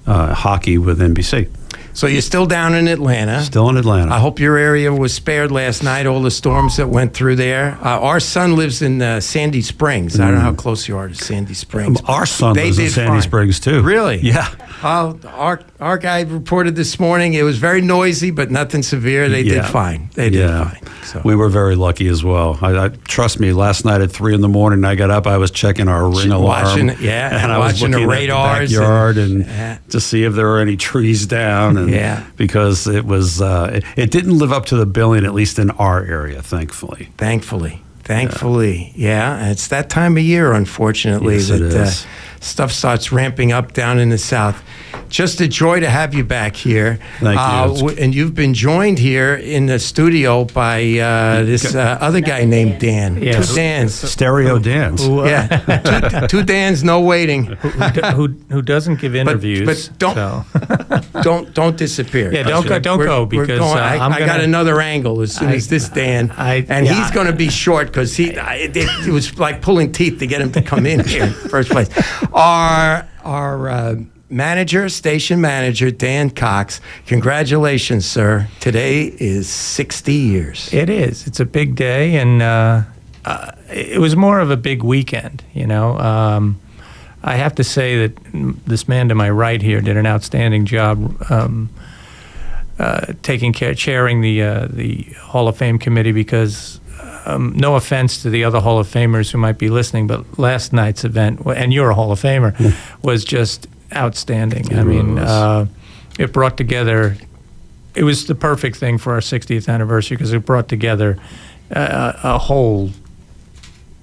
hockey with NBC. So you're still down in Atlanta. Still in Atlanta. I hope your area was spared last night, all the storms that went through there. Our son lives in Sandy Springs. I don't know how close you are to Sandy Springs. Our son lives in Sandy Springs, too. Really? Yeah. Our guy reported this morning it was very noisy, but nothing severe. They did fine. They did fine. So. We were very lucky as well. I trust me, last night at 3 a.m, I got up, I was checking our ring alarm. And I was watching looking the radars. At the backyard and to see if there were any trees down. And because it was, it didn't live up to the billing, at least in our area, thankfully. Thankfully, yeah. It's that time of year, unfortunately, that stuff starts ramping up down in the South. Just a joy to have you back here. Thank you. And you've been joined here in the studio by this other guy named Dan. Yes. 2 Dans. Stereo Dans. Two Dans, no waiting. Who doesn't give interviews. But don't disappear. Yeah, don't go because I got another angle as soon as this Dan. He's going to be short because it was like pulling teeth to get him to come in here in the first place. Our station manager, Dan Cox, congratulations, sir. Today is 60 years. It is. It's a big day, and it was more of a big weekend, you know. I have to say that this man to my right here did an outstanding job chairing the Hall of Fame committee because no offense to the other Hall of Famers who might be listening, but last night's event, and you're a Hall of Famer, was just outstanding. It brought together, it was the perfect thing for our 60th anniversary because it brought together a whole,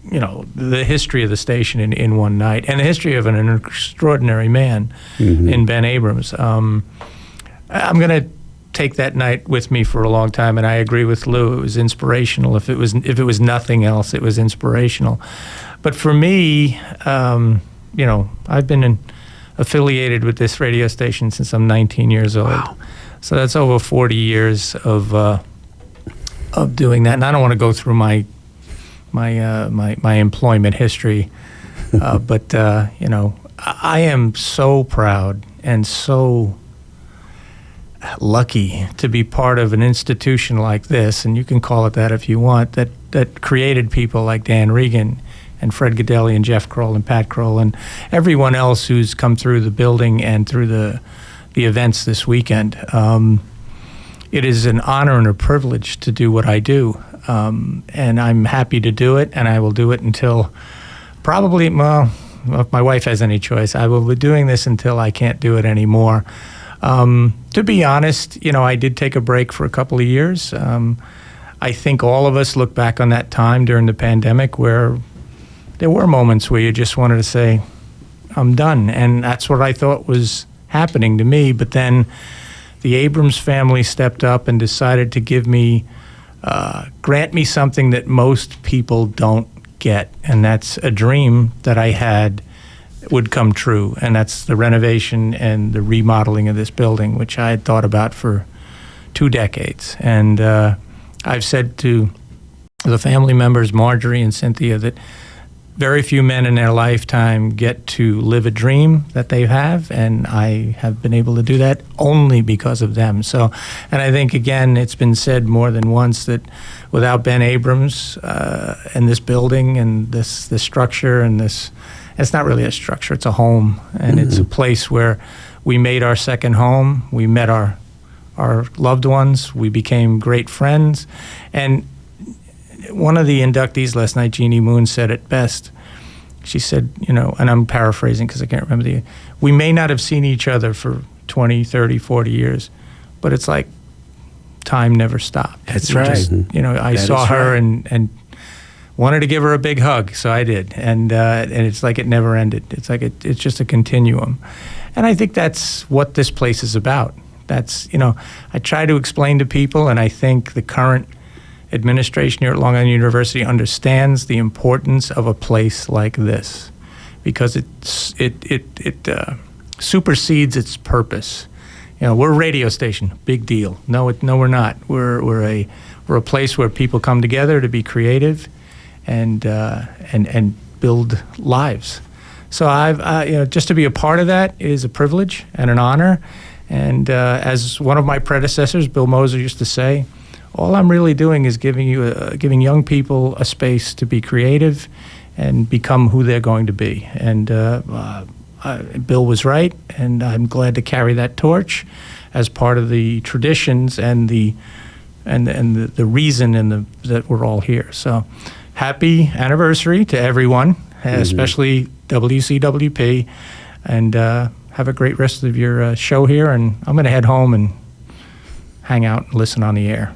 the history of the station in one night and the history of an extraordinary man in Ben Abrams. I'm going to take that night with me for a long time, and I agree with Lou. It was inspirational. If it was nothing else, it was inspirational. But for me, I've been affiliated with this radio station since I'm 19 years old. Wow. So that's over 40 years of doing that. And I don't want to go through my employment history, but I am so proud and so lucky to be part of an institution like this, and you can call it that if you want, that created people like Dan Reagan and Fred Gaudelli and Jeff Kroll and Pat Kroll and everyone else who's come through the building and through the events this weekend. It is an honor and a privilege to do what I do, and I'm happy to do it, and I will do it until probably, if my wife has any choice, I will be doing this until I can't do it anymore. To be honest, I did take a break for a couple of years. I think all of us look back on that time during the pandemic where there were moments where you just wanted to say, I'm done. And that's what I thought was happening to me. But then the Abrams family stepped up and decided to give me, grant me something that most people don't get. And that's a dream that I had would come true. And that's the renovation and the remodeling of this building, which I had thought about for 2 decades. And I've said to the family members, Marjorie and Cynthia, that very few men in their lifetime get to live a dream that they have, and I have been able to do that only because of them. So, and I think, again, it's been said more than once that without Ben Abrams and this building and this structure and this, it's not really a structure, it's a home, and it's a place where we made our second home, we met our loved ones, we became great friends, and one of the inductees last night, Jeannie Moon, said it best. She said, and I'm paraphrasing because I can't remember we may not have seen each other for 20, 30, 40 years, but it's like time never stopped. That's right. I saw her and wanted to give her a big hug, so I did. And it's like it never ended. It's like it's just a continuum. And I think that's what this place is about. That's, I try to explain to people, and I think the current administration here at Long Island University understands the importance of a place like this, because it supersedes its purpose. You know, we're a radio station, big deal. No, we're not. We're a place where people come together to be creative, and build lives. So just to be a part of that is a privilege and an honor. And as one of my predecessors, Bill Moser, used to say, all I'm really doing is giving young people a space to be creative and become who they're going to be. And Bill was right, and I'm glad to carry that torch as part of the traditions and the reason that we're all here. So happy anniversary to everyone, especially WCWP, and have a great rest of your show here. And I'm going to head home and hang out and listen on the air.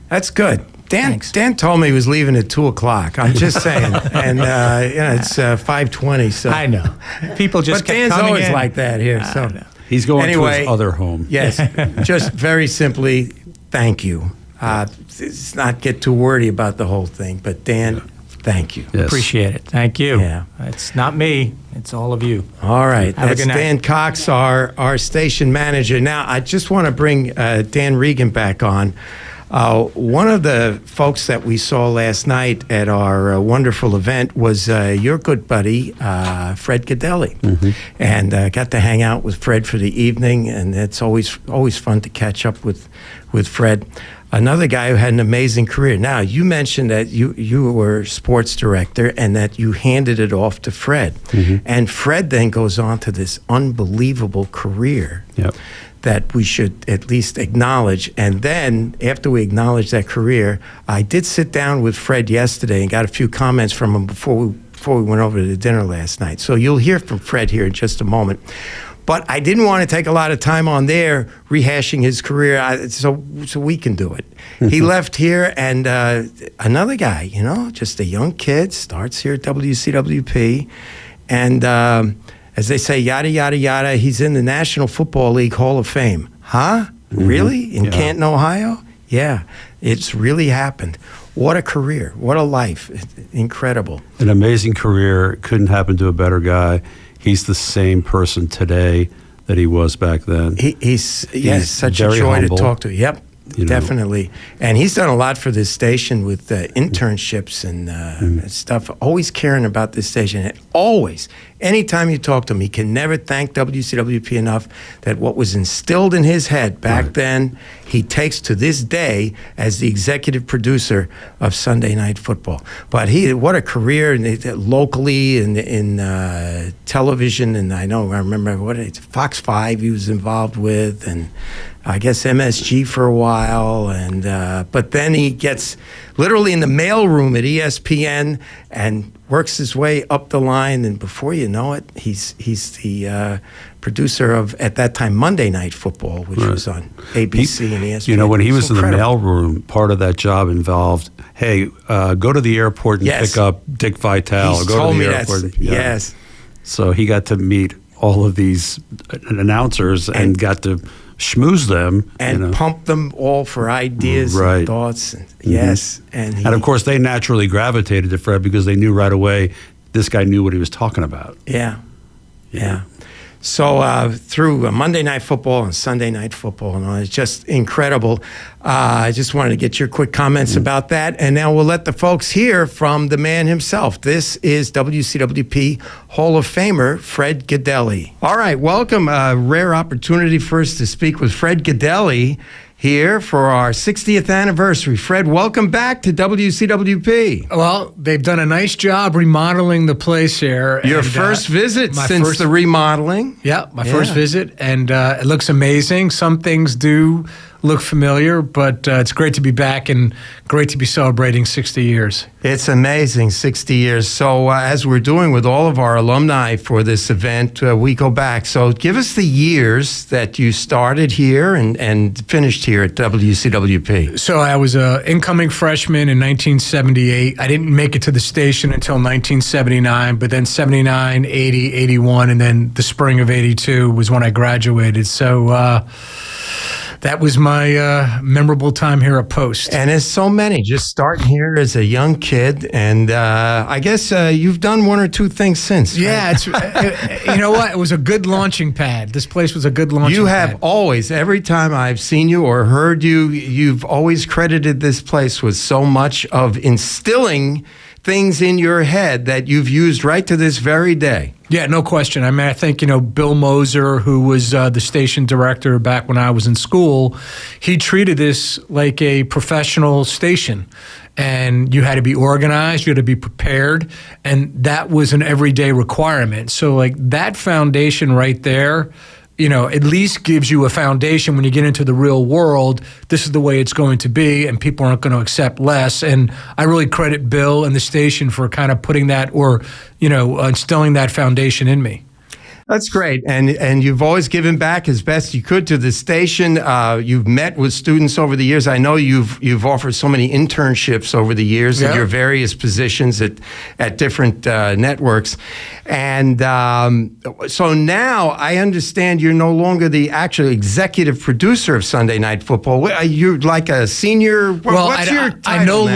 That's good. Dan told me he was leaving at 2:00. I'm just saying, and it's 5:20. So I know people just. But Dan's always in like that here. So he's going to his other home. Yes, just very simply, thank you. Let's not get too wordy about the whole thing, but Dan, thank you. Yes. Appreciate it. Thank you. Yeah. It's not me. It's all of you. All right. Have That's a good night. Dan Cox, our station manager. Now, I just want to bring Dan Reagan back on. One of the folks that we saw last night at our wonderful event was your good buddy, Fred Gaudelli. And got to hang out with Fred for the evening, and it's always fun to catch up with Fred. Another guy who had an amazing career. Now, you mentioned that you were sports director and that you handed it off to Fred. And Fred then goes on to this unbelievable career that we should at least acknowledge. And then, after we acknowledge that career, I did sit down with Fred yesterday and got a few comments from him before we went over to the dinner last night. So you'll hear from Fred here in just a moment. But I didn't want to take a lot of time on there rehashing his career, so we can do it. He left here, and another guy, just a young kid, starts here at WCWP, and as they say, yada, yada, yada, he's in the National Football League Hall of Fame. Huh? Really? In Canton, Ohio? Yeah, it's really happened. What a career. What a life. Incredible. An amazing career. Couldn't happen to a better guy. He's the same person today that he was back then. He's such a joy humble. To talk to. Yep, definitely. And he's done a lot for this station with internships and stuff, always caring about this station. And always, anytime you talk to him, he can never thank WCWP enough that what was instilled in his head back then, he takes to this day as the executive producer of Sunday Night Football. But what a career locally in television, and I remember Fox 5 he was involved with, and I guess MSG for a while, and but then he gets literally in the mailroom at ESPN and works his way up the line, and before you know it, he's the producer of, at that time, Monday Night Football, which was on ABC and ESPN. When he was in the mailroom, part of that job involved, hey, go to the airport and pick up Dick Vitale. He's go told to me the airport. yes. So he got to meet all of these announcers and got to schmooze them and pump them all for ideas and thoughts. And, yes, and of course they naturally gravitated to Fred because they knew right away this guy knew what he was talking about. Yeah. So through Monday Night Football and Sunday Night Football, and all, it's just incredible. I just wanted to get your quick comments about that, and now we'll let the folks hear from the man himself. This is WCWP Hall of Famer Fred Gaudelli. All right, welcome. A rare opportunity for us to speak with Fred Gaudelli here for our 60th anniversary. Fred, welcome back to WCWP. Well, they've done a nice job remodeling the place here. Your first visit since the remodeling. Yeah, my first visit, and it looks amazing. Some things do look familiar, but it's great to be back and great to be celebrating 60 years. It's amazing, 60 years. So as we're doing with all of our alumni for this event, we go back. So give us the years that you started here and finished here at WCWP. So I was an incoming freshman in 1978. I didn't make it to the station until 1979, but then 79, 80, 81, and then the spring of 82 was when I graduated. So that was my memorable time here at Post. And there's so many, just starting here as a young kid. And I guess you've done one or two things since. Yeah, right? You know what? It was a good launching pad. This place was a good launching pad. You have always, every time I've seen you or heard you, you've always credited this place with so much of instilling things in your head that you've used right to this very day. Yeah, no question. I mean, I think, Bill Moser, who was the station director back when I was in school, he treated this like a professional station. And you had to be organized, you had to be prepared, and that was an everyday requirement. So, like, that foundation right there, at least gives you a foundation when you get into the real world. This is the way it's going to be, and people aren't going to accept less. And I really credit Bill and the station for kind of putting that, or instilling that foundation in me. That's great. And you've always given back as best you could to the station. You've met with students over the years. I know you've offered so many internships over the years in your various positions at different networks. And so now I understand you're no longer the actual executive producer of Sunday Night Football. You're like a senior. Well, what's your title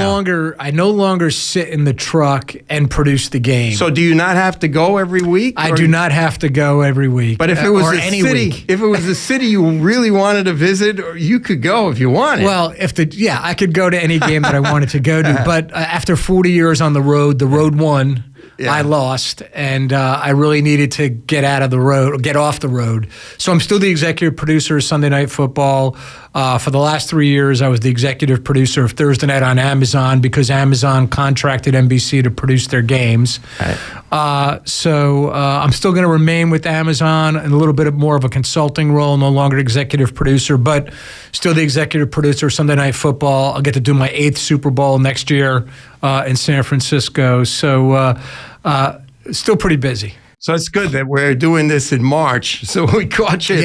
I no longer sit in the truck and produce the game. So do you not have to go every week? I do not have to go every week. But if it was week. if it was a city you really wanted to visit, you could go if you wanted. Well, I could go to any game that I wanted to go to. But after 40 years on the road won. Yeah. I lost, and I really needed to get off the road. So I'm still the executive producer of Sunday Night Football. For the last 3 years, I was the executive producer of Thursday Night on Amazon because Amazon contracted NBC to produce their games. Right. So I'm still going to remain with Amazon in a little bit more of a consulting role, no longer executive producer, but still the executive producer of Sunday Night Football. I'll get to do my 8th Super Bowl next year in San Francisco. So still pretty busy. So it's good that we're doing this in March, so we caught you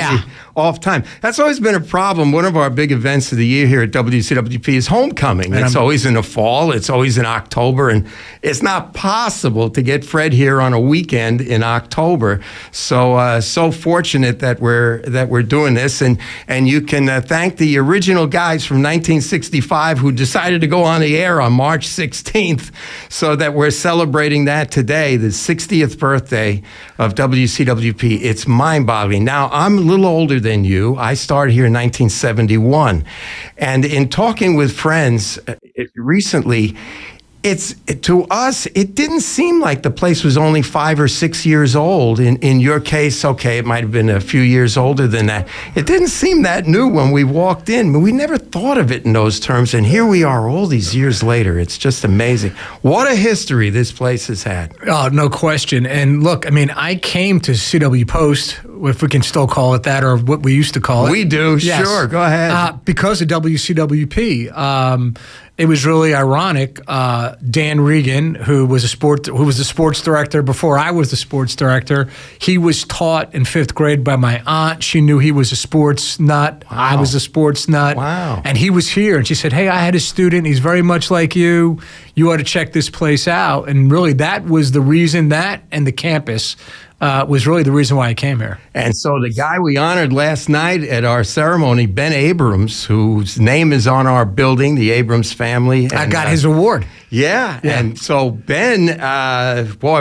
off time. That's always been a problem. One of our big events of the year here at WCWP is homecoming. And it's always in the fall. It's always in October, and it's not possible to get Fred here on a weekend in October. So so fortunate that we're doing this, and you can thank the original guys from 1965 who decided to go on the air on March 16th, so that we're celebrating that today, the 60th birthday of WCWP. It's mind-boggling. Now, I'm a little older than you. I started here in 1971. And in talking with friends recently, to us, it didn't seem like the place was only 5 or 6 years old. In your case, okay, it might have been a few years older than that. It didn't seem that new when we walked in, but we never thought of it in those terms. And here we are all these years later. It's just amazing. What a history this place has had. Oh, no question. And look, I mean, I came to CW Post, if we can still call it that, or what we used to call it. We do, yes. Sure, go ahead. Because of WCWP. It was really ironic. Dan Reagan, who was the sports director before I was the sports director, he was taught in 5th grade by my aunt. She knew he was a sports nut. Wow. I was a sports nut. Wow. And he was here, and she said, "Hey, I had a student. He's very much like you. You ought to check this place out." And really, that was the reason. That and the campus was really the reason why I came here. And so the guy we honored last night at our ceremony, Ben Abrams, whose name is on our building, the Abrams family. I got his award. Yeah. And so Ben,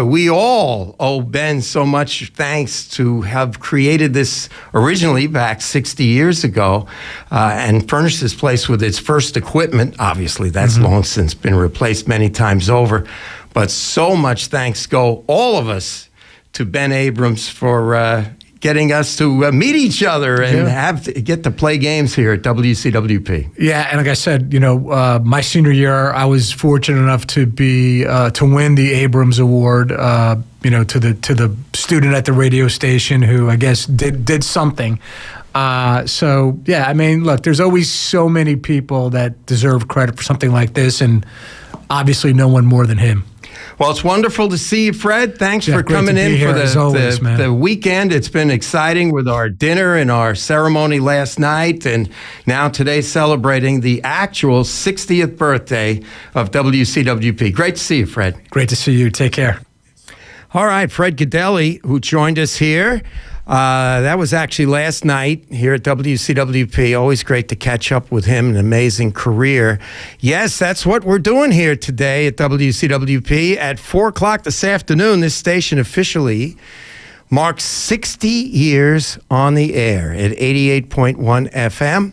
we all owe Ben so much thanks to have created this originally back 60 years ago and furnished this place with its first equipment. Obviously, that's long since been replaced many times over. But so much thanks go, all of us, to Ben Abrams for getting us to meet each other and get to play games here at WCWP. Yeah, and like I said, my senior year, I was fortunate enough to be to win the Abrams Award. To the student at the radio station who I guess did something. So yeah, I mean, look, there's always so many people that deserve credit for something like this, and obviously no one more than him. Well, it's wonderful to see you, Fred. Thanks for coming in for the weekend. It's been exciting with our dinner and our ceremony last night, and now today celebrating the actual 60th birthday of WCWP. Great to see you, Fred. Great to see you. Take care. All right, Fred Gaudelli, who joined us here. That was actually last night here at WCWP. Always great to catch up with him. An amazing career. Yes, that's what we're doing here today at WCWP. At 4 o'clock this afternoon, this station officially marks 60 years on the air at 88.1 FM.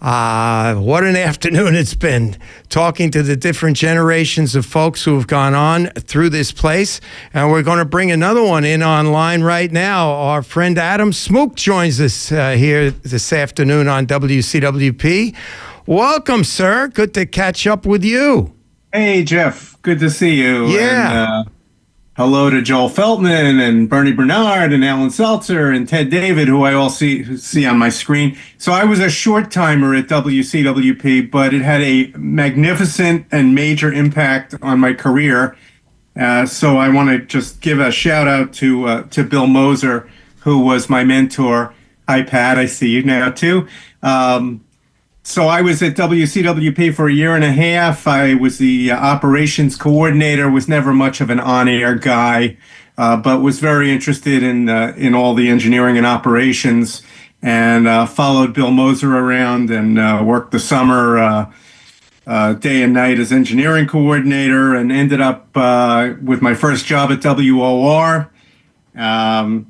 What an afternoon it's been, talking to the different generations of folks who have gone on through this place. And we're going to bring another one in online right now. Our friend Adam Smook joins us here this afternoon on WCWP. Welcome, sir. Good to catch up with you. Hey, Jeff. Good to see you. Yeah. And, hello to Joel Feltman and Bernie Bernard and Alan Seltzer and Ted David, who I all see on my screen. So I was a short timer at WCWP, but it had a magnificent and major impact on my career. So I want to just give a shout out to Bill Moser, who was my mentor. Hi, Pat. I see you now too. So I was at WCWP for a year and a half. I was the operations coordinator, was never much of an on-air guy, but was very interested in all the engineering and operations, and followed Bill Moser around and worked the summer day and night as engineering coordinator, and ended up with my first job at WOR. And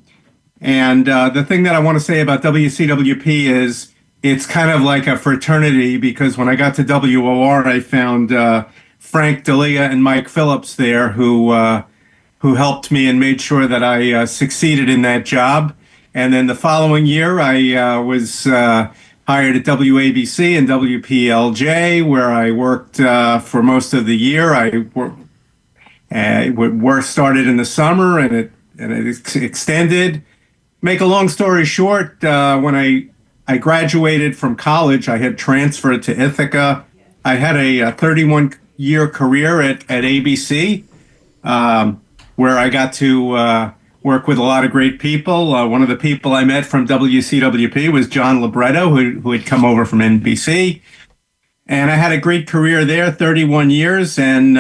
the thing that I want to say about WCWP is it's kind of like a fraternity, because when I got to WOR, I found Frank D'Elia and Mike Phillips there who helped me and made sure that I succeeded in that job. And then the following year, I was hired at WABC and WPLJ, where I worked for most of the year. Work started in the summer, and it extended. Make a long story short, when I graduated from college, I had transferred to Ithaca. I had a 31-year career at ABC, where I got to work with a lot of great people. One of the people I met from WCWP was John LiBretto, who had come over from NBC. And I had a great career there, 31 years. And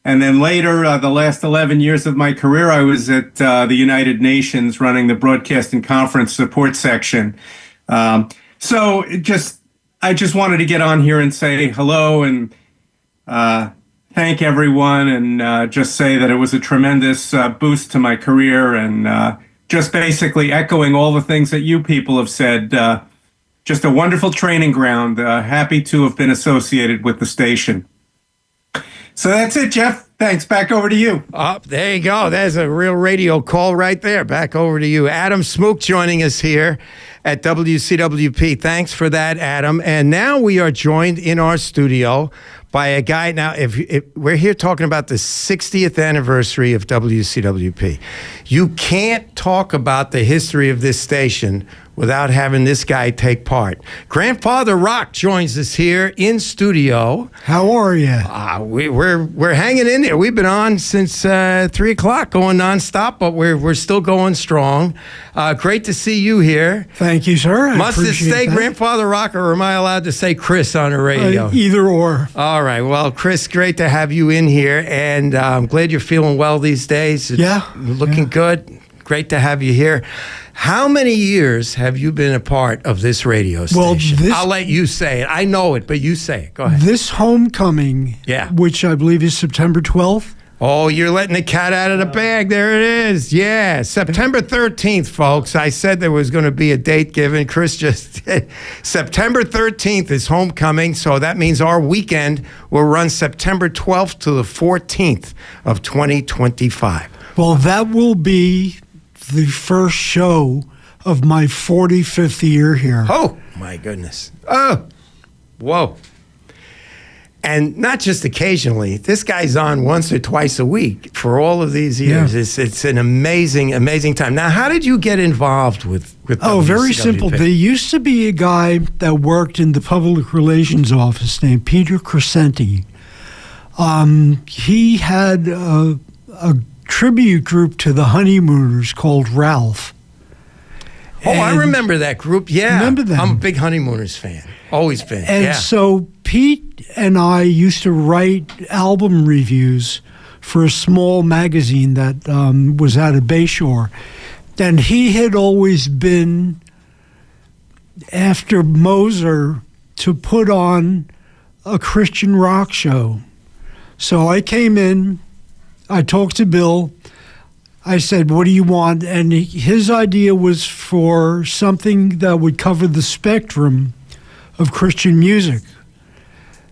then later, the last 11 years of my career, I was at the United Nations running the broadcast and conference support section. So I just wanted to get on here and say hello and thank everyone, and just say that it was a tremendous boost to my career, and just basically echoing all the things that you people have said. Just a wonderful training ground. Happy to have been associated with the station. So that's it, Jeff. Thanks. Back over to you. There you go. There's a real radio call right there. Back over to you. Adam Smook joining us here at WCWP. Thanks for that, Adam. And now we are joined in our studio by a guy. Now, if we're here talking about the 60th anniversary of WCWP. You can't talk about the history of this station without having this guy take part. Grandfather Rock joins us here in studio. How are you? We're hanging in there. We've been on since 3 o'clock, going nonstop, but we're still going strong. Great to see you here. Thank you, sir. Must it stay Grandfather Rock, or am I allowed to say Chris on the radio? Either or. All right. Well, Chris, great to have you in here, and I'm glad you're feeling well these days. Looking good. Great to have you here. How many years have you been a part of this radio station? Well, I'll let you say it. I know it, but you say it. Go ahead. This homecoming, which I believe is September 12th. Oh, you're letting the cat out of the bag. There it is. Yeah, September 13th, folks. I said there was going to be a date given. Chris just September 13th is homecoming, so that means our weekend will run September 12th to the 14th of 2025. Well, that will be the first show of my 45th year here. Oh, my goodness. Oh, whoa. And not just occasionally. This guy's on once or twice a week for all of these years. Yeah. It's an amazing, amazing time. Now, how did you get involved with WCWP? Very simple. There used to be a guy that worked in the public relations office named Peter Crescenti. He had a tribute group to the Honeymooners called Ralph. I remember that group. Yeah. Remember them? I'm a big Honeymooners fan. Always been. And so Pete and I used to write album reviews for a small magazine that was out of Bayshore. And he had always been after Moser to put on a Christian rock show. So I came in, I talked to Bill, I said, what do you want? And his idea was for something that would cover the spectrum of Christian music.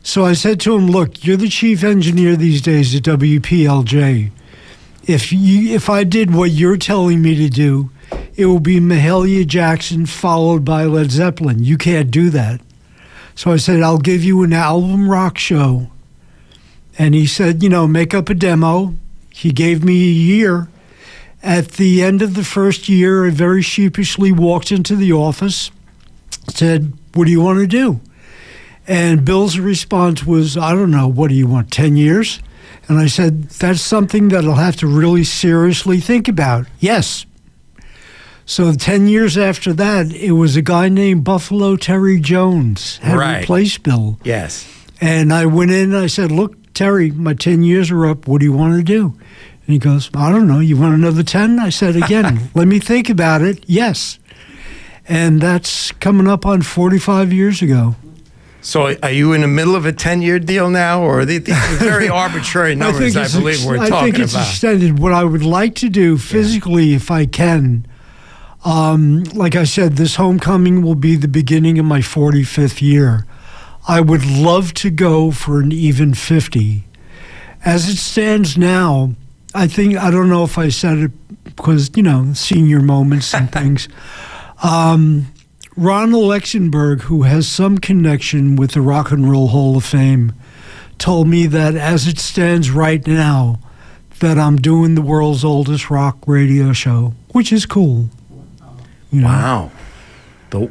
So I said to him, look, you're the chief engineer these days at WPLJ. If I did what you're telling me to do, it will be Mahalia Jackson followed by Led Zeppelin. You can't do that. So I said, I'll give you an album rock show. And he said, make up a demo. He gave me a year. At the end of the first year, I very sheepishly walked into the office, said, what do you want to do? And Bill's response was, I don't know, what do you want, 10 years? And I said, that's something that I'll have to really seriously think about. Yes. So 10 years after that, it was a guy named Buffalo Terry Jones had replaced Bill. Yes. And I went in and I said, look, Terry, my 10 years are up. What do you want to do? And he goes, I don't know. You want another 10? I said, again, let me think about it. Yes. And that's coming up on 45 years ago. So are you in the middle of a 10-year deal now, or these are very arbitrary numbers, I believe we're talking about? I think it's extended. What I would like to do physically, if I can, like I said, this homecoming will be the beginning of my 45th year. I would love to go for an even 50. As it stands now, I don't know if I said it because, senior moments and things. Ron Alexenberg, who has some connection with the Rock and Roll Hall of Fame, told me that as it stands right now, that I'm doing the world's oldest rock radio show, which is cool. Wow.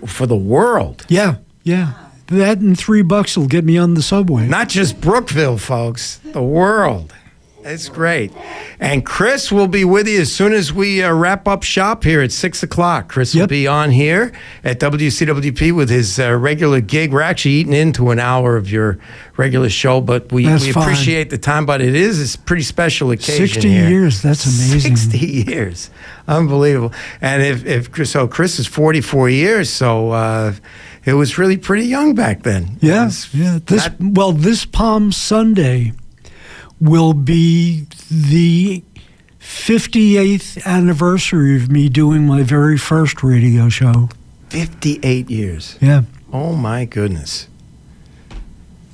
For the world. Yeah. That and $3 will get me on the subway. Not just Brookville, folks. The world. It's great. And Chris will be with you as soon as we wrap up shop here at 6 o'clock. Chris will be on here at WCWP with his regular gig. We're actually eating into an hour of your regular show, but we appreciate the time. But it's a pretty special occasion 60 here. years. That's amazing. 60 years. Unbelievable. And if Chris is 44 years, so it was really pretty young back then. Yeah. This Palm Sunday will be the 58th anniversary of me doing my very first radio show. 58 years. Yeah. Oh, my goodness.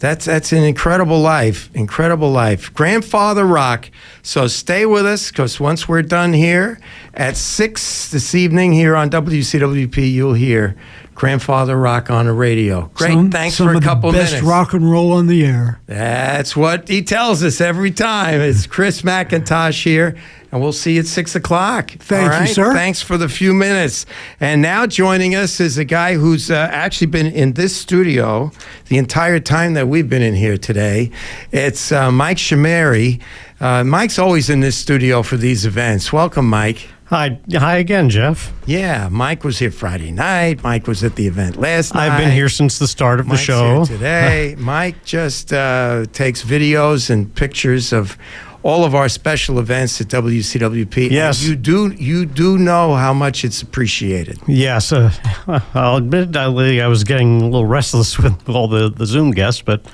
That's an incredible life. Incredible life. Grandfather Rock. So stay with us, because once we're done here at 6 this evening here on WCWP, you'll hear Grandfather Rock on the radio. Great. Thanks for a couple minutes. Best rock and roll on the air. That's what he tells us every time. It's Chris MacIntosh here, and we'll see you at 6 o'clock. Thank you, sir. Thanks for the few minutes. And now joining us is a guy who's actually been in this studio the entire time that we've been in here today. It's Mike Chimeri. Mike's always in this studio for these events. Welcome, Mike. Hi again, Jeff. Yeah, Mike was here Friday night. Mike was at the event last night. I've been here since the start of Mike's the show. Here today. Mike just takes videos and pictures of all of our special events at WCWP. Yes. And you do know how much it's appreciated. Yes. I'll admit I was getting a little restless with all the Zoom guests, but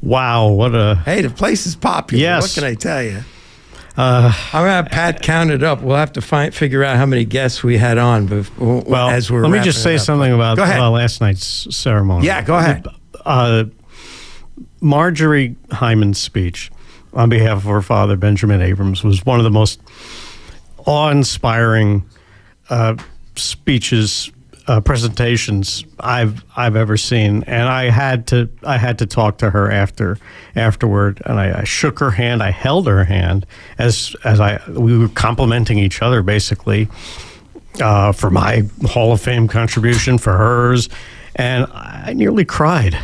wow, what a... Hey, the place is popular. Yes. What can I tell you? I'm going to have Pat count it up. We'll have to figure out how many guests we had on as we're let me just say something about last night's ceremony. Yeah, go ahead. Marjorie Hyman's speech on behalf of her father, Benjamin Abrams, was one of the most awe-inspiring speeches, presentations I've ever seen, and I had to talk to her afterward, and I shook her hand, I held her hand as we were complimenting each other basically for my Hall of Fame contribution, for hers, and I nearly cried.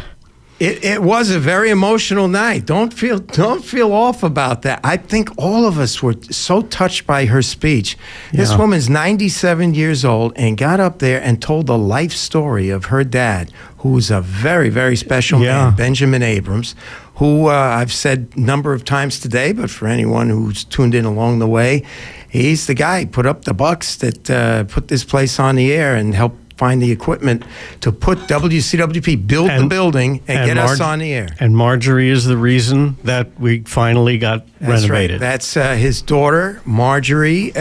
It was a very emotional night. Don't feel off about that. I think all of us were so touched by her speech. This woman's 97 years old and got up there and told the life story of her dad, who was a very, very special man, Benjamin Abrams, who I've said a number of times today, but for anyone who's tuned in along the way, he's the guy who put up the bucks that put this place on the air and helped find the equipment to put WCWP, build the building, and get us on the air. And Marjorie is the reason that we finally got renovated. Right. That's his daughter, Marjorie.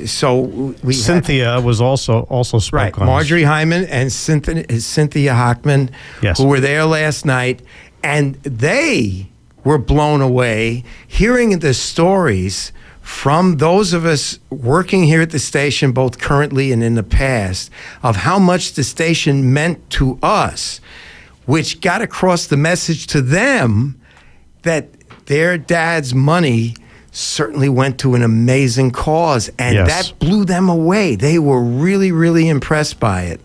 So we Cynthia was also spoke on. Marjorie Hyman and Cynthia Hockman, who were there last night, and they were blown away hearing the stories from those of us working here at the station, both currently and in the past, of how much the station meant to us, which got across the message to them that their dad's money certainly went to an amazing cause. And that blew them away. They were really, really impressed by it,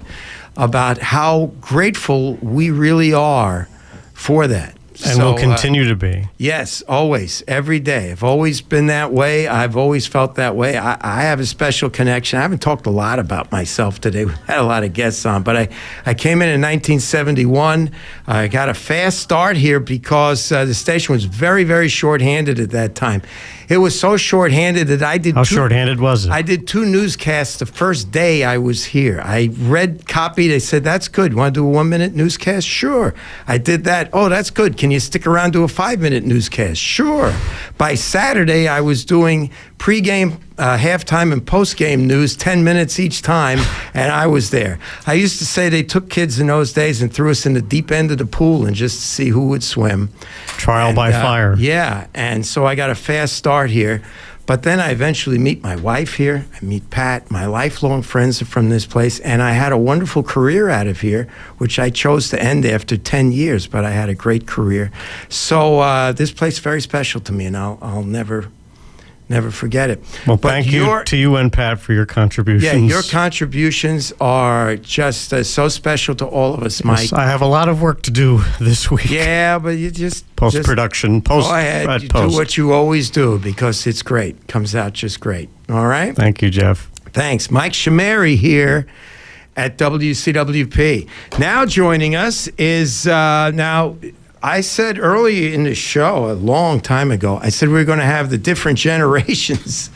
about how grateful we really are for that. And will continue to be. Yes, always, every day. I've always been that way. I've always felt that way. I have a special connection. I haven't talked a lot about myself today. We had a lot of guests on, but I came in 1971. I got a fast start here because the station was very, very short-handed at that time. It was so short-handed that I did How short-handed was it? I did 2 newscasts the first day I was here. I read copy. They said, that's good. Want to do a 1-minute newscast? Sure. I did that. Oh, that's good. Can you stick around to a 5-minute newscast? Sure. By Saturday, I was doing pregame, halftime, and postgame news, 10 minutes each time, and I was there. I used to say they took kids in those days and threw us in the deep end of the pool and just to see who would swim. Trial by fire. Yeah, and so I got a fast start here. But then I eventually meet my wife here. I meet Pat. My lifelong friends are from this place. And I had a wonderful career out of here, which I chose to end after 10 years. But I had a great career. So this place is very special to me, and I'll never forget it. Well, thank you to you and Pat for your contributions. Yeah, your contributions are just so special to all of us, Mike. Yes, I have a lot of work to do this week. Yeah, but you just post-production, go ahead, you do what you always do because it's great. Comes out just great. All right? Thank you, Jeff. Thanks. Mike Chimeri here at WCWP. Now joining us is I said early in the show, a long time ago, I said we were going to have the different generations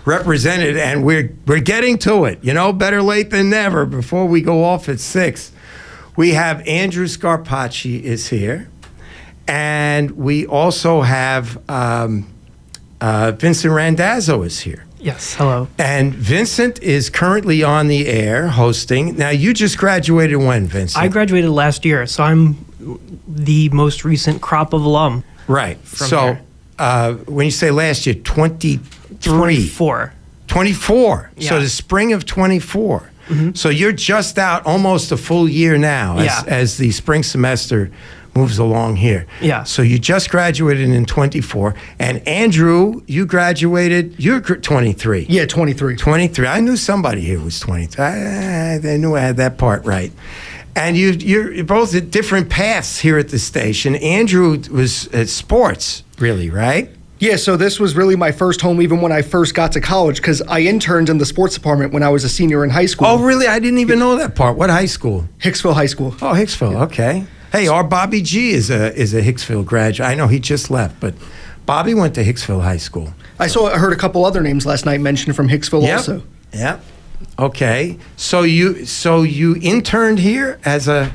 represented, and we're getting to it. You know, better late than never. Before we go off at 6, we have Andrew Scarpaci is here, and we also have Vincent Randazzo is here. Yes, hello. And Vincent is currently on the air hosting. Now, you just graduated when, Vincent? I graduated last year, so I'm the most recent crop of alum. Right. So when you say last year, 23. 24. 24. Yeah. So the spring of 24. Mm-hmm. So you're just out almost a full year now as the spring semester moves along here. Yeah. So you just graduated in 24. And Andrew, you graduated, you're 23. Yeah, 23. 23. I knew somebody here was 23. I knew I had that part right. And you're both at different paths here at the station. Andrew was at sports, really, right? Yeah, so this was really my first home even when I first got to college because I interned in the sports department when I was a senior in high school. Oh, really? I didn't even know that part. What high school? Hicksville High School. Oh, Hicksville, okay. Hey, our Bobby G is a Hicksville graduate. I know he just left, but Bobby went to Hicksville High School. I heard a couple other names last night mentioned from Hicksville also. Yep. Okay. So you interned here as a...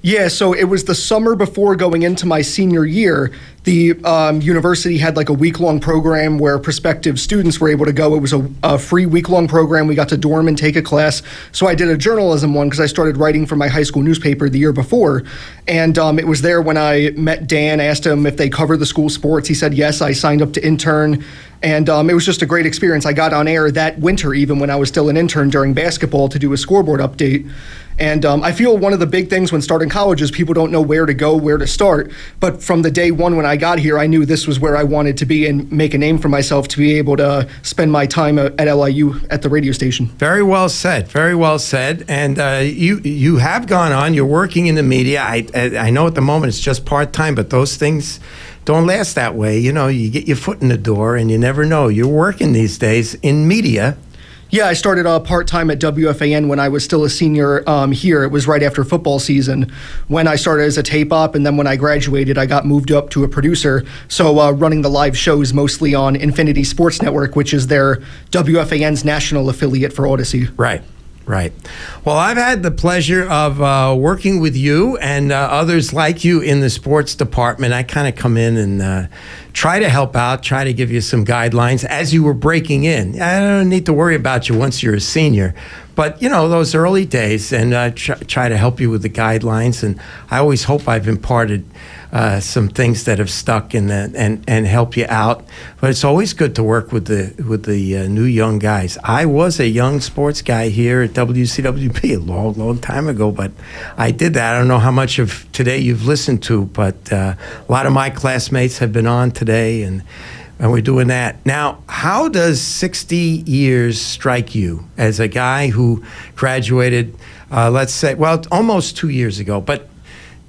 Yeah, so it was the summer before going into my senior year. The university had like a week-long program where prospective students were able to go. It was a free week-long program. We got to dorm and take a class. So I did a journalism one because I started writing for my high school newspaper the year before. And it was there when I met Dan, asked him if they covered the school sports. He said yes. I signed up to intern. And it was just a great experience. I got on air that winter even when I was still an intern during basketball to do a scoreboard update. And I feel one of the big things when starting college is people don't know where to go, where to start. But from the day one when I got here, I knew this was where I wanted to be and make a name for myself to be able to spend my time at LIU at the radio station. Very well said. Very well said. And you have gone on. You're working in the media. I know at the moment it's just part-time, but those things don't last that way. You know, you get your foot in the door and you never know. You're working these days in media. Yeah, I started part-time at WFAN when I was still a senior here. It was right after football season when I started as a tape op, and then when I graduated, I got moved up to a producer. So running the live shows mostly on Infinity Sports Network, which is their WFAN's national affiliate for Odyssey. Right. Right. Well, I've had the pleasure of working with you and others like you in the sports department. I kind of come in and try to help out, try to give you some guidelines as you were breaking in. I don't need to worry about you once you're a senior. But, you know, those early days, and try to help you with the guidelines. And I always hope I've imparted some things that have stuck and help you out. But it's always good to work with the new young guys. I was a young sports guy here at WCWP a long, long time ago, but I did that. I don't know how much of today you've listened to, but a lot of my classmates have been on today, and we're doing that. Now, how does 60 years strike you as a guy who graduated, let's say, well, almost 2 years ago, but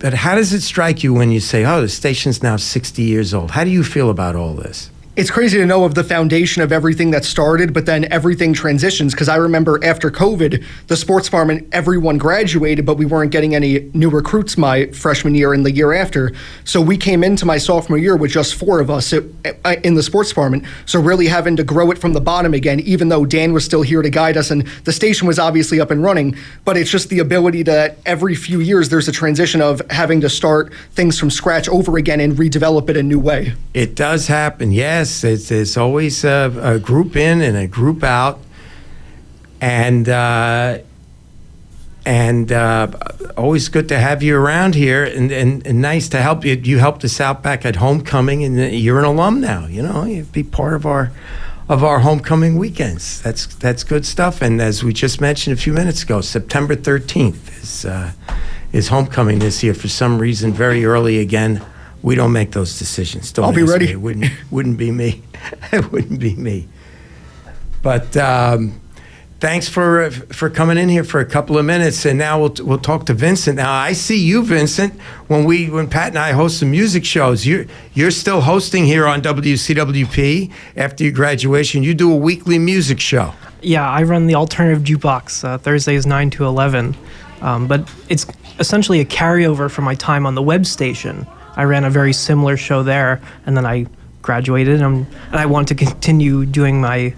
how does it strike you when you say, oh, the station's now 60 years old? How do you feel about all this? It's crazy to know of the foundation of everything that started, but then everything transitions. Because I remember after COVID, the sports department, everyone graduated, but we weren't getting any new recruits my freshman year and the year after. So we came into my sophomore year with just 4 of us in the sports department. So really having to grow it from the bottom again, even though Dan was still here to guide us and the station was obviously up and running. But it's just the ability that every few years there's a transition of having to start things from scratch over again and redevelop it a new way. It does happen, yes. There's always a group in and a group out, and always good to have you around here, and nice to help you. You helped us out back at homecoming, and you're an alum now. You know, you be part of our homecoming weekends. That's good stuff. And as we just mentioned a few minutes ago, September 13th is homecoming this year. For some reason, very early again. We don't make those decisions. Don't I'll be ready. It wouldn't be me. It wouldn't be me. But thanks for coming in here for a couple of minutes, and now we'll talk to Vincent. Now I see you, Vincent. When Pat and I host some music shows, you're still hosting here on WCWP after your graduation. You do a weekly music show. Yeah, I run the alternative jukebox Thursdays 9 to 11, but it's essentially a carryover from my time on the web station. I ran a very similar show there, and then I graduated, and I wanted to continue doing my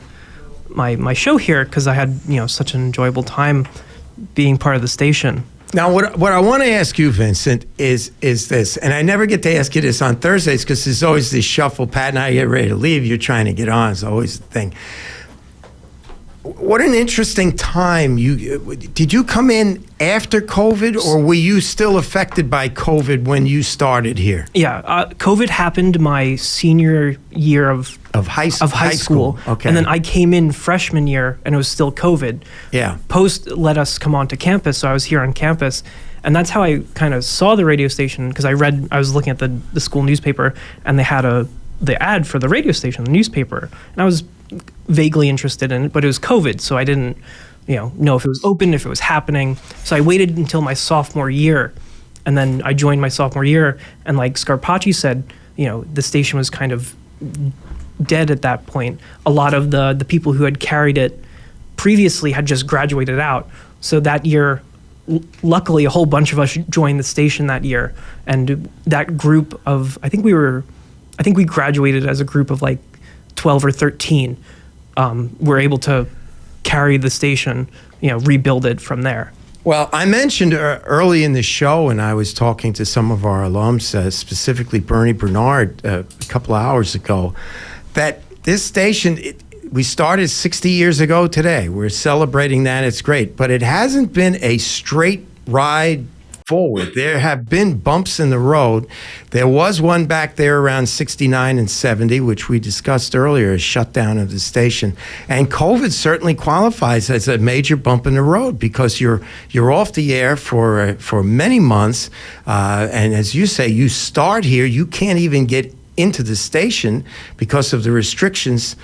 show here because I had such an enjoyable time being part of the station. Now, what I want to ask you, Vincent, is this, and I never get to ask you this on Thursdays because there's always this shuffle. Pat and I get ready to leave. You're trying to get on. It's always the thing. What an interesting time. Did you come in after COVID, or were you still affected by COVID when you started here? Yeah, COVID happened my senior year of high school. Okay. And then I came in freshman year, and it was still COVID. Yeah. Post let us come onto campus, so I was here on campus. And that's how I kind of saw the radio station, because I was looking at the school newspaper, and they had the ad for the radio station, the newspaper. And I was vaguely interested in it, but it was COVID, so I didn't know if it was open, if it was happening. So I waited until my sophomore year, and then I joined my sophomore year, and like Scarpaci said, the station was kind of dead at that point. A lot of the people who had carried it previously had just graduated out. So that year, luckily, a whole bunch of us joined the station that year, and that group of, I think we graduated as a group of like 12 or 13, were able to carry the station, rebuild it from there. Well, I mentioned early in the show, and I was talking to some of our alums, specifically Bernie Bernard, a couple of hours ago, that this station, we started 60 years ago today. We're celebrating that. It's great. But it hasn't been a straight ride forward. There have been bumps in the road. There was one back there around 69 and 70, which we discussed earlier, a shutdown of the station. And COVID certainly qualifies as a major bump in the road because you're off the air for many months. And as you say, you start here, you can't even get into the station because of the restrictions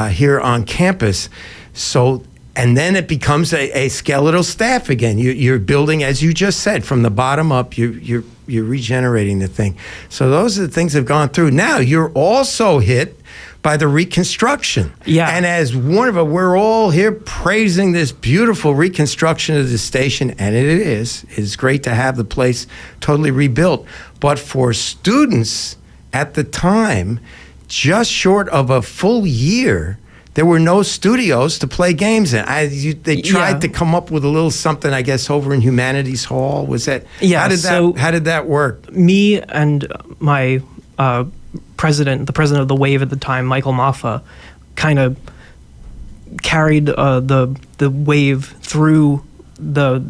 here on campus. So, and then it becomes a skeletal staff again. You're building, as you just said, from the bottom up. You're regenerating the thing. So those are the things that have gone through. Now you're also hit by the reconstruction. Yeah. And as one of it, we're all here praising this beautiful reconstruction of the station, and it is. It's great to have the place totally rebuilt. But for students at the time, just short of a full year, there were no studios to play games in. They tried to come up with a little something, I guess, over in Humanities Hall. Was that? Yeah. How did that work? Me and my the president of the Wave at the time, Michael Maffa, kind of carried the Wave through the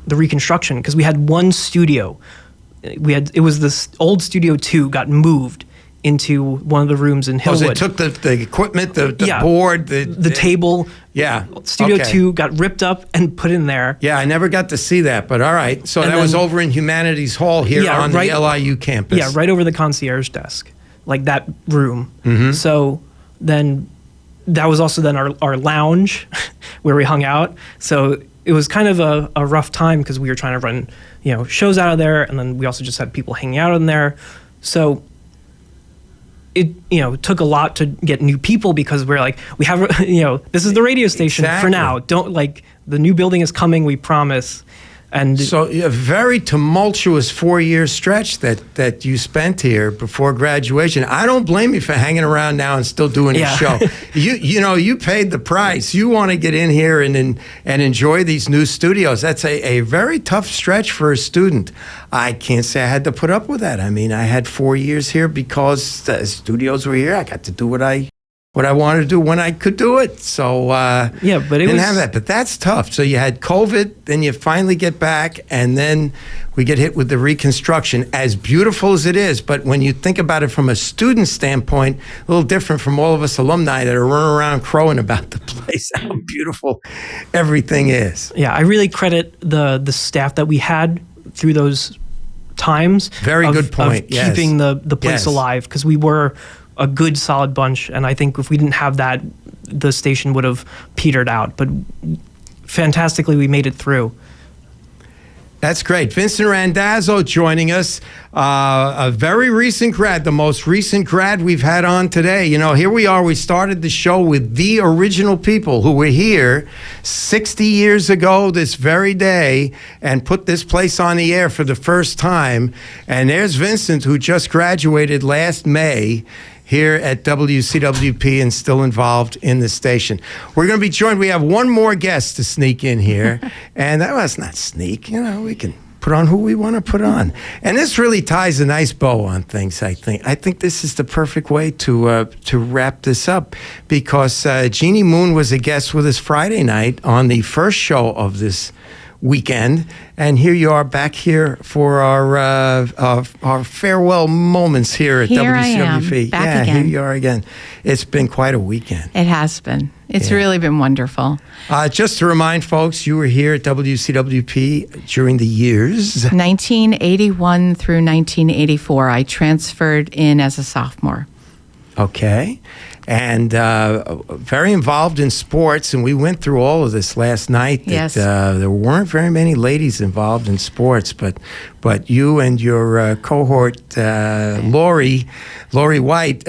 reconstruction because we had one studio. It was this old Studio 2 got moved into one of the rooms in Hillwood. So they took the equipment, the board, the table. Yeah. Studio 2 got ripped up and put in there. Yeah, I never got to see that, but all right. So that was over in Humanities Hall here on the LIU campus. Yeah, right over the concierge desk, like that room. Mm-hmm. So then that was also then our lounge where we hung out. So it was kind of a rough time because we were trying to run, shows out of there, and then we also just had people hanging out in there. So it took a lot to get new people because we're like, we have this is the radio station for now. Don't the new building is coming, we promise. And so a very tumultuous 4-year stretch that you spent here before graduation. I don't blame you for hanging around now and still doing the show. You paid the price. You want to get in here and enjoy these new studios. That's a very tough stretch for a student. I can't say I had to put up with that. I mean, I had 4 years here because the studios were here. I got to do what I wanted to do when I could do it. So but it didn't have that. But that's tough. So you had COVID, then you finally get back, and then we get hit with the reconstruction. As beautiful as it is, but when you think about it from a student standpoint, a little different from all of us alumni that are running around crowing about the place, how beautiful everything is. Yeah, I really credit the staff that we had through those times. Very good point. Of keeping the place alive, because we were a good solid bunch, and I think if we didn't have that, the station would have petered out. But fantastically, we made it through. That's great. Vincent Randazzo joining us, a very recent grad, the most recent grad we've had on today. Here we are. We started the show with the original people who were here 60 years ago this very day and put this place on the air for the first time. And there's Vincent, who just graduated last May here at WCWP and still involved in the station. We're going to be joined. We have one more guest to sneak in here. And that was not sneak. We can put on who we want to put on. And this really ties a nice bow on things, I think. I think this is the perfect way to wrap this up because Jeannie Moon was a guest with us Friday night on the first show of this weekend, and here you are back here for our farewell moments here at WCWP. I am, back again. Here you are again. It's been quite a weekend. It has been. It's really been wonderful. Just to remind folks, you were here at WCWP during the years 1981 through 1984. I transferred in as a sophomore. Okay. And very involved in sports, and we went through all of this last night. Yes. There weren't very many ladies involved in sports, but you and your cohort, Lori White,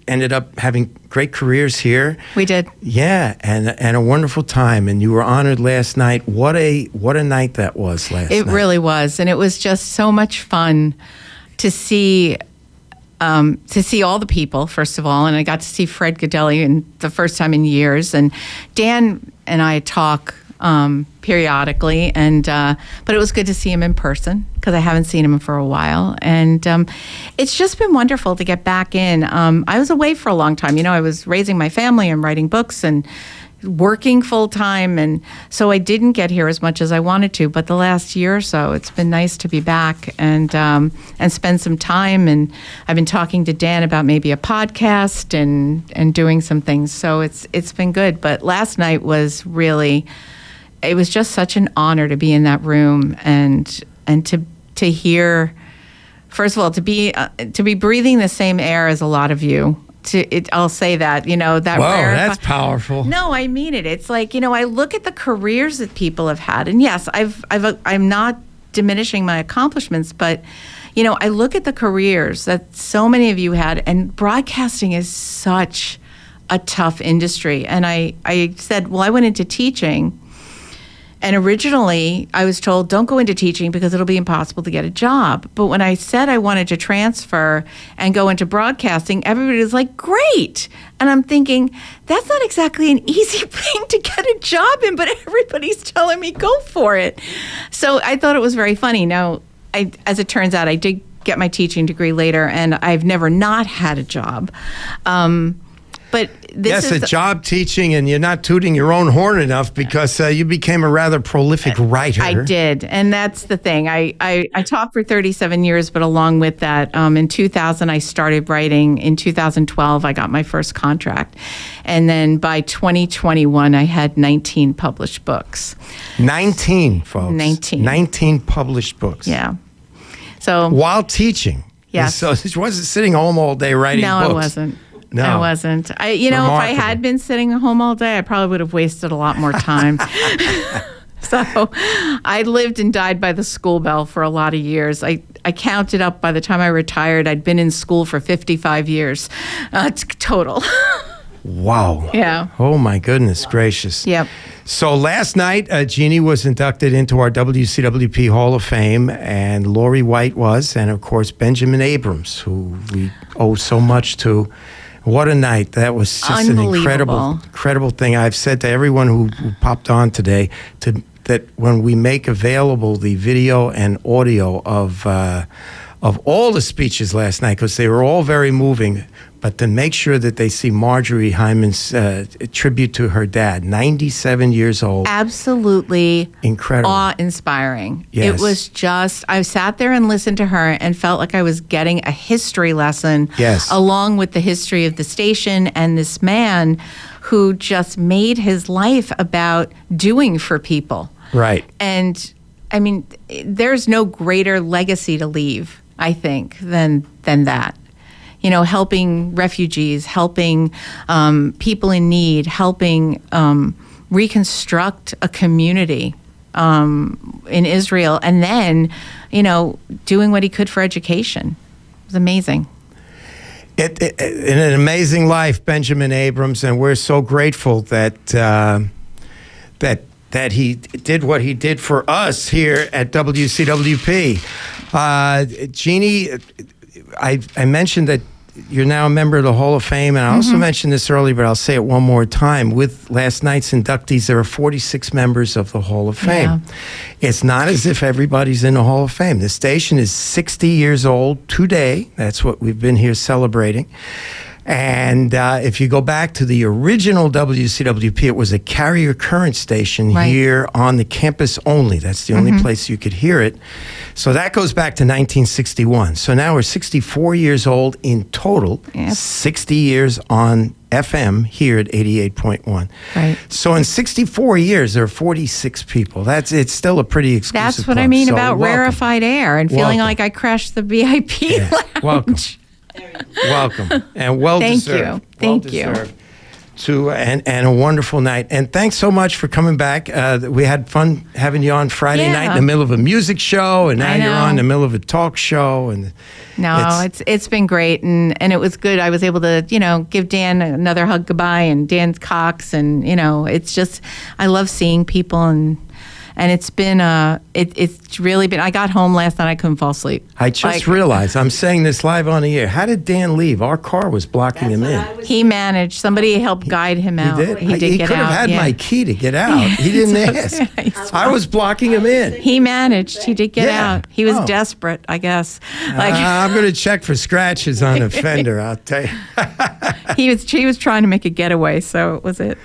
ended up having great careers here. We did. Yeah, and a wonderful time. And you were honored last night. What a night that was last night. It really was, and it was just so much fun to see all the people, first of all, and I got to see Fred Gaudelli the first time in years, and Dan and I talk periodically, but it was good to see him in person because I haven't seen him for a while, and it's just been wonderful to get back in. I was away for a long time. I was raising my family and writing books and working full time, and so I didn't get here as much as I wanted to. But the last year or so, it's been nice to be back and spend some time. And I've been talking to Dan about maybe a podcast and doing some things. So it's been good. But last night was really, it was just such an honor to be in that room and to hear. First of all, to be breathing the same air as a lot of you. I'll say that, that. Whoa, that's powerful. No, I mean it. It's like, I look at the careers that people have had, and yes, I'm not diminishing my accomplishments, but I look at the careers that so many of you had, and broadcasting is such a tough industry. And I said, well, I went into teaching. And originally, I was told, don't go into teaching because it'll be impossible to get a job. But when I said I wanted to transfer and go into broadcasting, everybody was like, great. And I'm thinking, that's not exactly an easy thing to get a job in, but everybody's telling me go for it. So I thought it was very funny. Now, as it turns out, I did get my teaching degree later, and I've never not had a job. But this is a job teaching, and you're not tooting your own horn enough because you became a rather prolific writer. I did, and that's the thing. I taught for 37 years, but along with that, in 2000, I started writing. In 2012, I got my first contract. And then by 2021, I had 19 published books. 19, folks. 19 published books. Yeah. So while teaching. Yes. So you wasn't sitting home all day writing books. No, I wasn't. No. I wasn't. If I had been sitting home all day, I probably would have wasted a lot more time. So I lived and died by the school bell for a lot of years. I counted up by the time I retired, I'd been in school for 55 years total. Wow. Yeah. Oh, my goodness gracious. Yep. So last night, Jeannie was inducted into our WCWP Hall of Fame, and Lori White was, and of course, Benjamin Abrams, who we owe so much to. What a night. That was just an incredible thing. I've said to everyone who popped on today that when we make available the video and audio of all the speeches last night, because they were all very moving, but to make sure that they see Marjorie Hyman's tribute to her dad, 97 years old. Absolutely incredible. Awe-inspiring. Yes. It was just, I sat there and listened to her and felt like I was getting a history lesson along with the history of the station and this man who just made his life about doing for people. Right. And I mean, there's no greater legacy to leave, I think, than that. Helping refugees, helping people in need, helping reconstruct a community in Israel, and then, doing what he could for education. It was amazing. In an amazing life, Benjamin Abrams, and we're so grateful that that he did what he did for us here at WCWP. Jeannie, I mentioned that you're now a member of the Hall of Fame, and I also mentioned this earlier, but I'll say it one more time. With last night's inductees, there are 46 members of the Hall of Fame. Yeah. It's not as if everybody's in the Hall of Fame. The station is 60 years old today. That's what we've been here celebrating. And if you go back to the original WCWP, it was a carrier current station here on the campus only. That's the only place you could hear it. So that goes back to 1961. So now we're 64 years old in total, 60 years on FM here at 88.1. Right. So in 64 years, there are 46 people. It's still a pretty exclusive That's what club. I mean So about welcome. rarefied air and feeling like I crashed the VIP lounge. Welcome. Welcome. And well deserved. Thank you. And a wonderful night. And thanks so much for coming back. We had fun having you on Friday night in the middle of a music show, and now you're on in the middle of a talk show. And it's been great, and it was good. I was able to give Dan another hug goodbye, and Dan Cox, and it's just I love seeing people and it's been it's really been. I got home last night, I couldn't fall asleep. I just realized I'm saying this live on the air. How did Dan leave? Our car was blocking him in. He managed. Somebody helped guide him out. He did. He He get could have out. had my key to get out. He didn't ask. I was blocking him in. He managed. He did get out. He was desperate, I guess. I'm going to check for scratches on a fender. I'll tell you. he was trying to make a getaway, so it was it.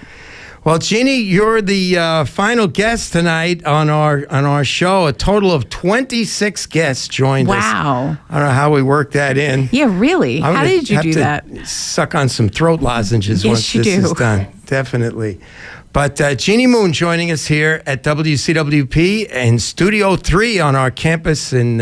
Well, Jeannie, you're the final guest tonight on our show. A total of 26 guests joined us. Wow. I don't know how we worked that in. Yeah, really. How did you do that? Suck on some throat lozenges Yes, once you this do. is done. Definitely. But Jeannie Moon joining us here at WCWP in Studio 3 on our campus in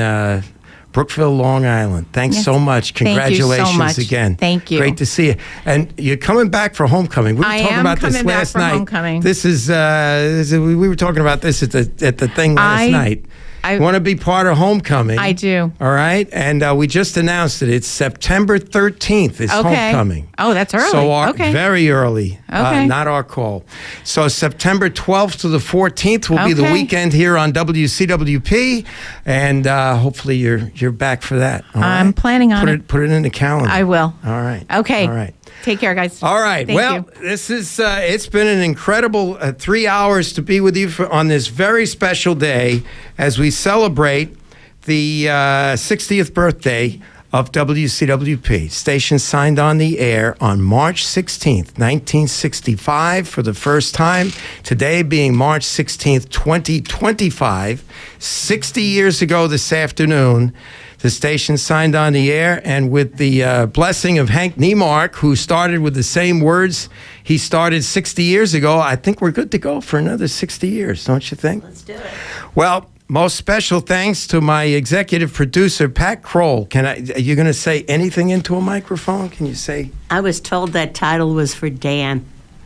Brookville, Long Island. Thanks so much. Congratulations Thank you so much. again. Thank you. Great to see you. And you're coming back for homecoming. We were I talking am about this coming back last for night. homecoming. This is we were talking about this at the thing last night. I want to be part of homecoming. I do. All right, and we just announced it. It's September 13th. Is homecoming. Oh, that's early. So very early. Okay. Not our call. So September 12th to the 14th will be the weekend here on WCWP, and hopefully you're back for that. All I'm right? planning on it. Put it in the calendar. I will. All right. Okay. All right. Take care, guys. All right. Thank you. This is it's been an incredible 3 hours to be with you on this very special day as we celebrate the 60th birthday of WCWP. Station signed on the air on March 16th, 1965 for the first time. Today being March 16th, 2025. 60 years ago this afternoon, the station signed on the air, and with the blessing of Hank Neimark, who started with the same words he started 60 years ago, I think we're good to go for another 60 years, don't you think? Let's do it. Well, most special thanks to my executive producer, Pat Kroll. Are you going to say anything into a microphone? Can you say? I was told that title was for Dan.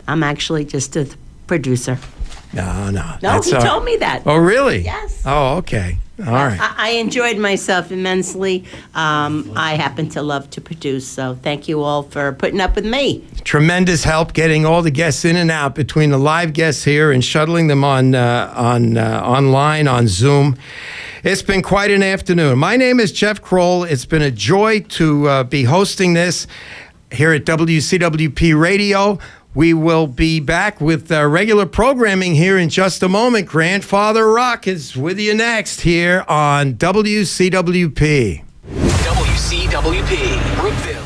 I'm actually just a producer. No. No, he told me that. Oh, really? Yes. Oh, okay. All right. I enjoyed myself immensely. I happen to love to produce, so thank you all for putting up with me. Tremendous help getting all the guests in and out between the live guests here and shuttling them on online on Zoom. It's been quite an afternoon. My name is Jeff Kroll. It's been a joy to be hosting this here at WCWP Radio. We will be back with regular programming here in just a moment. Grandfather Rock is with you next here on WCWP. WCWP, Brookville.